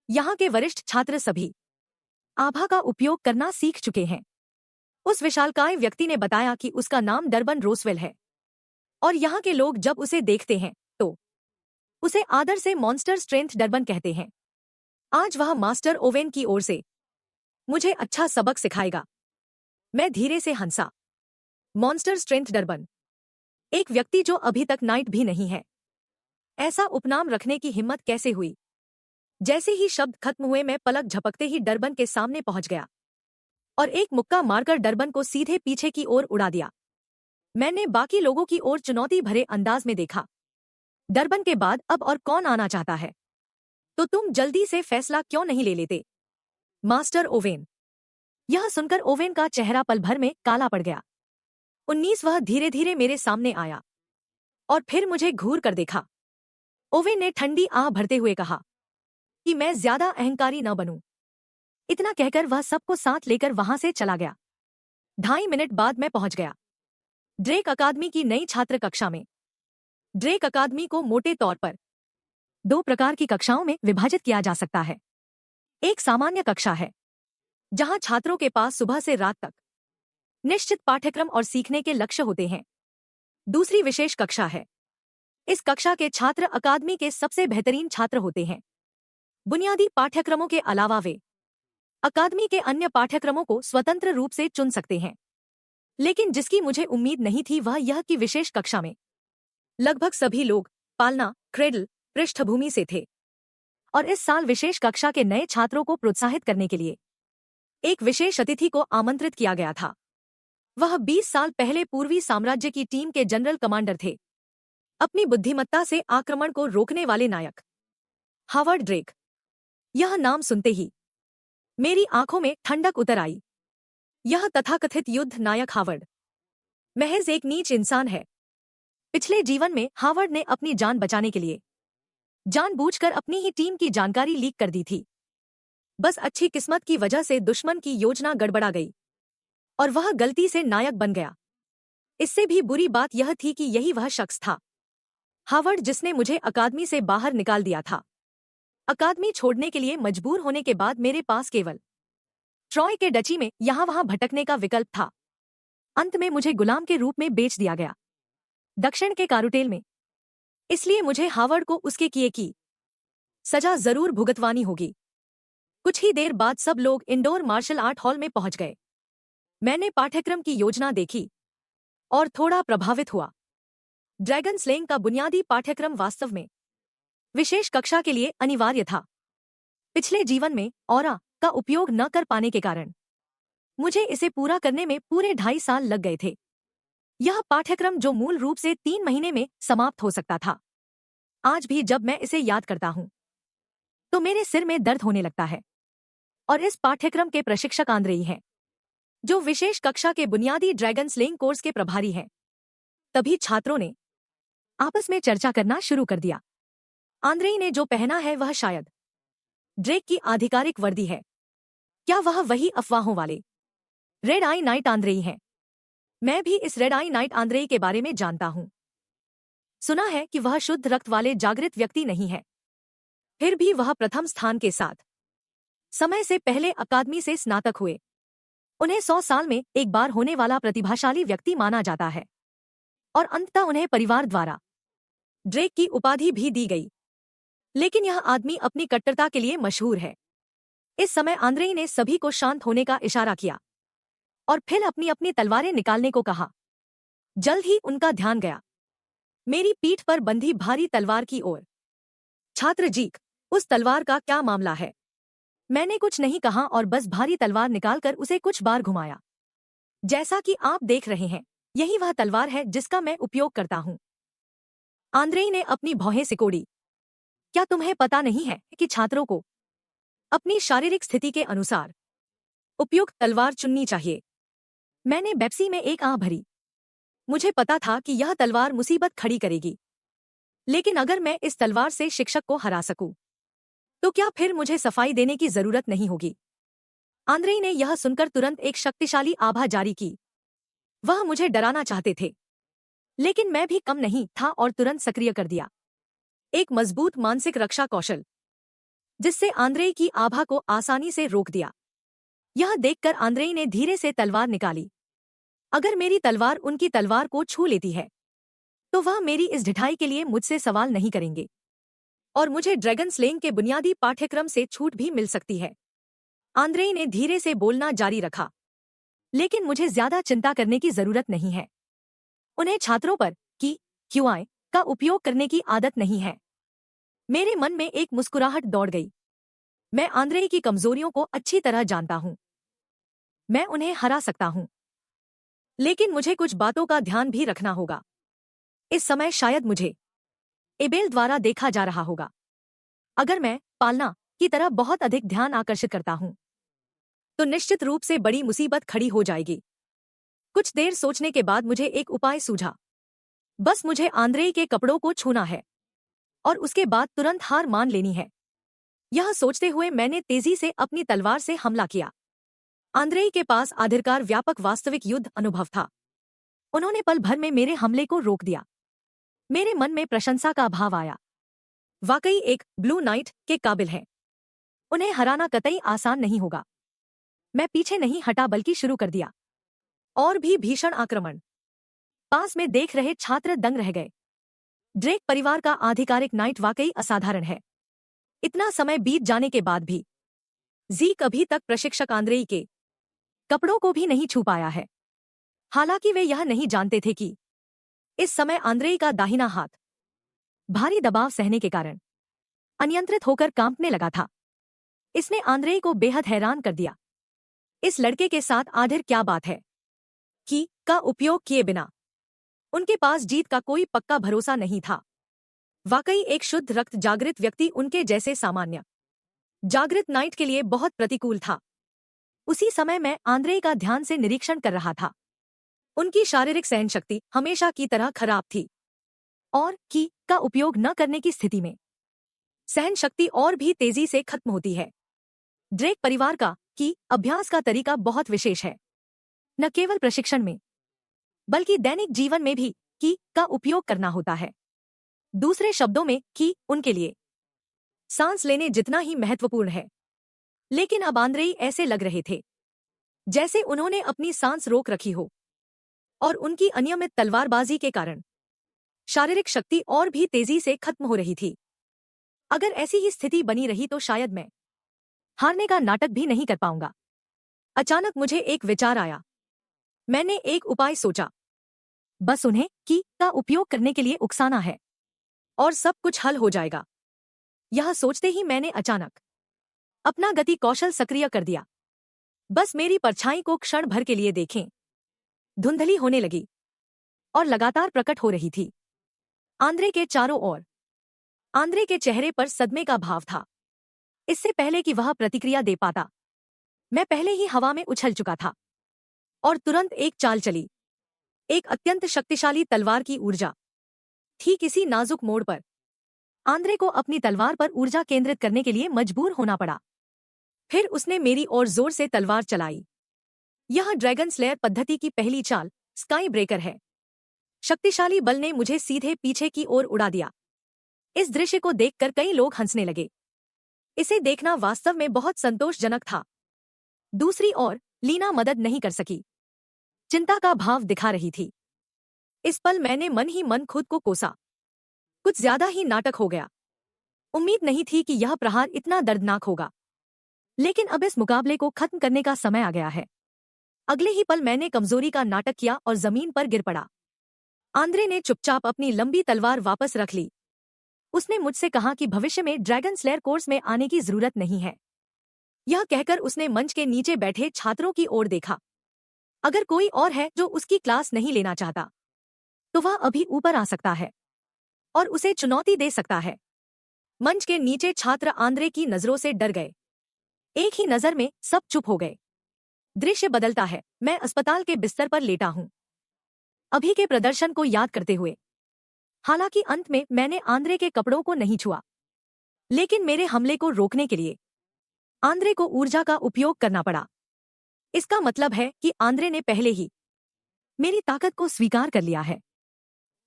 यहाँ के वरिष्ठ छात्र सभी आभा का उपयोग करना सीख चुके हैं। उस विशालकाय व्यक्ति ने बताया कि उसका नाम डर्बन रोसवेल है, और यहाँ के लोग जब उसे देखते हैं तो उसे आदर से मॉन्स्टर स्ट्रेंथ डर्बन कहते हैं। आज वह मास्टर ओवेन की ओर से मुझे अच्छा सबक सिखाएगा। मैं धीरे से हंसा। मॉन्स्टर स्ट्रेंथ डर्बन, एक व्यक्ति जो अभी तक नाइट भी नहीं है, ऐसा उपनाम रखने की हिम्मत कैसे हुई? जैसे ही शब्द खत्म हुए मैं पलक झपकते ही डर्बन के सामने पहुंच गया और एक मुक्का मारकर डर्बन को सीधे पीछे की ओर उड़ा दिया। मैंने बाकी लोगों की ओर चुनौती भरे अंदाज में देखा। डर्बन के बाद अब और कौन आना चाहता है? तो तुम जल्दी से फैसला क्यों नहीं ले लेते, मास्टर ओवेन? यह सुनकर ओवेन का चेहरा पल भर में काला पड़ गया। 19 वह धीरे धीरे मेरे सामने आया और फिर मुझे घूर कर देखा। ओवेन ने ठंडी आह भरते हुए कहा कि मैं ज्यादा अहंकारी न बनूं। इतना कहकर वह सबको साथ लेकर वहां से चला गया। 2.5 मिनट बाद मैं पहुंच गया ड्रेक अकादमी की नई छात्र कक्षा में। ड्रेक अकादमी को मोटे तौर पर 2 प्रकार की कक्षाओं में विभाजित किया जा सकता है। एक सामान्य कक्षा है, जहां छात्रों के पास सुबह से रात तक निश्चित पाठ्यक्रम और सीखने के लक्ष्य होते हैं। दूसरी विशेष कक्षा है। इस कक्षा के छात्र अकादमी के सबसे बेहतरीन छात्र होते हैं। बुनियादी पाठ्यक्रमों के अलावा वे अकादमी के अन्य पाठ्यक्रमों को स्वतंत्र रूप से चुन सकते हैं। लेकिन जिसकी मुझे उम्मीद नहीं थी वह यह कि विशेष कक्षा में लगभग सभी लोग पालना क्रेडल पृष्ठभूमि से थे, और इस साल विशेष कक्षा के नए छात्रों को प्रोत्साहित करने के लिए एक विशेष अतिथि को आमंत्रित किया गया था। वह 20 साल पहले पूर्वी साम्राज्य की टीम के जनरल कमांडर थे, अपनी बुद्धिमत्ता से आक्रमण को रोकने वाले नायक हावर्ड ड्रेक। यह नाम सुनते ही मेरी आंखों में ठंडक उतर आई। यह तथाकथित युद्ध नायक हावर्ड महज एक नीच इंसान है। पिछले जीवन में हावर्ड ने अपनी जान बचाने के लिए जानबूझकर अपनी ही टीम की जानकारी लीक कर दी थी। बस अच्छी किस्मत की वजह से दुश्मन की योजना गड़बड़ा गई और वह गलती से नायक बन गया। इससे भी बुरी बात यह थी कि यही वह शख्स था, हावर्ड, जिसने मुझे अकादमी से बाहर निकाल दिया था। अकादमी छोड़ने के लिए मजबूर होने के बाद मेरे पास केवल ट्रॉय के डची में यहां वहां भटकने का विकल्प था। अंत में मुझे गुलाम के रूप में बेच दिया गया, दक्षिण के कारुटेल में। इसलिए मुझे हावर्ड को उसके किए की सजा जरूर भुगतवानी होगी। कुछ ही देर बाद सब लोग इंडोर मार्शल आर्ट हॉल में पहुंच गए। मैंने पाठ्यक्रम की योजना देखी और थोड़ा प्रभावित हुआ। ड्रैगन स्लेइंग का बुनियादी पाठ्यक्रम वास्तव में विशेष कक्षा के लिए अनिवार्य था। पिछले जीवन में ऑरा का उपयोग न कर पाने के कारण मुझे इसे पूरा करने में पूरे 2.5 साल लग गए थे। यह पाठ्यक्रम जो मूल रूप से 3 महीने में समाप्त हो सकता था, आज भी जब मैं इसे याद करता हूं तो मेरे सिर में दर्द होने लगता है। और इस पाठ्यक्रम के प्रशिक्षक आंद्रेई हैं, जो विशेष कक्षा के बुनियादी ड्रैगन स्लेइंग कोर्स के प्रभारी हैं। तभी छात्रों ने आपस में चर्चा करना शुरू कर दिया। आंद्रेई ने जो पहना है वह शायद ड्रेक की आधिकारिक वर्दी है। क्या वह वही अफवाहों वाले रेड आई नाइट आंद्रेई हैं? मैं भी इस रेड आई नाइट आंद्रेई के बारे में जानता हूं। सुना है कि वह शुद्ध रक्त वाले जागृत व्यक्ति नहीं है। फिर भी वह प्रथम स्थान के साथ समय से पहले अकादमी से स्नातक हुए। उन्हें 100 साल में एक बार होने वाला प्रतिभाशाली व्यक्ति माना जाता है और अंततः उन्हें परिवार द्वारा ड्रेक की उपाधि भी दी गई। लेकिन यह आदमी अपनी कट्टरता के लिए मशहूर है। इस समय आंद्रेई ने सभी को शांत होने का इशारा किया और फिर अपनी अपनी तलवारें निकालने को कहा। जल्द ही उनका ध्यान गया मेरी पीठ पर बंधी भारी तलवार की ओर। छात्र जीक, उस तलवार का क्या मामला है? मैंने कुछ नहीं कहा और बस भारी तलवार निकालकर उसे कुछ बार घुमाया। जैसा कि आप देख रहे हैं, यही वह तलवार है जिसका मैं उपयोग करता हूं। आंद्रेई ने अपनी भौहें सिकोड़ी। क्या तुम्हें पता नहीं है कि छात्रों को अपनी शारीरिक स्थिति के अनुसार उपयुक्त तलवार चुननी चाहिए? मैंने बेप्सी में एक आह भरी। मुझे पता था कि यह तलवार मुसीबत खड़ी करेगी, लेकिन अगर मैं इस तलवार से शिक्षक को हरा सकूं, तो क्या फिर मुझे सफाई देने की जरूरत नहीं होगी? आंद्रेई ने यह सुनकर तुरंत एक शक्तिशाली आभा जारी की। वह मुझे डराना चाहते थे, लेकिन मैं भी कम नहीं था और तुरंत सक्रिय कर दिया एक मजबूत मानसिक रक्षा कौशल, जिससे आंद्रेई की आभा को आसानी से रोक दिया। यह देखकर आंद्रेई ने धीरे से तलवार निकाली। अगर मेरी तलवार उनकी तलवार को छू लेती है, तो वह मेरी इस ढिठाई के लिए मुझसे सवाल नहीं करेंगे और मुझे ड्रैगन स्लेइंग के बुनियादी पाठ्यक्रम से छूट भी मिल सकती है। आंद्रेई ने धीरे से बोलना जारी रखा, लेकिन मुझे ज्यादा चिंता करने की जरूरत नहीं है। उन्हें छात्रों पर QI का उपयोग करने की आदत नहीं है। मेरे मन में एक मुस्कुराहट दौड़ गई। मैं आंद्रेई की कमजोरियों को अच्छी तरह जानता हूं। मैं उन्हें हरा सकता हूं, लेकिन मुझे कुछ बातों का ध्यान भी रखना होगा। इस समय शायद मुझे एबेल द्वारा देखा जा रहा होगा। अगर मैं पालना की तरह बहुत अधिक ध्यान आकर्षित करता हूं, तो निश्चित रूप से बड़ी मुसीबत खड़ी हो जाएगी। कुछ देर सोचने के बाद मुझे एक उपाय सूझा। बस मुझे आंद्रेई के कपड़ों को छूना है और उसके बाद तुरंत हार मान लेनी है। यह सोचते हुए मैंने तेजी से अपनी तलवार से हमला किया। आंद्रेई के पास आखिरकार व्यापक वास्तविक युद्ध अनुभव था। उन्होंने पल भर में मेरे हमले को रोक दिया। मेरे मन में प्रशंसा का भाव आया। वाकई एक ब्लू नाइट के काबिल है। उन्हें हराना कतई आसान नहीं होगा। मैं पीछे नहीं हटा बल्कि शुरू कर दिया। और भी भीषण आक्रमण। पास में देख रहे छात्र दंग रह गए। ड्रेक परिवार का आधिकारिक नाइट वाकई असाधारण है। इतना समय बीत जाने के बाद भी जीक अभी तक प्रशिक्षक आंद्रेई के कपड़ों को भी नहीं छू पाया है। हालांकि वे यह नहीं जानते थे कि इस समय आंद्रेई का दाहिना हाथ भारी दबाव सहने के कारण अनियंत्रित होकर कांपने लगा था। इसने आंद्रेई को बेहद हैरान कर दिया। इस लड़के के साथ आखिर क्या बात है कि का उपयोग किए बिना उनके पास जीत का कोई पक्का भरोसा नहीं था। वाकई एक शुद्ध रक्त जागृत व्यक्ति उनके जैसे सामान्य जागृत नाइट के लिए बहुत प्रतिकूल था। उसी समय मैं आंद्रेई का ध्यान से निरीक्षण कर रहा था। उनकी शारीरिक सहनशक्ति हमेशा की तरह खराब थी और की का उपयोग न करने की स्थिति में सहनशक्ति और भी तेजी से खत्म होती है। ड्रेक परिवार का की अभ्यास का तरीका बहुत विशेष है। न केवल प्रशिक्षण में, बल्कि दैनिक जीवन में भी की का उपयोग करना होता है। दूसरे शब्दों में की उनके लिए सांस लेने जितना ही महत्वपूर्ण है। लेकिन अब आंद्रेई ऐसे लग रहे थे जैसे उन्होंने अपनी सांस रोक रखी हो और उनकी अनियमित तलवारबाजी के कारण शारीरिक शक्ति और भी तेजी से खत्म हो रही थी। अगर ऐसी ही स्थिति बनी रही तो शायद मैं हारने का नाटक भी नहीं कर पाऊंगा। अचानक मुझे एक विचार आया। मैंने एक उपाय सोचा। बस उन्हें की का उपयोग करने के लिए उकसाना है और सब कुछ हल हो जाएगा। यह सोचते ही मैंने अचानक अपना गति कौशल सक्रिय कर दिया। बस मेरी परछाई को क्षण भर के लिए देखें। धुंधली होने लगी। और लगातार प्रकट हो रही थी। आंद्रे के चारों ओर। आंद्रे के चेहरे पर सदमे का भाव था। इससे पहले कि वह प्रतिक्रिया दे पाता, मैं पहले ही हवा में उछल चुका था और तुरंत एक चाल चली। एक अत्यंत शक्तिशाली तलवार की ऊर्जा। ठीक इसी नाजुक मोड़ पर आंद्रे को अपनी तलवार पर ऊर्जा केंद्रित करने के लिए मजबूर होना पड़ा। फिर उसने मेरी ओर जोर से तलवार चलाई। यह ड्रैगन स्लेयर पद्धति की पहली चाल स्काई ब्रेकर है। शक्तिशाली बल ने मुझे सीधे पीछे की ओर उड़ा दिया। इस दृश्य को देखकर कई लोग हंसने लगे। इसे देखना वास्तव में बहुत संतोषजनक था। दूसरी ओर लीना मदद नहीं कर सकी। चिंता का भाव दिखा रही थी। इस पल मैंने मन ही मन खुद को कोसा। कुछ ज्यादा ही नाटक हो गया। उम्मीद नहीं थी कि यह प्रहार इतना दर्दनाक होगा। लेकिन अब इस मुकाबले को खत्म करने का समय आ गया है। अगले ही पल मैंने कमजोरी का नाटक किया और जमीन पर गिर पड़ा। आंद्रे ने चुपचाप अपनी लंबी तलवार वापस रख ली। उसने मुझसे कहा कि भविष्य में ड्रैगन स्लेयर कोर्स में आने की जरूरत नहीं है। यह कहकर उसने मंच के नीचे बैठे छात्रों की ओर देखा। अगर कोई और है जो उसकी क्लास नहीं लेना चाहता, तो वह अभी ऊपर आ सकता है और उसे चुनौती दे सकता है। मंच के नीचे छात्र आंद्रे की नजरों से डर गए। एक ही नजर में सब चुप हो गए। दृश्य बदलता है। मैं अस्पताल के बिस्तर पर लेटा हूं, अभी के प्रदर्शन को याद करते हुए। हालांकि अंत में मैंने आंद्रे के कपड़ों को नहीं छुआ, लेकिन मेरे हमले को रोकने के लिए आंद्रे को ऊर्जा का उपयोग करना पड़ा। इसका मतलब है कि आंद्रे ने पहले ही मेरी ताकत को स्वीकार कर लिया है।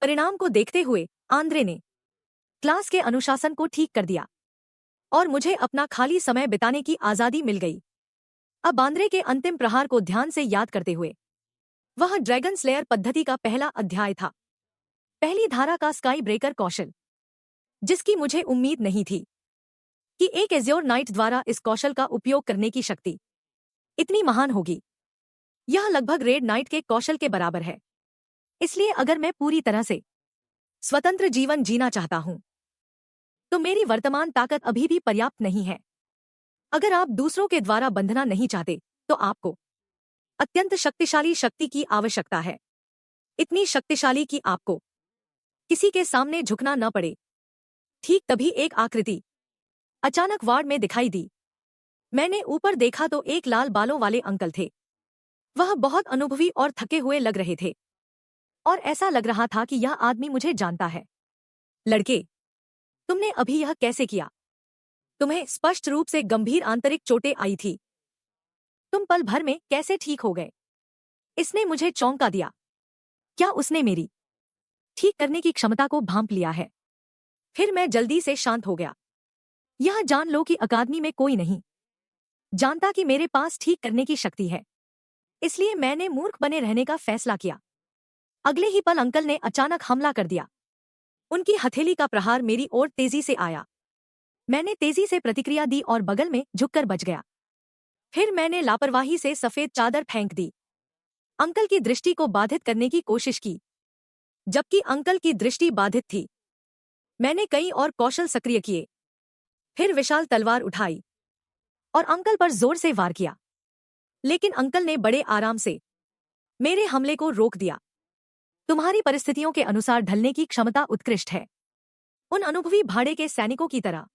परिणाम को देखते हुए आंद्रे ने क्लास के अनुशासन को ठीक कर दिया और मुझे अपना खाली समय बिताने की आजादी मिल गई। अब आंद्रे के अंतिम प्रहार को ध्यान से याद करते हुए, वह ड्रैगन स्लेयर पद्धति का पहला अध्याय था। पहली धारा का स्काई ब्रेकर कौशल, जिसकी मुझे उम्मीद नहीं थी कि एक एज्योर नाइट द्वारा इस कौशल का उपयोग करने की शक्ति इतनी महान होगी। यह लगभग रेड नाइट के कौशल के बराबर है। इसलिए अगर मैं पूरी तरह से स्वतंत्र जीवन जीना चाहता हूं, तो मेरी वर्तमान ताकत अभी भी पर्याप्त नहीं है। अगर आप दूसरों के द्वारा बंधना नहीं चाहते, तो आपको अत्यंत शक्तिशाली शक्ति की आवश्यकता है। इतनी शक्तिशाली कि आपको किसी के सामने झुकना न पड़े। ठीक तभी एक आकृति अचानक वार्ड में दिखाई दी। मैंने ऊपर देखा तो एक लाल बालों वाले अंकल थे। वह बहुत अनुभवी और थके हुए लग रहे थे और ऐसा लग रहा था कि यह आदमी मुझे जानता है। लड़के, तुमने अभी यह कैसे किया? तुम्हें स्पष्ट रूप से गंभीर आंतरिक चोटें आई थी। तुम पल भर में कैसे ठीक हो गए? इसने मुझे चौंका दिया। क्या उसने मेरी ठीक करने की क्षमता को भांप लिया है? फिर मैं जल्दी से शांत हो गया। यह जान लो कि अकादमी में कोई नहीं जानता कि मेरे पास ठीक करने की शक्ति है। इसलिए मैंने मूर्ख बने रहने का फैसला किया। अगले ही पल अंकल ने अचानक हमला कर दिया। उनकी हथेली का प्रहार मेरी ओर तेजी से आया। मैंने तेजी से प्रतिक्रिया दी और बगल में झुककर बच गया। फिर मैंने लापरवाही से सफेद चादर फेंक दी, अंकल की दृष्टि को बाधित करने की कोशिश की। जबकि अंकल की दृष्टि बाधित थी, मैंने कई और कौशल सक्रिय किए। फिर विशाल तलवार उठाई और अंकल पर जोर से वार किया। लेकिन अंकल ने बड़े आराम से मेरे हमले को रोक दिया। तुम्हारी परिस्थितियों के अनुसार ढलने की क्षमता उत्कृष्ट है। उन अनुभवी भाड़े के सैनिकों की तरह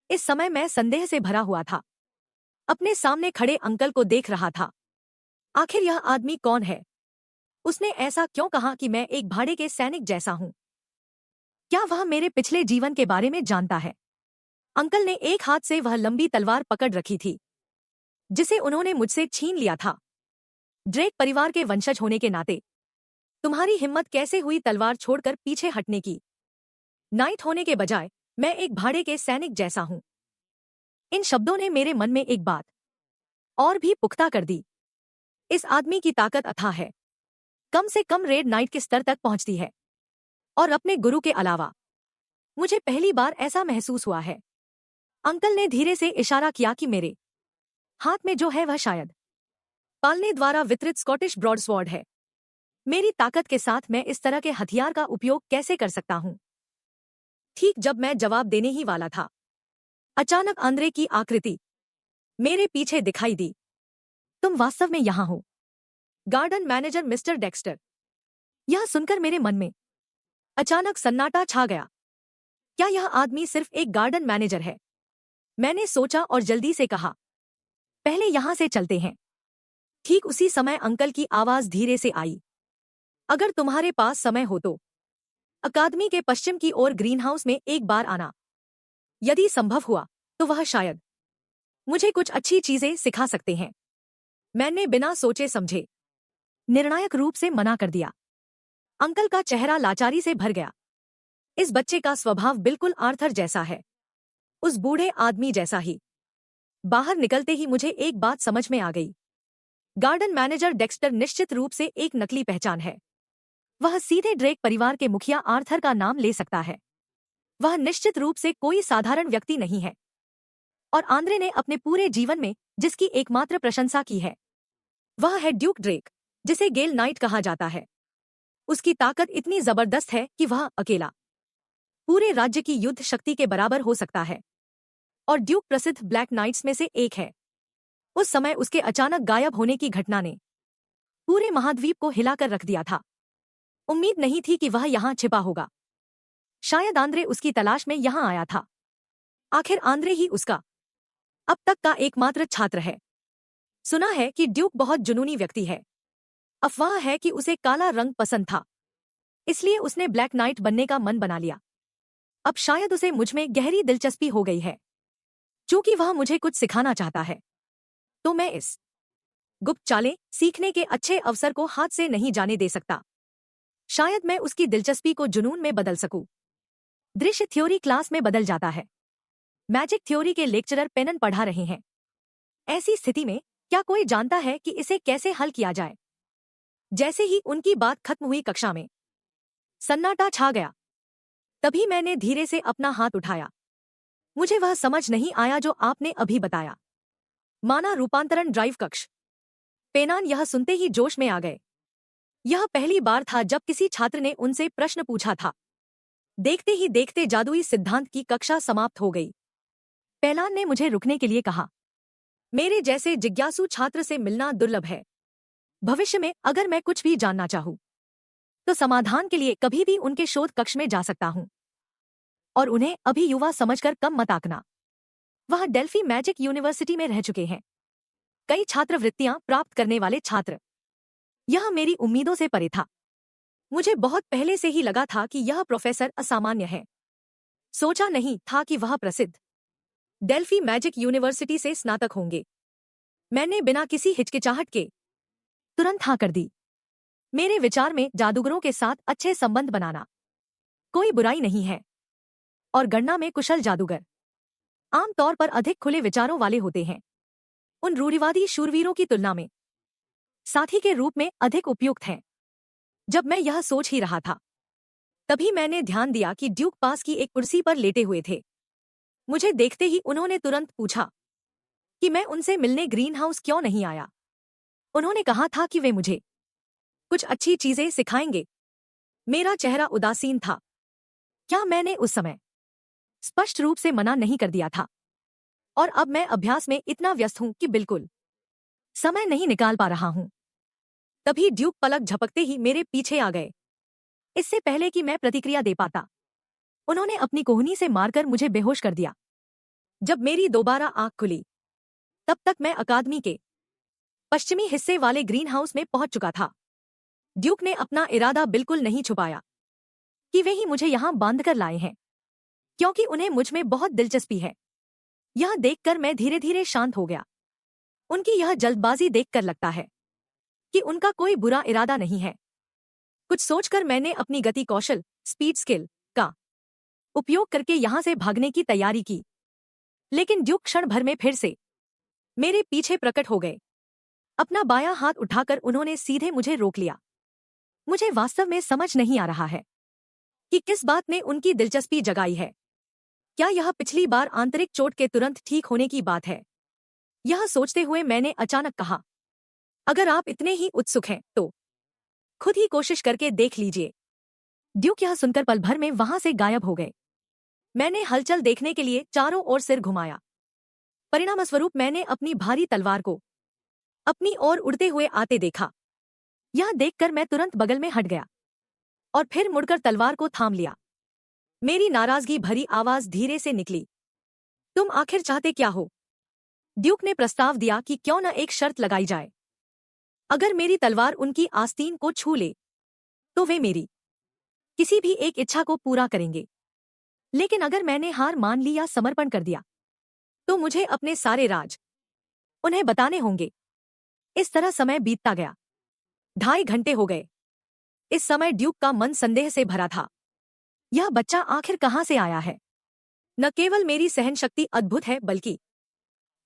इस समय मैं संदेह से भरा हुआ था। अपने सामने खड़े अंकल को देख रहा था। आखिर यह आदमी कौन है? उसने ऐसा क्यों कहा कि मैं एक भाड़े के सैनिक जैसा हूं? क्या वह मेरे पिछले जीवन के बारे में जानता है? अंकल ने एक हाथ से वह लंबी तलवार पकड़ रखी थी जिसे उन्होंने मुझसे छीन लिया था। ड्रेक परिवार के वंशज होने के नाते तुम्हारी हिम्मत कैसे हुई तलवार छोड़कर पीछे हटने की? नाइट होने के बजाय मैं एक भाड़े के सैनिक जैसा हूं। इन शब्दों ने मेरे मन में एक बात और भी पुख्ता कर दी। इस आदमी की ताकत अथाह है, कम से कम रेड नाइट के स्तर तक पहुंचती है। और अपने गुरु के अलावा मुझे पहली बार ऐसा महसूस हुआ है। अंकल ने धीरे से इशारा किया कि मेरे हाथ में जो है वह शायद पालने द्वारा वितरित स्कॉटिश ब्रॉडस्वॉर्ड है। मेरी ताकत के साथ मैं इस तरह के हथियार का उपयोग कैसे कर सकता हूं? ठीक जब मैं जवाब देने ही वाला था, अचानक आंद्रे की आकृति मेरे पीछे दिखाई दी। तुम वास्तव में यहां हो? गार्डन मैनेजर मिस्टर डेक्स्टर, यह सुनकर मेरे मन में अचानक सन्नाटा छा गया। क्या यह आदमी सिर्फ एक गार्डन मैनेजर है? मैंने सोचा और जल्दी से कहा, पहले यहां से चलते हैं। ठीक उसी समय अंकल की आवाज धीरे से आई, अगर तुम्हारे पास समय हो तो अकादमी के पश्चिम की ओर ग्रीनहाउस में एक बार आना। यदि संभव हुआ तो वह शायद मुझे कुछ अच्छी चीजें सिखा सकते हैं। मैंने बिना सोचे समझे निर्णायक रूप से मना कर दिया। अंकल का चेहरा लाचारी से भर गया। इस बच्चे का स्वभाव बिल्कुल आर्थर जैसा है, उस बूढ़े आदमी जैसा ही। बाहर निकलते ही मुझे एक बात समझ में आ गई। गार्डन मैनेजर डेक्स्टर निश्चित रूप से एक नकली पहचान है। वह सीधे ड्रेक परिवार के मुखिया आर्थर का नाम ले सकता है। वह निश्चित रूप से कोई साधारण व्यक्ति नहीं है। और आंद्रे ने अपने पूरे जीवन में जिसकी एकमात्र प्रशंसा की है वह है ड्यूक ड्रेक, जिसे गेल नाइट कहा जाता है। उसकी ताकत इतनी जबरदस्त है कि वह अकेला पूरे राज्य की युद्ध शक्ति के बराबर हो सकता है। और ड्यूक प्रसिद्ध ब्लैक नाइट्स में से एक है। उस समय उसके अचानक गायब होने की घटना ने पूरे महाद्वीप को हिलाकर रख दिया था। उम्मीद नहीं थी कि वह यहां छिपा होगा। शायद आंद्रे उसकी तलाश में यहां आया था। आखिर आंद्रे ही उसका अब तक का एकमात्र छात्र है। सुना है कि ड्यूक बहुत जुनूनी व्यक्ति है। अफवाह है कि उसे काला रंग पसंद था, इसलिए उसने ब्लैक नाइट बनने का मन बना लिया। अब शायद उसे मुझमें गहरी दिलचस्पी हो गई है। चूंकि वह मुझे कुछ सिखाना चाहता है, तो मैं इस गुप्त चालें सीखने के अच्छे अवसर को हाथ से नहीं जाने दे सकता। शायद मैं उसकी दिलचस्पी को जुनून में बदल सकूं। दृश्य थ्योरी क्लास में बदल जाता है। मैजिक थ्योरी के लेक्चरर पेनन पढ़ा रहे हैं। ऐसी स्थिति में क्या कोई जानता है कि इसे कैसे हल किया जाए? जैसे ही उनकी बात खत्म हुई, कक्षा में सन्नाटा छा गया। तभी मैंने धीरे से अपना हाथ उठाया। मुझे वह समझ नहीं आया जो आपने अभी बताया। माना रूपांतरण ड्राइव कक्ष। पेनान यह सुनते ही जोश में आ गए। यह पहली बार था जब किसी छात्र ने उनसे प्रश्न पूछा था। देखते ही देखते जादुई सिद्धांत की कक्षा समाप्त हो गई। पेनान ने मुझे रुकने के लिए कहा, मेरे जैसे जिज्ञासु छात्र से मिलना दुर्लभ है। भविष्य में अगर मैं कुछ भी जानना चाहूं तो समाधान के लिए कभी भी उनके शोध कक्ष में जा सकता हूं। और उन्हें अभी युवा समझकर कम मत आंकना। वह डेल्फी मैजिक यूनिवर्सिटी में रह चुके हैं, कई छात्रवृत्तियां प्राप्त करने वाले छात्र। यह मेरी उम्मीदों से परे था। मुझे बहुत पहले से ही लगा था कि यह प्रोफेसर असामान्य है। सोचा नहीं था कि वह प्रसिद्ध डेल्फी मैजिक यूनिवर्सिटी से स्नातक होंगे। मैंने बिना किसी हिचकिचाहट के तुरंत हाँ कर दी। मेरे विचार में जादूगरों के साथ अच्छे संबंध बनाना कोई बुराई नहीं है। और गणना में कुशल जादूगर आमतौर पर अधिक खुले विचारों वाले होते हैं, उन रूढ़िवादी शूरवीरों की तुलना में साथी के रूप में अधिक उपयुक्त हैं। जब मैं यह सोच ही रहा था, तभी मैंने ध्यान दिया कि ड्यूक पास की एक कुर्सी पर लेटे हुए थे। मुझे देखते ही उन्होंने तुरंत पूछा कि मैं उनसे मिलने ग्रीन हाउस क्यों नहीं आया। उन्होंने कहा था कि वे मुझे कुछ अच्छी चीजें सिखाएंगे। मेरा चेहरा उदासीन था। क्या मैंने उस समय स्पष्ट रूप से मना नहीं कर दिया था? और अब मैं अभ्यास में इतना व्यस्त हूं कि बिल्कुल समय नहीं निकाल पा रहा हूं। तभी ड्यूक पलक झपकते ही मेरे पीछे आ गए, इससे पहले कि मैं प्रतिक्रिया दे पाता। उन्होंने अपनी कोहनी से मारकर मुझे बेहोश कर दिया। जब मेरी दोबारा आंख खुली, तब तक मैं अकादमी के पश्चिमी हिस्से वाले ग्रीन हाउस में पहुंच चुका था। ड्यूक ने अपना इरादा बिल्कुल नहीं छुपाया कि वे ही मुझे यहां बांधकर लाए हैं, क्योंकि उन्हें मुझ में बहुत दिलचस्पी है। यह देखकर मैं धीरे धीरे शांत हो गया। उनकी यह जल्दबाजी देखकर लगता है कि उनका कोई बुरा इरादा नहीं है। कुछ सोचकर मैंने अपनी गति कौशल स्पीड स्किल का उपयोग करके यहां से भागने की तैयारी की। लेकिन ड्यूक क्षण भर में फिर से मेरे पीछे प्रकट हो गए। अपना बायां हाथ उठाकर उन्होंने सीधे मुझे रोक लिया। मुझे वास्तव में समझ नहीं आ रहा है कि किस बात ने उनकी दिलचस्पी जगाई है। क्या यह पिछली बार आंतरिक चोट के तुरंत ठीक होने की बात है? यह सोचते हुए मैंने अचानक कहा, अगर आप इतने ही उत्सुक हैं तो खुद ही कोशिश करके देख लीजिए। ड्यूक यह सुनकर पल भर में वहां से गायब हो गए। मैंने हलचल देखने के लिए चारों ओर सिर घुमाया। परिणामस्वरूप मैंने अपनी भारी तलवार को अपनी ओर उड़ते हुए आते देखा। यह देखकर मैं तुरंत बगल में हट गया। और फिर मुड़कर तलवार को थाम लिया। मेरी नाराजगी भरी आवाज धीरे से निकली, तुम आखिर चाहते क्या हो? ड्यूक ने प्रस्ताव दिया कि क्यों न एक शर्त लगाई जाए। अगर मेरी तलवार उनकी आस्तीन को छू ले तो वे मेरी किसी भी एक इच्छा को पूरा करेंगे, लेकिन अगर मैंने हार मान ली या समर्पण कर दिया तो मुझे अपने सारे राज उन्हें बताने होंगे। इस तरह समय बीतता गया। 2.5 घंटे हो गए। इस समय ड्यूक का मन संदेह से भरा था। यह बच्चा आखिर कहां से आया है? न केवल मेरी सहन शक्ति अद्भुत है, बल्कि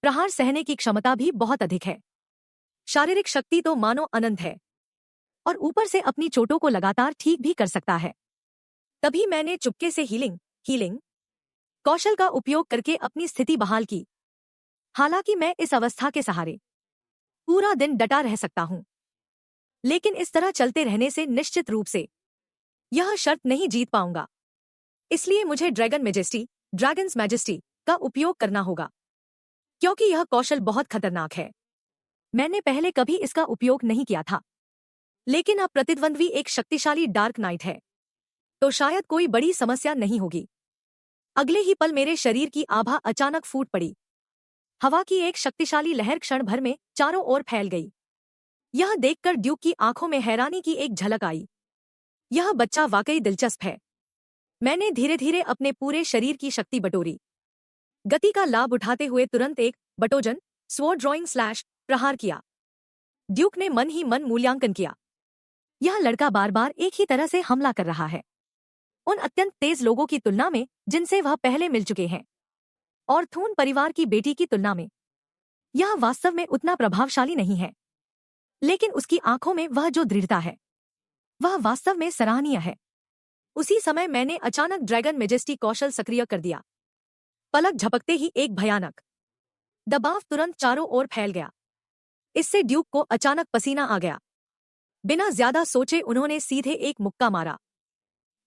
प्रहार सहने की क्षमता भी बहुत अधिक है। शारीरिक शक्ति तो मानो अनंत है, और ऊपर से अपनी चोटों को लगातार ठीक भी कर सकता है। तभी मैंने चुपके से हीलिंग कौशल का उपयोग करके अपनी स्थिति बहाल की। हालांकि मैं इस अवस्था के सहारे पूरा दिन डटा रह सकता हूं, लेकिन इस तरह चलते रहने से निश्चित रूप से यह शर्त नहीं जीत पाऊंगा। इसलिए मुझे ड्रैगन्स मैजेस्टी का उपयोग करना होगा, क्योंकि यह कौशल बहुत खतरनाक है। मैंने पहले कभी इसका उपयोग नहीं किया था, लेकिन अब प्रतिद्वंद्वी एक शक्तिशाली डार्क नाइट है, तो शायद कोई बड़ी समस्या नहीं होगी। अगले ही पल मेरे शरीर की आभा अचानक फूट पड़ी। हवा की एक शक्तिशाली लहर क्षण भर में चारों ओर फैल गई। यह देखकर ड्यूक की आंखों में हैरानी की एक झलक आई। यह बच्चा वाकई दिलचस्प है। मैंने धीरे धीरे अपने पूरे शरीर की शक्ति बटोरी। गति का लाभ उठाते हुए तुरंत एक बटोजन स्वॉर्ड ड्रॉइंग स्लैश प्रहार किया। ड्यूक ने मन ही मन मूल्यांकन किया। यह लड़का बार बार एक ही तरह से हमला कर रहा है, उन अत्यंत तेज लोगों की तुलना में जिनसे वह पहले मिल चुके हैं, और थून परिवार की बेटी की तुलना में यह वास्तव में उतना प्रभावशाली नहीं है। लेकिन उसकी आंखों में वह जो दृढ़ता है, वह वास्तव में सराहनीय है। उसी समय मैंने अचानक ड्रैगन मैजेस्टी कौशल सक्रिय कर दिया। पलक झपकते ही एक भयानक दबाव तुरंत चारों ओर फैल गया। इससे ड्यूक को अचानक पसीना आ गया। बिना ज्यादा सोचे उन्होंने सीधे एक मुक्का मारा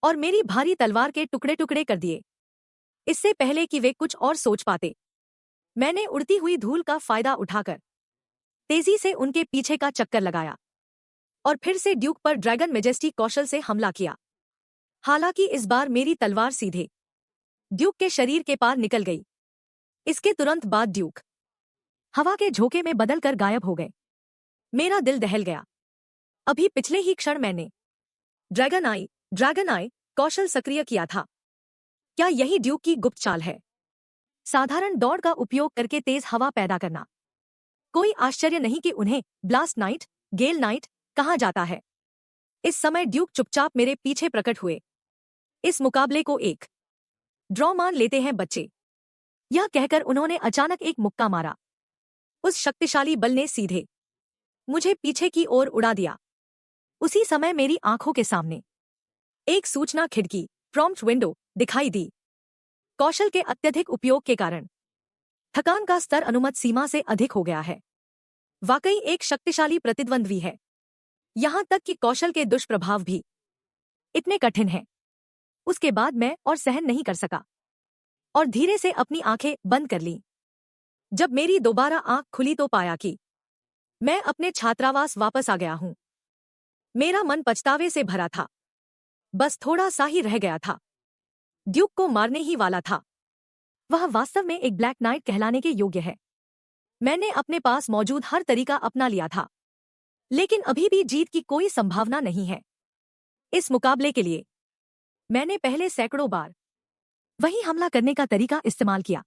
और मेरी भारी तलवार के टुकड़े टुकड़े कर दिए, इससे पहले कि वे कुछ और सोच पाते। मैंने उड़ती हुई धूल का फायदा उठाकर तेजी से उनके पीछे का चक्कर लगाया और फिर से ड्यूक पर ड्रैगन मैजेस्टी कौशल से हमला किया। हालांकि इस बार मेरी तलवार सीधे ड्यूक के शरीर के पार निकल गई। इसके तुरंत बाद ड्यूक हवा के झोंके में बदलकर गायब हो गए। मेरा दिल दहल गया। अभी पिछले ही क्षण मैंने ड्रैगन आई कौशल सक्रिय किया था। क्या यही ड्यूक की गुप्त चाल है? साधारण दौड़ का उपयोग करके तेज हवा पैदा करना। कोई आश्चर्य नहीं कि उन्हें ब्लास्ट नाइट, गेल नाइट कहा जाता है। इस समय ड्यूक चुपचाप मेरे पीछे प्रकट हुए। इस मुकाबले को एक ड्रॉ मान लेते हैं बच्चे, यह कहकर उन्होंने अचानक एक मुक्का मारा। उस शक्तिशाली बल ने सीधे मुझे पीछे की ओर उड़ा दिया। उसी समय मेरी आंखों के सामने एक सूचना खिड़की प्रॉम्प्ट विंडो दिखाई दी। कौशल के अत्यधिक उपयोग के कारण थकान का स्तर अनुमत सीमा से अधिक हो गया है। वाकई एक शक्तिशाली प्रतिद्वंद्वी है। यहां तक कि कौशल के दुष्प्रभाव भी इतने कठिन हैं। उसके बाद मैं और सहन नहीं कर सका और धीरे से अपनी आंखें बंद कर लीं। जब मेरी दोबारा आंख खुली तो पाया कि मैं अपने छात्रावास वापस आ गया हूं। मेरा मन पछतावे से भरा था। बस थोड़ा सा ही रह गया था। ड्यूक को मारने ही वाला था। वह वास्तव में एक ब्लैक नाइट कहलाने के योग्य है। मैंने अपने पास मौजूद हर तरीका अपना लिया था, लेकिन अभी भी जीत की कोई संभावना नहीं है। इस मुकाबले के लिए मैंने पहले सैकड़ों बार वही हमला करने का तरीका इस्तेमाल किया,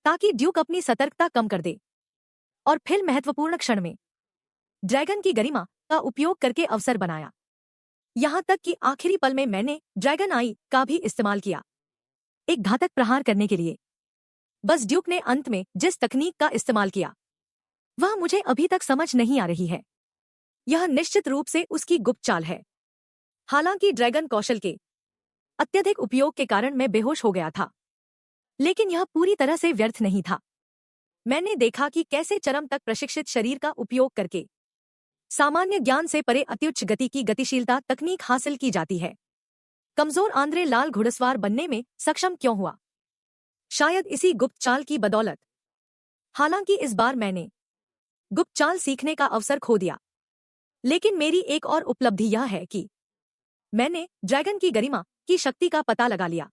ताकि ड्यूक अपनी सतर्कता कम कर दे, और फिर महत्वपूर्ण क्षण में ड्रैगन की गरिमा का उपयोग करके अवसर बनाया। यहां तक कि आखिरी पल में मैंने ड्रैगन आई का भी इस्तेमाल किया, एक घातक प्रहार करने के लिए। बस ड्यूक ने अंत में जिस तकनीक का इस्तेमाल किया, वह मुझे अभी तक समझ नहीं आ रही है। यह निश्चित रूप से उसकी गुप्त चाल है। हालांकि ड्रैगन कौशल के अत्यधिक उपयोग के कारण मैं बेहोश हो गया था, लेकिन यह पूरी तरह से व्यर्थ नहीं था। मैंने देखा कि कैसे चरम तक प्रशिक्षित शरीर का उपयोग करके सामान्य ज्ञान से परे अत्युच्च गति की गतिशीलता तकनीक हासिल की जाती है। कमजोर आंद्रे लाल घुड़सवार बनने में सक्षम क्यों हुआ? शायद इसी गुप्त चाल की बदौलत। हालांकि इस बार मैंने गुप्त चाल सीखने का अवसर खो दिया, लेकिन मेरी एक और उपलब्धि यह है कि मैंने ड्रैगन की गरिमा की शक्ति का पता लगा लिया।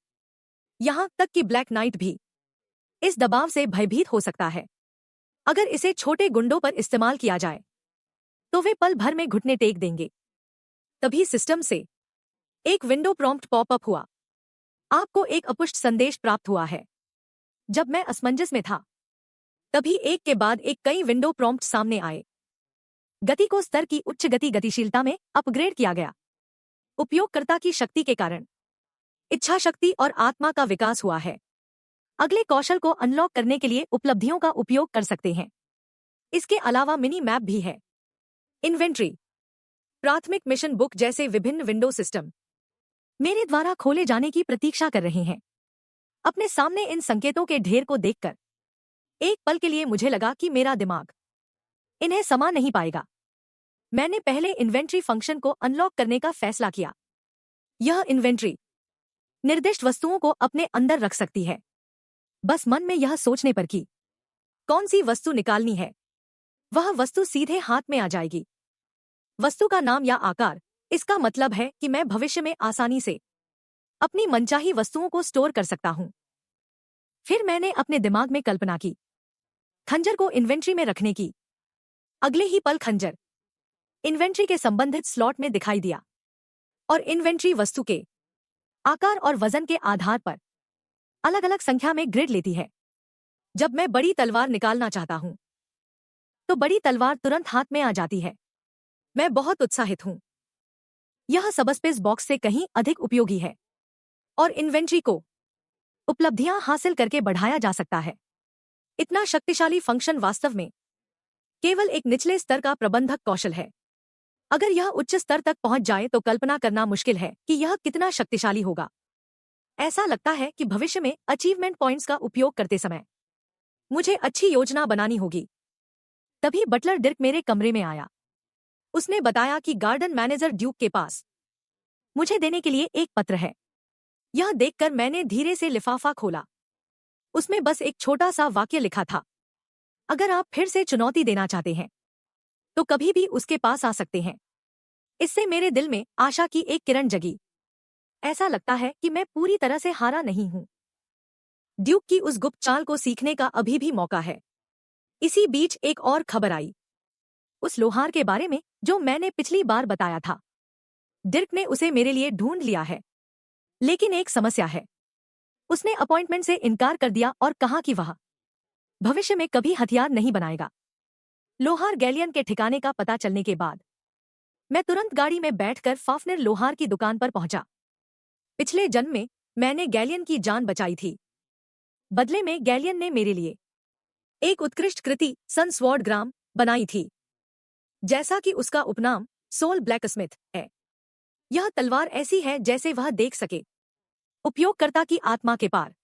यहाँ तक कि ब्लैक नाइट भी इस दबाव से भयभीत हो सकता है। अगर इसे छोटे गुंडों पर इस्तेमाल किया जाए तो वे पल भर में घुटने टेक देंगे। तभी सिस्टम से एक विंडो प्रॉम्प्ट पॉपअप हुआ। आपको एक अपुष्ट संदेश प्राप्त हुआ है। जब मैं असमंजस में था तभी एक के बाद एक कई विंडो प्रॉम्प्ट सामने आए। गति को स्तर की उच्च गति गतिशीलता में अपग्रेड किया गया। उपयोगकर्ता की शक्ति के कारण इच्छा शक्ति और आत्मा का विकास हुआ है। अगले कौशल को अनलॉक करने के लिए उपलब्धियों का उपयोग कर सकते हैं। इसके अलावा मिनी मैप भी है। इन्वेंट्री, प्राथमिक मिशन बुक जैसे विभिन्न विंडो सिस्टम मेरे द्वारा खोले जाने की प्रतीक्षा कर रहे हैं। अपने सामने इन संकेतों के ढेर को देखकर एक पल के लिए मुझे लगा कि मेरा दिमाग इन्हें समा नहीं पाएगा। मैंने पहले इन्वेंट्री फंक्शन को अनलॉक करने का फैसला किया। यह इन्वेंट्री निर्दिष्ट वस्तुओं को अपने अंदर रख सकती है। बस मन में यह सोचने पर कि कौन सी वस्तु निकालनी है, वह वस्तु सीधे हाथ में आ जाएगी। वस्तु का नाम या आकार, इसका मतलब है कि मैं भविष्य में आसानी से अपनी मनचाही वस्तुओं को स्टोर कर सकता हूं। फिर मैंने अपने दिमाग में कल्पना की खंजर को इन्वेंट्री में रखने की। अगले ही पल खंजर इन्वेंट्री के संबंधित स्लॉट में दिखाई दिया और इन्वेंट्री वस्तु के आकार और वजन के आधार पर अलग अलग संख्या में ग्रिड लेती है। जब मैं बड़ी तलवार निकालना चाहता हूं तो बड़ी तलवार तुरंत हाथ में आ जाती है। मैं बहुत उत्साहित हूं। यह सबस्पेस बॉक्स से कहीं अधिक उपयोगी है और इन्वेंट्री को उपलब्धियां हासिल करके बढ़ाया जा सकता है। इतना शक्तिशाली फंक्शन वास्तव में केवल एक निचले स्तर का प्रबंधक कौशल है। अगर यह उच्च स्तर तक पहुंच जाए तो कल्पना करना मुश्किल है कि यह कितना शक्तिशाली होगा। ऐसा लगता है कि भविष्य में अचीवमेंट पॉइंट्स का उपयोग करते समय मुझे अच्छी योजना बनानी होगी। तभी बटलर डिर्क मेरे कमरे में आया। उसने बताया कि गार्डन मैनेजर ड्यूक के पास मुझे देने के लिए एक पत्र है। यह देखकर मैंने धीरे से लिफाफा खोला। उसमें बस एक छोटा सा वाक्य लिखा था, अगर आप फिर से चुनौती देना चाहते हैं तो कभी भी उसके पास आ सकते हैं। इससे मेरे दिल में आशा की एक किरण जगी। ऐसा लगता है कि मैं पूरी तरह से हारा नहीं हूं। ड्यूक की उस गुप्त चाल को सीखने का अभी भी मौका है। इसी बीच एक और खबर आई, उस लोहार के बारे में जो मैंने पिछली बार बताया था। डिर्क ने उसे मेरे लिए ढूंढ लिया है, लेकिन एक समस्या है। उसने अपॉइंटमेंट से इनकार कर दिया और कहा कि वह भविष्य में कभी हथियार नहीं बनाएगा। लोहार गैलियन के ठिकाने का पता चलने के बाद मैं तुरंत गाड़ी में बैठकर फाफनर लोहार की दुकान पर पहुंचा। पिछले जन्म में मैंने गैलियन की जान बचाई थी। बदले में गैलियन ने मेरे लिए एक उत्कृष्ट कृति सन स्वॉर्ड ग्राम बनाई थी, जैसा कि उसका उपनाम सोल ब्लैकस्मिथ है। यह तलवार ऐसी है जैसे वह देख सके, उपयोगकर्ता की आत्मा के पार,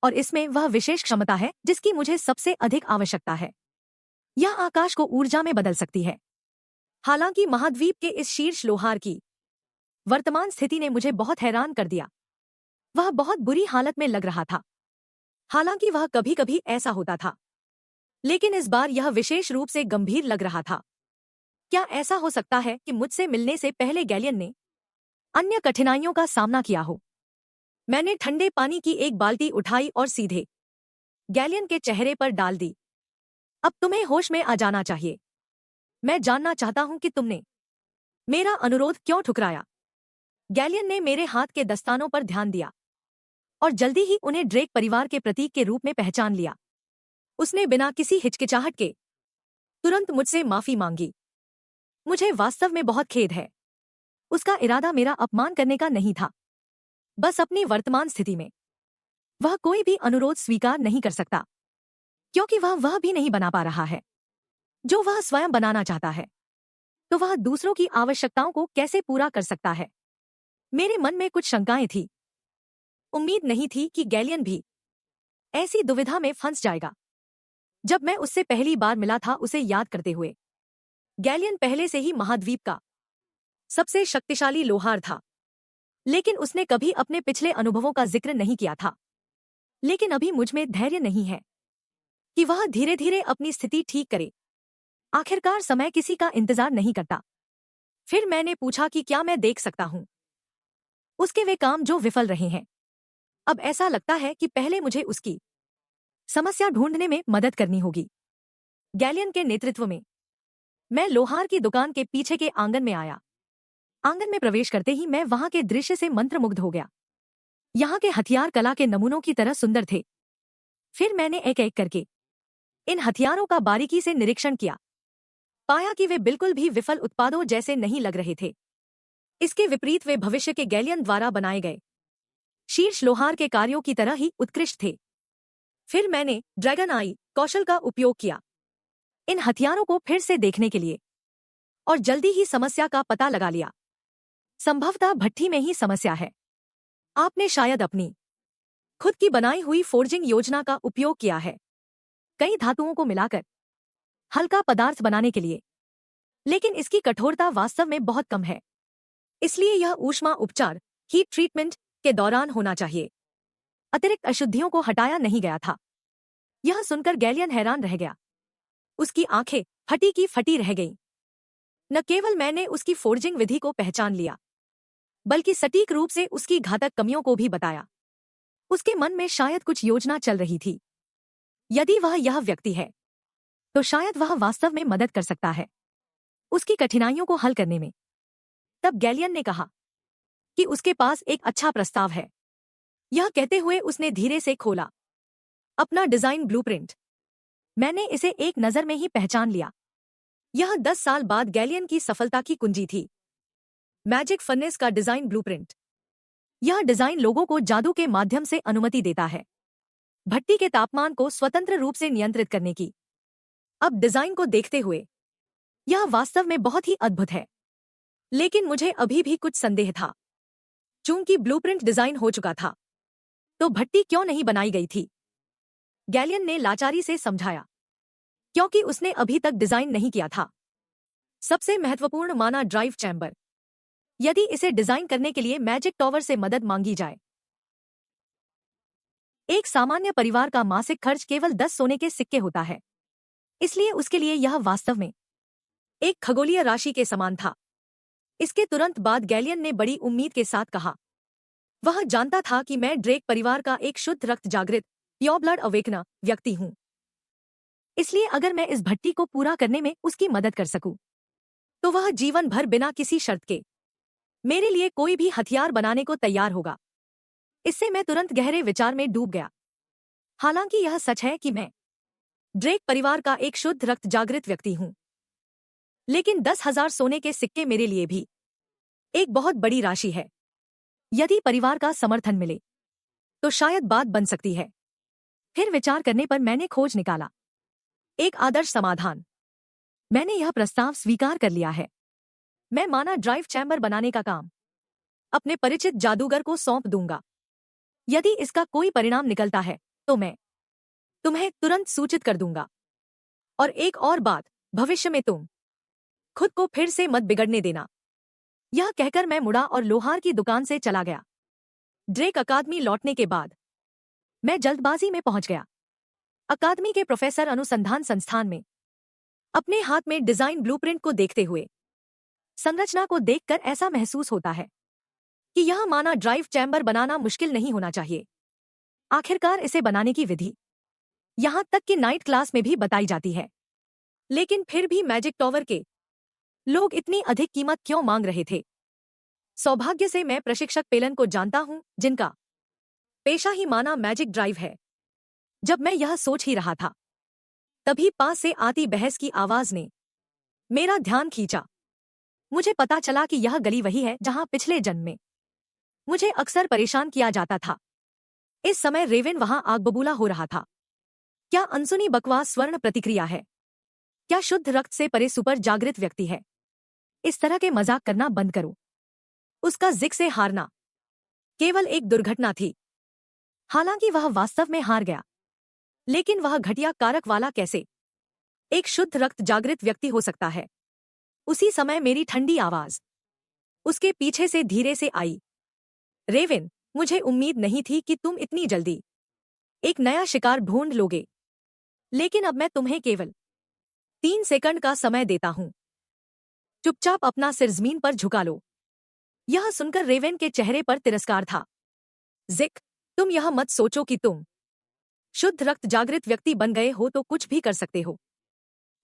और इसमें वह विशेष क्षमता है जिसकी मुझे सबसे अधिक आवश्यकता है। यह आकाश को ऊर्जा में बदल सकती है। हालांकि महाद्वीप के इस शीर्ष लोहार की वर्तमान स्थिति ने मुझे बहुत हैरान कर दिया। वह बहुत बुरी हालत में लग रहा था। हालांकि वह कभी कभी ऐसा होता था, लेकिन इस बार यह विशेष रूप से गंभीर लग रहा था। क्या ऐसा हो सकता है कि मुझसे मिलने से पहले गैलियन ने अन्य कठिनाइयों का सामना किया हो? मैंने ठंडे पानी की एक बाल्टी उठाई और सीधे गैलियन के चेहरे पर डाल दी। अब तुम्हें होश में आ जाना चाहिए। मैं जानना चाहता हूं कि तुमने मेरा अनुरोध क्यों ठुकराया। गैलियन ने मेरे हाथ के दस्तानों पर ध्यान दिया और जल्दी ही उन्हें ड्रेक परिवार के प्रतीक के रूप में पहचान लिया। उसने बिना किसी हिचकिचाहट के तुरंत मुझसे माफी मांगी। मुझे वास्तव में बहुत खेद है। उसका इरादा मेरा अपमान करने का नहीं था। बस अपनी वर्तमान स्थिति में वह कोई भी अनुरोध स्वीकार नहीं कर सकता, क्योंकि वह भी नहीं बना पा रहा है जो वह स्वयं बनाना चाहता है। तो वह दूसरों की आवश्यकताओं को कैसे पूरा कर सकता है? मेरे मन में कुछ शंकाएं थी। उम्मीद नहीं थी कि गैलियन भी ऐसी दुविधा में फंस जाएगा। जब मैं उससे पहली बार मिला था, उसे याद करते हुए, गैलियन पहले से ही महाद्वीप का सबसे शक्तिशाली लोहार था, लेकिन उसने कभी अपने पिछले अनुभवों का जिक्र नहीं किया था। लेकिन अभी मुझ में धैर्य नहीं है कि वह धीरे धीरे अपनी स्थिति ठीक करे। आखिरकार समय किसी का इंतजार नहीं करता। फिर मैंने पूछा कि क्या मैं देख सकता हूं उसके वे काम जो विफल रहे हैं। अब ऐसा लगता है कि पहले मुझे उसकी समस्या ढूंढने में मदद करनी होगी। गैलियन के नेतृत्व में मैं लोहार की दुकान के पीछे के आंगन में आया। आंगन में प्रवेश करते ही मैं वहां के दृश्य से मंत्रमुग्ध हो गया। यहाँ के हथियार कला के नमूनों की तरह सुंदर थे। फिर मैंने एक एक करके इन हथियारों का बारीकी से निरीक्षण किया। पाया कि वे बिल्कुल भी विफल उत्पादों जैसे नहीं लग रहे थे। इसके विपरीत वे भविष्य के गैलियन द्वारा बनाए गए शीर्ष लोहार के कार्यों की तरह ही उत्कृष्ट थे। फिर मैंने ड्रैगन आई कौशल का उपयोग किया इन हथियारों को फिर से देखने के लिए, और जल्दी ही समस्या का पता लगा लिया। संभवतः भट्ठी में ही समस्या है। आपने शायद अपनी खुद की बनाई हुई फोर्जिंग योजना का उपयोग किया है, कई धातुओं को मिलाकर हल्का पदार्थ बनाने के लिए, लेकिन इसकी कठोरता वास्तव में बहुत कम है। इसलिए यह ऊष्मा उपचार हीट ट्रीटमेंट के दौरान होना चाहिए। अतिरिक्त अशुद्धियों को हटाया नहीं गया था। यह सुनकर गैलियन हैरान रह गया। उसकी आंखें फटी की फटी रह गईं। न केवल मैंने उसकी फोर्जिंग विधि को पहचान लिया, बल्कि सटीक रूप से उसकी घातक कमियों को भी बताया। उसके मन में शायद कुछ योजना चल रही थी। यदि वह यह व्यक्ति है, तो शायद वह वास्तव में मदद कर सकता है उसकी कठिनाइयों को हल करने में। तब गैलियन ने कहा कि उसके पास एक अच्छा प्रस्ताव है। यह कहते हुए उसने धीरे से खोला अपना डिजाइन ब्लूप्रिंट। मैंने इसे एक नजर में ही पहचान लिया। यह 10 साल बाद गैलियन की सफलता की कुंजी थी। मैजिक फर्नेस का डिजाइन ब्लूप्रिंट। यह डिजाइन लोगों को जादू के माध्यम से अनुमति देता है भट्टी के तापमान को स्वतंत्र रूप से नियंत्रित करने की। अब डिजाइन को देखते हुए यह वास्तव में बहुत ही अद्भुत है, लेकिन मुझे अभी भी कुछ संदेह था। चूंकि ब्लूप्रिंट डिजाइन हो चुका था, तो भट्टी क्यों नहीं बनाई गई थी? गैलियन ने लाचारी से समझाया, क्योंकि उसने अभी तक डिजाइन नहीं किया था। सबसे महत्वपूर्ण माना ड्राइव चैम्बर। यदि इसे डिजाइन करने के लिए मैजिक टॉवर से मदद मांगी जाए, एक सामान्य परिवार का मासिक खर्च केवल 10 सोने के सिक्के होता है। इसलिए उसके लिए यह वास्तव में एक खगोलीय राशि के समान था। इसके तुरंत बाद गैलियन ने बड़ी उम्मीद के साथ कहा, वह जानता था कि मैं ड्रेक परिवार का एक शुद्ध रक्त जागृत प्योर ब्लड अवेकनर व्यक्ति हूं। इसलिए अगर मैं इस भट्टी को पूरा करने में उसकी मदद कर सकूं, तो वह जीवन भर बिना किसी शर्त के मेरे लिए कोई भी हथियार बनाने को तैयार होगा। इससे मैं तुरंत गहरे विचार में डूब गया। हालांकि यह सच है कि मैं ड्रेक परिवार का एक शुद्ध रक्त जागृत व्यक्ति हूं, लेकिन 10,000 सोने के सिक्के मेरे लिए भी एक बहुत बड़ी राशि है। यदि परिवार का समर्थन मिले, तो शायद बात बन सकती है। फिर विचार करने पर मैंने खोज निकाला एक आदर्श समाधान। मैंने यह प्रस्ताव स्वीकार कर लिया है। मैं माना ड्राइव चैम्बर बनाने का काम अपने परिचित जादूगर को सौंप दूंगा। यदि इसका कोई परिणाम निकलता है, तो मैं तुम्हें तुरंत सूचित कर दूंगा। और एक और बात, भविष्य में तुम खुद को फिर से मत बिगड़ने देना। यह कहकर मैं मुड़ा और लोहार की दुकान से चला गया। ड्रेक अकादमी लौटने के बाद मैं जल्दबाजी में पहुंच गया। अकादमी के प्रोफेसर अनुसंधान संस्थान में अपने हाथ में डिजाइन ब्लूप्रिंट को देखते हुए संरचना को देखकर ऐसा महसूस होता है कि यह माना ड्राइव चैम्बर बनाना मुश्किल नहीं होना चाहिए। आखिरकार इसे बनाने की विधि यहां तक कि नाइट क्लास में भी बताई जाती है। लेकिन फिर भी मैजिक टॉवर के लोग इतनी अधिक कीमत क्यों मांग रहे थे? सौभाग्य से मैं प्रशिक्षक पेलन को जानता हूं, जिनका पेशा ही माना मैजिक ड्राइव है। जब मैं यह सोच ही रहा था, तभी पास से आती बहस की आवाज ने मेरा ध्यान खींचा। मुझे पता चला कि यह गली वही है जहां पिछले जन्म में मुझे अक्सर परेशान किया जाता था। इस समय रेवेन वहां आग बबूला हो रहा था। क्या अनसुनी बकवास स्वर्ण प्रतिक्रिया है? क्या शुद्ध रक्त से परे सुपर जागृत व्यक्ति है? इस तरह के मजाक करना बंद करो। उसका जिक से हारना केवल एक दुर्घटना थी। हालांकि वह वास्तव में हार गया, लेकिन वह घटिया कारक वाला कैसे एक शुद्ध रक्त जागृत व्यक्ति हो सकता है? उसी समय मेरी ठंडी आवाज उसके पीछे से धीरे से आई, रेवेन, मुझे उम्मीद नहीं थी कि तुम इतनी जल्दी एक नया शिकार ढूंढ लोगे, लेकिन अब मैं तुम्हें केवल 3 सेकंड का समय देता हूं। चुपचाप अपना सिर जमीन पर झुका लो। यह सुनकर रेवेन के चेहरे पर तिरस्कार था। जिक, तुम यह मत सोचो कि तुम शुद्ध रक्त जागृत व्यक्ति बन गए हो तो कुछ भी कर सकते हो।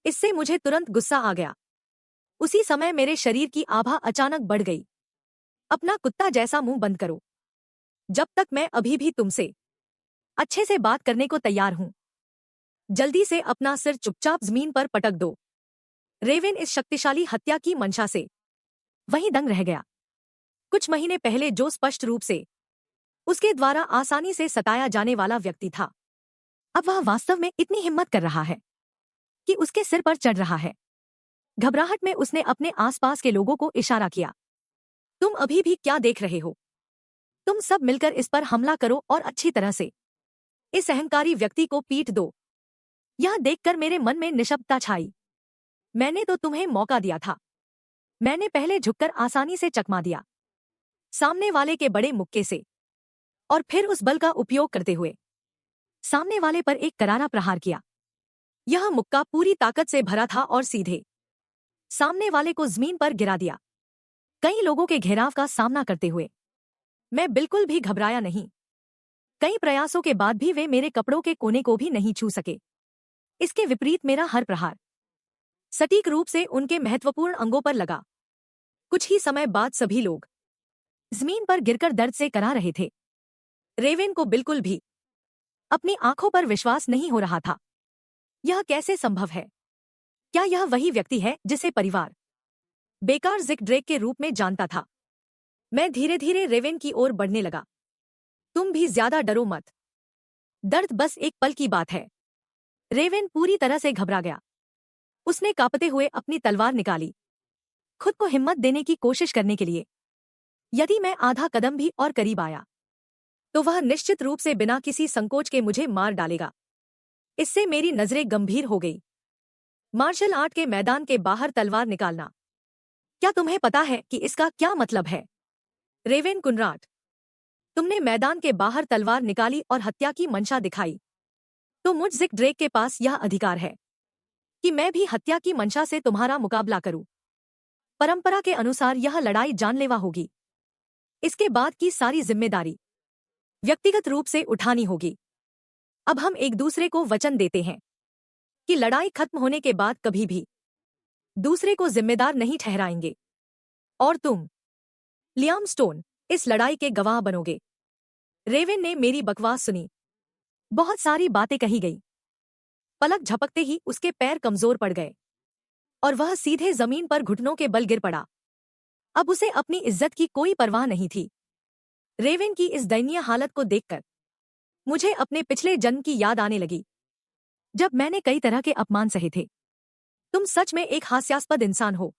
इससे मुझे तुरंत गुस्सा आ गया। उसी समय मेरे शरीर की आभा अचानक बढ़ गई। अपना कुत्ता जैसा मुंह बंद करो। जब तक मैं अभी भी तुमसे अच्छे से बात करने को तैयार हूं। जल्दी से अपना सिर चुपचाप जमीन पर पटक दो। रेवेन इस शक्तिशाली हत्या की मंशा से वहीं दंग रह गया। कुछ महीने पहले जो स्पष्ट रूप से उसके द्वारा आसानी से सताया जाने वाला व्यक्ति था, अब वह वास्तव में इतनी हिम्मत कर रहा है कि उसके सिर पर चढ़ रहा है। घबराहट में उसने अपने आसपास के लोगों को इशारा किया। तुम अभी भी क्या देख रहे हो? तुम सब मिलकर इस पर हमला करो और अच्छी तरह से इस अहंकारी व्यक्ति को पीट दो। यह देखकर मेरे मन में निशब्दता छाई। मैंने तो तुम्हें मौका दिया था। मैंने पहले झुककर आसानी से चकमा दिया सामने वाले के बड़े मुक्के से, और फिर उस बल का उपयोग करते हुए सामने वाले पर एक करारा प्रहार किया। यह मुक्का पूरी ताकत से भरा था और सीधे सामने वाले को जमीन पर गिरा दिया। कई लोगों के घेराव का सामना करते हुए मैं बिल्कुल भी घबराया नहीं। कई प्रयासों के बाद भी वे मेरे कपड़ों के कोने को भी नहीं छू सके। इसके विपरीत मेरा हर प्रहार सटीक रूप से उनके महत्वपूर्ण अंगों पर लगा। कुछ ही समय बाद सभी लोग जमीन पर गिरकर दर्द से करा रहे थे। रेवेन को बिल्कुल भी अपनी आंखों पर विश्वास नहीं हो रहा था। यह कैसे संभव है? क्या यह वही व्यक्ति है जिसे परिवार बेकार जिक ड्रेक के रूप में जानता था? मैं धीरे धीरे रेवेन की ओर बढ़ने लगा। तुम भी ज्यादा डरो मत। दर्द बस एक पल की बात है। रेवेन पूरी तरह से घबरा गया। उसने कांपते हुए अपनी तलवार निकाली, खुद को हिम्मत देने की कोशिश करने के लिए। यदि मैं आधा कदम भी और करीब आया तो वह निश्चित रूप से बिना किसी संकोच के मुझे मार डालेगा। इससे मेरी नजरें गंभीर हो गई। मार्शल आर्ट के मैदान के बाहर तलवार निकालना, क्या तुम्हें पता है कि इसका क्या मतलब है? रेवेन कुनराट, तुमने मैदान के बाहर तलवार निकाली और हत्या की मंशा दिखाई, तो मुझ जिक ड्रेक के पास यह अधिकार है कि मैं भी हत्या की मंशा से तुम्हारा मुकाबला करूं। परंपरा के अनुसार यह लड़ाई जानलेवा होगी। इसके बाद की सारी जिम्मेदारी व्यक्तिगत रूप से उठानी होगी। अब हम एक दूसरे को वचन देते हैं कि लड़ाई खत्म होने के बाद कभी भी दूसरे को जिम्मेदार नहीं ठहराएंगे। और तुम, लियाम स्टोन, इस लड़ाई के गवाह बनोगे। रेवेन ने मेरी बकवास सुनी। बहुत सारी बातें कही गई। पलक झपकते ही उसके पैर कमजोर पड़ गए और वह सीधे जमीन पर घुटनों के बल गिर पड़ा। अब उसे अपनी इज्जत की कोई परवाह नहीं थी। रेवेन की इस दयनीय हालत को देखकर मुझे अपने पिछले जन्म की याद आने लगी, जब मैंने कई तरह के अपमान सहे थे। तुम सच में एक हास्यास्पद इंसान हो।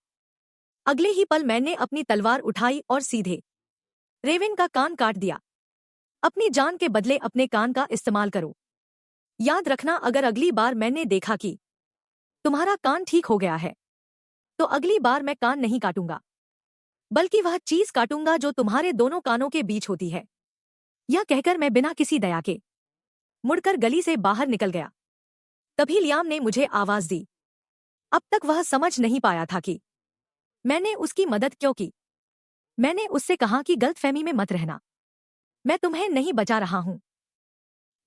अगले ही पल मैंने अपनी तलवार उठाई और सीधे रेवेन का कान काट दिया। अपनी जान के बदले अपने कान का इस्तेमाल करो। याद रखना, अगर अगली बार मैंने देखा कि तुम्हारा कान ठीक हो गया है तो अगली बार मैं कान नहीं काटूंगा, बल्कि वह चीज काटूंगा जो तुम्हारे दोनों कानों के बीच होती है। यह कहकर मैं बिना किसी दया के मुड़कर गली से बाहर निकल गया। तभी लियाम ने मुझे आवाज दी। अब तक वह समझ नहीं पाया था कि मैंने उसकी मदद क्यों की। मैंने उससे कहा कि गलतफहमी में मत रहना। मैं तुम्हें नहीं बचा रहा हूं,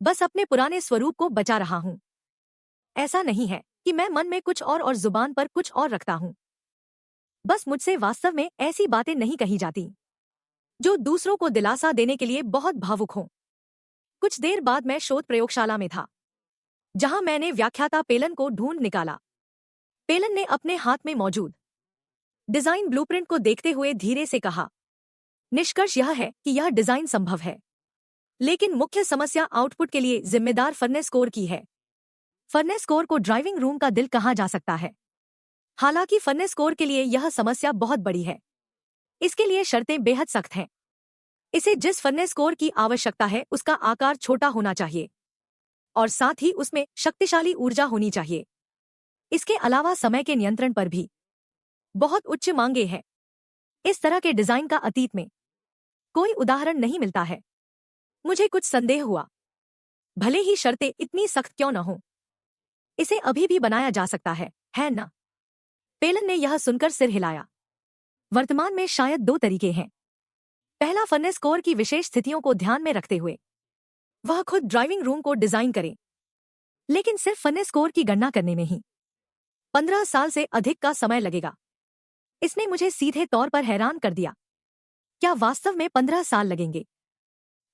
बस अपने पुराने स्वरूप को बचा रहा हूं। ऐसा नहीं है कि मैं मन में कुछ और जुबान पर कुछ और रखता हूं। बस मुझसे वास्तव में ऐसी बातें नहीं कही जाती जो दूसरों को दिलासा देने के लिए बहुत भावुक हों। कुछ देर बाद मैं शोध प्रयोगशाला में था, जहां मैंने व्याख्याता पेलन को ढूंढ निकाला। पेलन ने अपने हाथ में मौजूद डिजाइन ब्लूप्रिंट को देखते हुए धीरे से कहा, निष्कर्ष यह है कि यह डिजाइन संभव है, लेकिन मुख्य समस्या आउटपुट के लिए जिम्मेदार फर्नेस कोर की है। फर्नेस कोर को ड्राइविंग रूम का दिल कहा जा सकता है। हालांकि फर्नेस कोर के लिए यह समस्या बहुत बड़ी है। इसके लिए शर्तें बेहद सख्त हैं। इसे जिस फर्नेस कोर की आवश्यकता है उसका आकार छोटा होना चाहिए और साथ ही उसमें शक्तिशाली ऊर्जा होनी चाहिए। इसके अलावा समय के नियंत्रण पर भी बहुत उच्च मांगे हैं। इस तरह के डिजाइन का अतीत में कोई उदाहरण नहीं मिलता है। मुझे कुछ संदेह हुआ, भले ही शर्तें इतनी सख्त क्यों न हो, इसे अभी भी बनाया जा सकता है ना? पेलन ने यह सुनकर सिर हिलाया। वर्तमान में शायद दो तरीके हैं। पहला, फर्नेस कोर की विशेष स्थितियों को ध्यान में रखते हुए वह खुद ड्राइविंग रूम को डिजाइन करे, लेकिन सिर्फ फर्नेस कोर की गणना करने में ही 15 साल से अधिक का समय लगेगा। इसने मुझे सीधे तौर पर हैरान कर दिया। क्या वास्तव में 15 साल लगेंगे?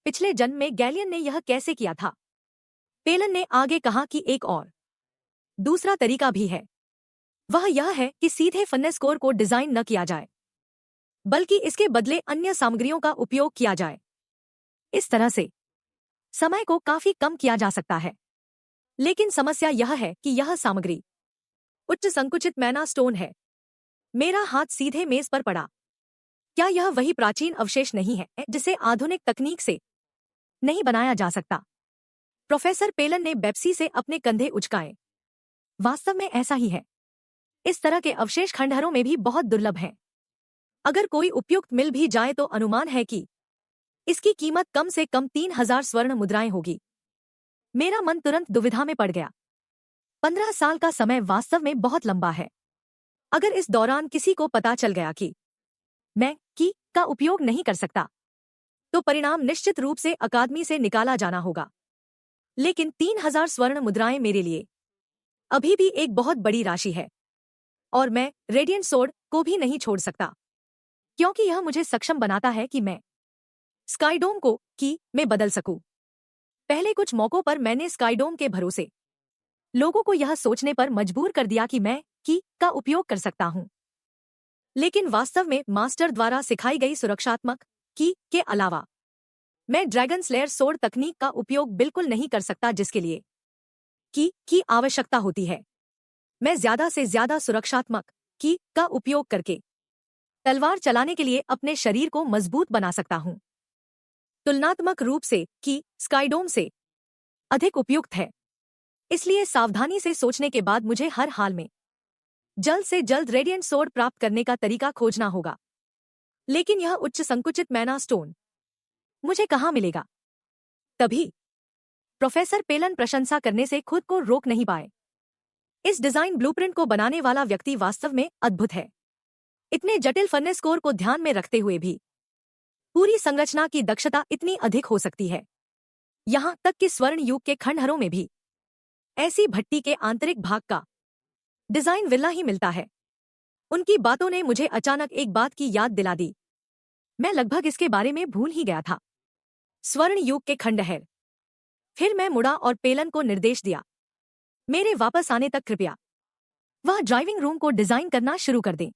पिछले जन्म में गैलियन ने यह कैसे किया था? पेलन ने आगे कहा कि एक और दूसरा तरीका भी है। वह यह है कि सीधे फर्नेस कोर को डिजाइन न किया जाए, बल्कि इसके बदले अन्य सामग्रियों का उपयोग किया जाए। इस तरह से समय को काफी कम किया जा सकता है। लेकिन समस्या यह है कि यह सामग्री उच्च संकुचित मैना स्टोन है। मेरा हाथ सीधे मेज पर पड़ा। क्या यह वही प्राचीन अवशेष नहीं है जिसे आधुनिक तकनीक से नहीं बनाया जा सकता? प्रोफेसर पेलन ने बेप्सी से अपने कंधे उचकाए। वास्तव में ऐसा ही है। इस तरह के अवशेष खंडहरों में भी बहुत दुर्लभ हैं। अगर कोई उपयुक्त मिल भी जाए तो अनुमान है कि इसकी कीमत कम से कम 3000 स्वर्ण मुद्राएं होगी। मेरा मन तुरंत दुविधा में पड़ गया। 15 साल का समय वास्तव में बहुत लंबा है। अगर इस दौरान किसी को पता चल गया कि मैं की का उपयोग नहीं कर सकता, तो परिणाम निश्चित रूप से अकादमी से निकाला जाना होगा। लेकिन 3000 स्वर्ण मुद्राएं मेरे लिए अभी भी एक बहुत बड़ी राशि है, और मैं रेडियंट सोर्ड को भी नहीं छोड़ सकता, क्योंकि यह मुझे सक्षम बनाता है कि मैं स्काईडोम को की में बदल सकूं। पहले कुछ मौकों पर मैंने स्काईडोम के भरोसे लोगों को यह सोचने पर मजबूर कर दिया कि मैं की का उपयोग कर सकता हूं। लेकिन वास्तव में मास्टर द्वारा सिखाई गई सुरक्षात्मक की के अलावा मैं ड्रैगन स्लेयर सोर्ड तकनीक का उपयोग बिल्कुल नहीं कर सकता, जिसके लिए की आवश्यकता होती है। मैं ज्यादा से ज्यादा सुरक्षात्मक की का उपयोग करके तलवार चलाने के लिए अपने शरीर को मजबूत बना सकता हूं। तुलनात्मक रूप से की स्काईडोम से अधिक उपयुक्त है। इसलिए सावधानी से सोचने के बाद मुझे हर हाल में जल्द से जल्द रेडियंट सोर्ड प्राप्त करने का तरीका खोजना होगा। लेकिन यह उच्च संकुचित मैना स्टोन मुझे कहां मिलेगा? तभी प्रोफेसर पेलन प्रशंसा करने से खुद को रोक नहीं पाए। इस डिजाइन ब्लूप्रिंट को बनाने वाला व्यक्ति वास्तव में अद्भुत है। इतने जटिल फर्नेस कोर को ध्यान में रखते हुए भी पूरी संरचना की दक्षता इतनी अधिक हो सकती है। यहां तक कि स्वर्ण युग के खंडहरों में भी ऐसी भट्टी के आंतरिक भाग का डिजाइन विला ही मिलता है। उनकी बातों ने मुझे अचानक एक बात की याद दिला दी। मैं लगभग इसके बारे में भूल ही गया था। स्वर्ण युग के खंडहर। फिर मैं मुड़ा और पेलन को निर्देश दिया, मेरे वापस आने तक कृपया वह ड्राइविंग रूम को डिजाइन करना शुरू कर दें।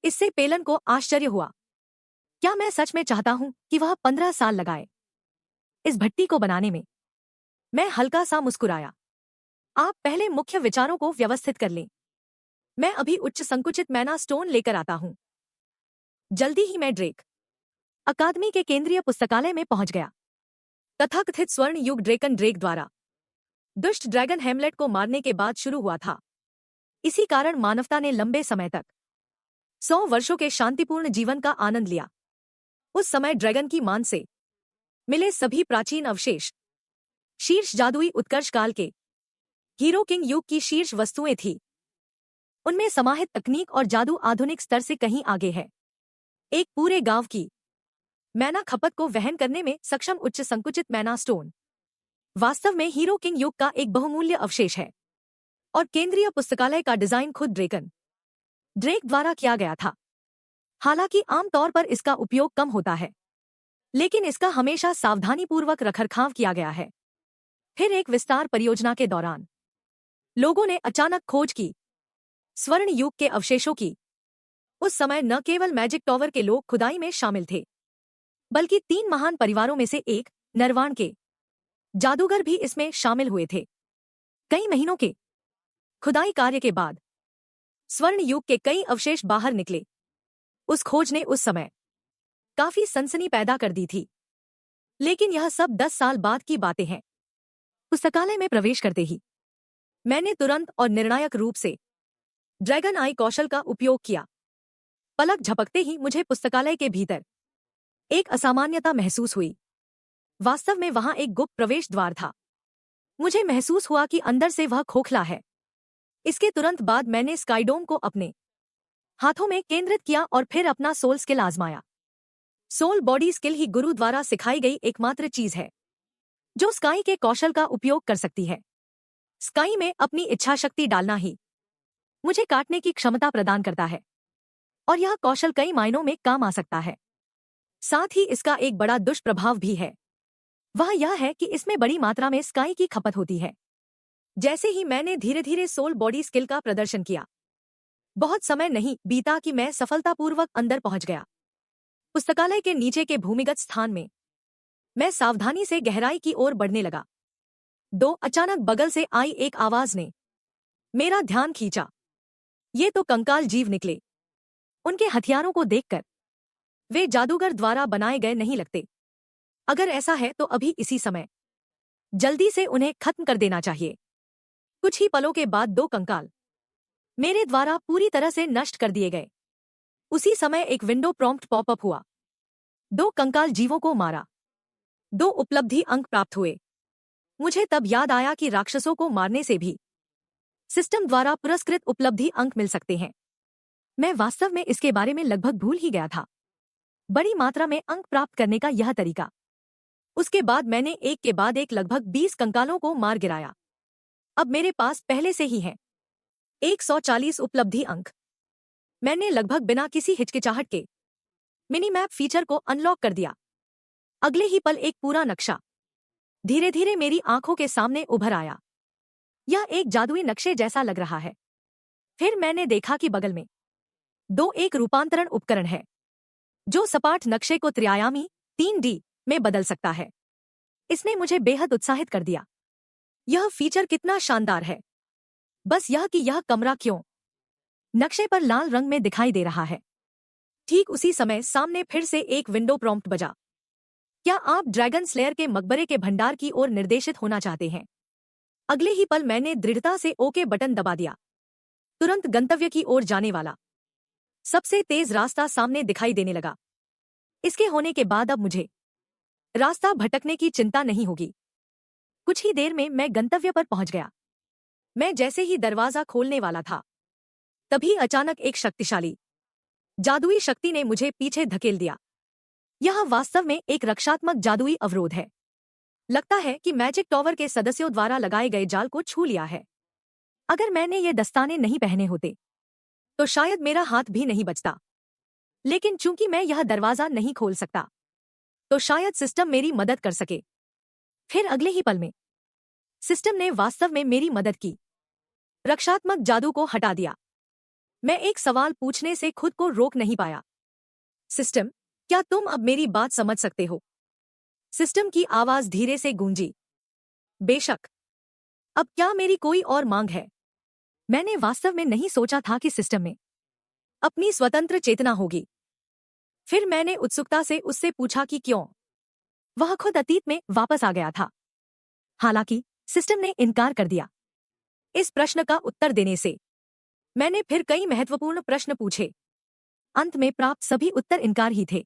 इससे पेलन को आश्चर्य हुआ। क्या मैं सच में चाहता हूं कि वह 15 साल लगाए इस भट्टी को बनाने में? मैं हल्का सा मुस्कुराया। आप पहले मुख्य विचारों को व्यवस्थित कर लें। मैं अभी उच्च संकुचित मैना स्टोन लेकर आता हूं। जल्दी ही मैं ड्रेक अकादमी के केंद्रीय पुस्तकालय में पहुंच गया। तथाकथित स्वर्ण युग ड्रेकन ड्रेक द्वारा दुष्ट ड्रैगन हेमलेट को मारने के बाद शुरू हुआ था। इसी कारण मानवता ने लंबे समय तक 100 वर्षों के शांतिपूर्ण जीवन का आनंद लिया। उस समय ड्रैगन की मान से मिले सभी प्राचीन अवशेष शीर्ष जादुई उत्कर्ष काल के हीरो किंग युग की शीर्ष वस्तुएं थी। उनमें समाहित तकनीक और जादू आधुनिक स्तर से कहीं आगे है। एक पूरे गांव की मैना खपत को वहन करने में सक्षम उच्च संकुचित मैना स्टोन वास्तव में हीरो किंग युग का एक बहुमूल्य अवशेष है। और केंद्रीय पुस्तकालय का डिजाइन खुद ड्रेक द्वारा किया गया था। हालांकि आमतौर पर इसका उपयोग कम होता है, लेकिन इसका हमेशा सावधानीपूर्वक रखरखाव किया गया है। फिर एक विस्तार परियोजना के दौरान लोगों ने अचानक खोज की स्वर्ण युग के अवशेषों की। उस समय न केवल मैजिक टॉवर के लोग खुदाई में शामिल थे, बल्कि 3 महान परिवारों में से एक नरवाण के जादूगर भी इसमें शामिल हुए थे। कई महीनों के खुदाई कार्य के बाद स्वर्ण युग के कई अवशेष बाहर निकले। उस खोज ने उस समय काफी सनसनी पैदा कर दी थी। लेकिन यह सब 10 साल बाद की बातें हैं। पुस्तकालय में प्रवेश करते ही मैंने तुरंत और निर्णायक रूप से ड्रैगन आई कौशल का उपयोग किया। पलक झपकते ही मुझे पुस्तकालय के भीतर एक असामान्यता महसूस हुई। वास्तव में वहां एक गुप्त प्रवेश द्वार था। मुझे महसूस हुआ कि अंदर से वह खोखला है। इसके तुरंत बाद मैंने स्काईडोम को अपने हाथों में केंद्रित किया और फिर अपना सोल स्किल आजमाया। सोल बॉडी स्किल ही गुरु द्वारा सिखाई गई एकमात्र चीज है जो स्काई के कौशल का उपयोग कर सकती है। स्काई में अपनी इच्छा शक्ति डालना ही मुझे काटने की क्षमता प्रदान करता है और यह कौशल कई मायनों में काम आ सकता है। साथ ही इसका एक बड़ा दुष्प्रभाव भी है, वह यह है कि इसमें बड़ी मात्रा में स्काई की खपत होती है। जैसे ही मैंने धीरे धीरे सोल बॉडी स्किल का प्रदर्शन किया, बहुत समय नहीं बीता कि मैं सफलतापूर्वक अंदर पहुंच गया। पुस्तकालय के नीचे के भूमिगत स्थान में मैं सावधानी से गहराई की ओर बढ़ने लगा। अचानक बगल से आई एक आवाज ने मेरा ध्यान खींचा। ये तो कंकाल जीव निकले। उनके हथियारों को देखकर वे जादूगर द्वारा बनाए गए नहीं लगते। अगर ऐसा है तो अभी इसी समय जल्दी से उन्हें खत्म कर देना चाहिए। कुछ ही पलों के बाद 2 कंकाल मेरे द्वारा पूरी तरह से नष्ट कर दिए गए। उसी समय एक विंडो प्रॉम्प्ट पॉपअप हुआ। 2 कंकाल जीवों को मारा, 2 उपलब्धि अंक प्राप्त हुए। मुझे तब याद आया कि राक्षसों को मारने से भी सिस्टम द्वारा पुरस्कृत उपलब्धि अंक मिल सकते हैं। मैं वास्तव में इसके बारे में लगभग भूल ही गया था, बड़ी मात्रा में अंक प्राप्त करने का यह तरीका। उसके बाद मैंने एक के बाद एक लगभग 20 कंकालों को मार गिराया। अब मेरे पास पहले से ही है 140 उपलब्धि अंक। मैंने लगभग बिना किसी हिचकिचाहट के मिनी मैप फीचर को अनलॉक कर दिया। अगले ही पल एक पूरा नक्शा धीरे धीरे मेरी आंखों के सामने उभर आया। यह एक जादुई नक्शे जैसा लग रहा है। फिर मैंने देखा कि बगल में एक रूपांतरण उपकरण है जो सपाट नक्शे को त्रिआयामी 3D में बदल सकता है। इसने मुझे बेहद उत्साहित कर दिया। यह फीचर कितना शानदार है। बस यह कि यह कमरा क्यों नक्शे पर लाल रंग में दिखाई दे रहा है। ठीक उसी समय सामने फिर से एक विंडो प्रॉम्प्ट बजा। क्या आप ड्रैगन स्लेयर के मकबरे के भंडार की ओर निर्देशित होना चाहते हैं? अगले ही पल मैंने दृढ़ता से ओके बटन दबा दिया। तुरंत गंतव्य की ओर जाने वाला सबसे तेज रास्ता सामने दिखाई देने लगा। इसके होने के बाद अब मुझे रास्ता भटकने की चिंता नहीं होगी। कुछ ही देर में मैं गंतव्य पर पहुंच गया। मैं जैसे ही दरवाजा खोलने वाला था, तभी अचानक एक शक्तिशाली जादुई शक्ति ने मुझे पीछे धकेल दिया। यह वास्तव में एक रक्षात्मक जादुई अवरोध है। लगता है कि मैजिक टॉवर के सदस्यों द्वारा लगाए गए जाल को छू लिया है। अगर मैंने ये दस्ताने नहीं पहने होते तो शायद मेरा हाथ भी नहीं बचता। लेकिन चूंकि मैं यह दरवाजा नहीं खोल सकता, तो शायद सिस्टम मेरी मदद कर सके। फिर अगले ही पल में सिस्टम ने वास्तव में मेरी मदद की। रक्षात्मक जादू को हटा दिया। मैं एक सवाल पूछने से खुद को रोक नहीं पाया। सिस्टम, क्या तुम अब मेरी बात समझ सकते हो? सिस्टम की आवाज धीरे से गूंजी। बेशक। अब क्या मेरी कोई और मांग है? मैंने वास्तव में नहीं सोचा था कि सिस्टम में अपनी स्वतंत्र चेतना होगी। फिर मैंने उत्सुकता से उससे पूछा कि क्यों। वह खुद अतीत में वापस आ गया था। हालांकि सिस्टम ने इनकार कर दिया। इस प्रश्न का उत्तर देने से मैंने फिर कई महत्वपूर्ण प्रश्न पूछे। अंत में प्राप्त सभी उत्तर इनकार ही थे।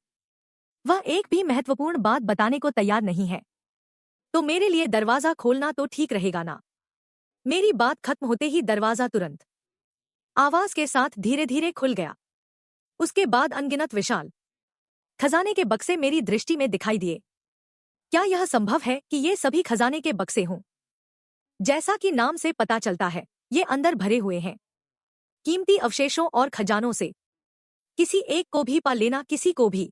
वह एक भी महत्वपूर्ण बात बताने को तैयार नहीं है। तो मेरे लिए दरवाजा खोलना तो ठीक रहेगा ना? मेरी बात खत्म होते ही दरवाजा तुरंत आवाज के साथ धीरे धीरे खुल गया। उसके बाद अनगिनत विशाल खजाने के बक्से मेरी दृष्टि में दिखाई दिए। क्या यह संभव है कि ये सभी खजाने के बक्से हों? जैसा कि नाम से पता चलता है, ये अंदर भरे हुए हैं कीमती अवशेषों और खजानों से। किसी एक को भी पा लेना किसी को भी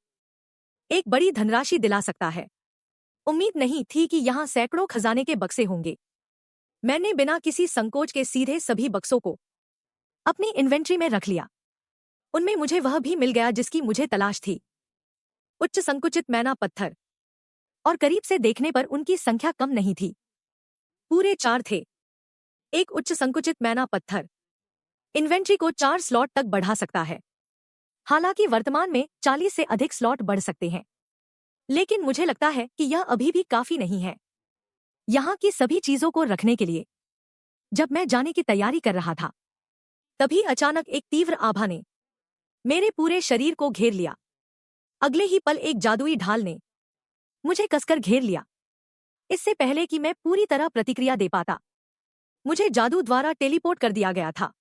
एक बड़ी धनराशि दिला सकता है। उम्मीद नहीं थी कि यहाँ सैकड़ों खजाने के बक्से होंगे। मैंने बिना किसी संकोच के सीधे सभी बक्सों को अपनी इन्वेंट्री में रख लिया। उनमें मुझे वह भी मिल गया जिसकी मुझे तलाश थी। उच्च संकुचित मैना पत्थर, और करीब से देखने पर उनकी संख्या कम नहीं थी। पूरे 4 थे। एक उच्च संकुचित मैना पत्थर इन्वेंट्री को 4 स्लॉट तक बढ़ा सकता है। हालांकि वर्तमान में 40 से अधिक स्लॉट बढ़ सकते हैं, लेकिन मुझे लगता है कि यह अभी भी काफी नहीं है यहाँ की सभी चीजों को रखने के लिए। जब मैं जाने की तैयारी कर रहा था, तभी अचानक एक तीव्र आभा ने मेरे पूरे शरीर को घेर लिया। अगले ही पल एक जादुई ढाल ने मुझे कसकर घेर लिया। इससे पहले कि मैं पूरी तरह प्रतिक्रिया दे पाता, मुझे जादू द्वारा टेलीपोर्ट कर दिया गया था।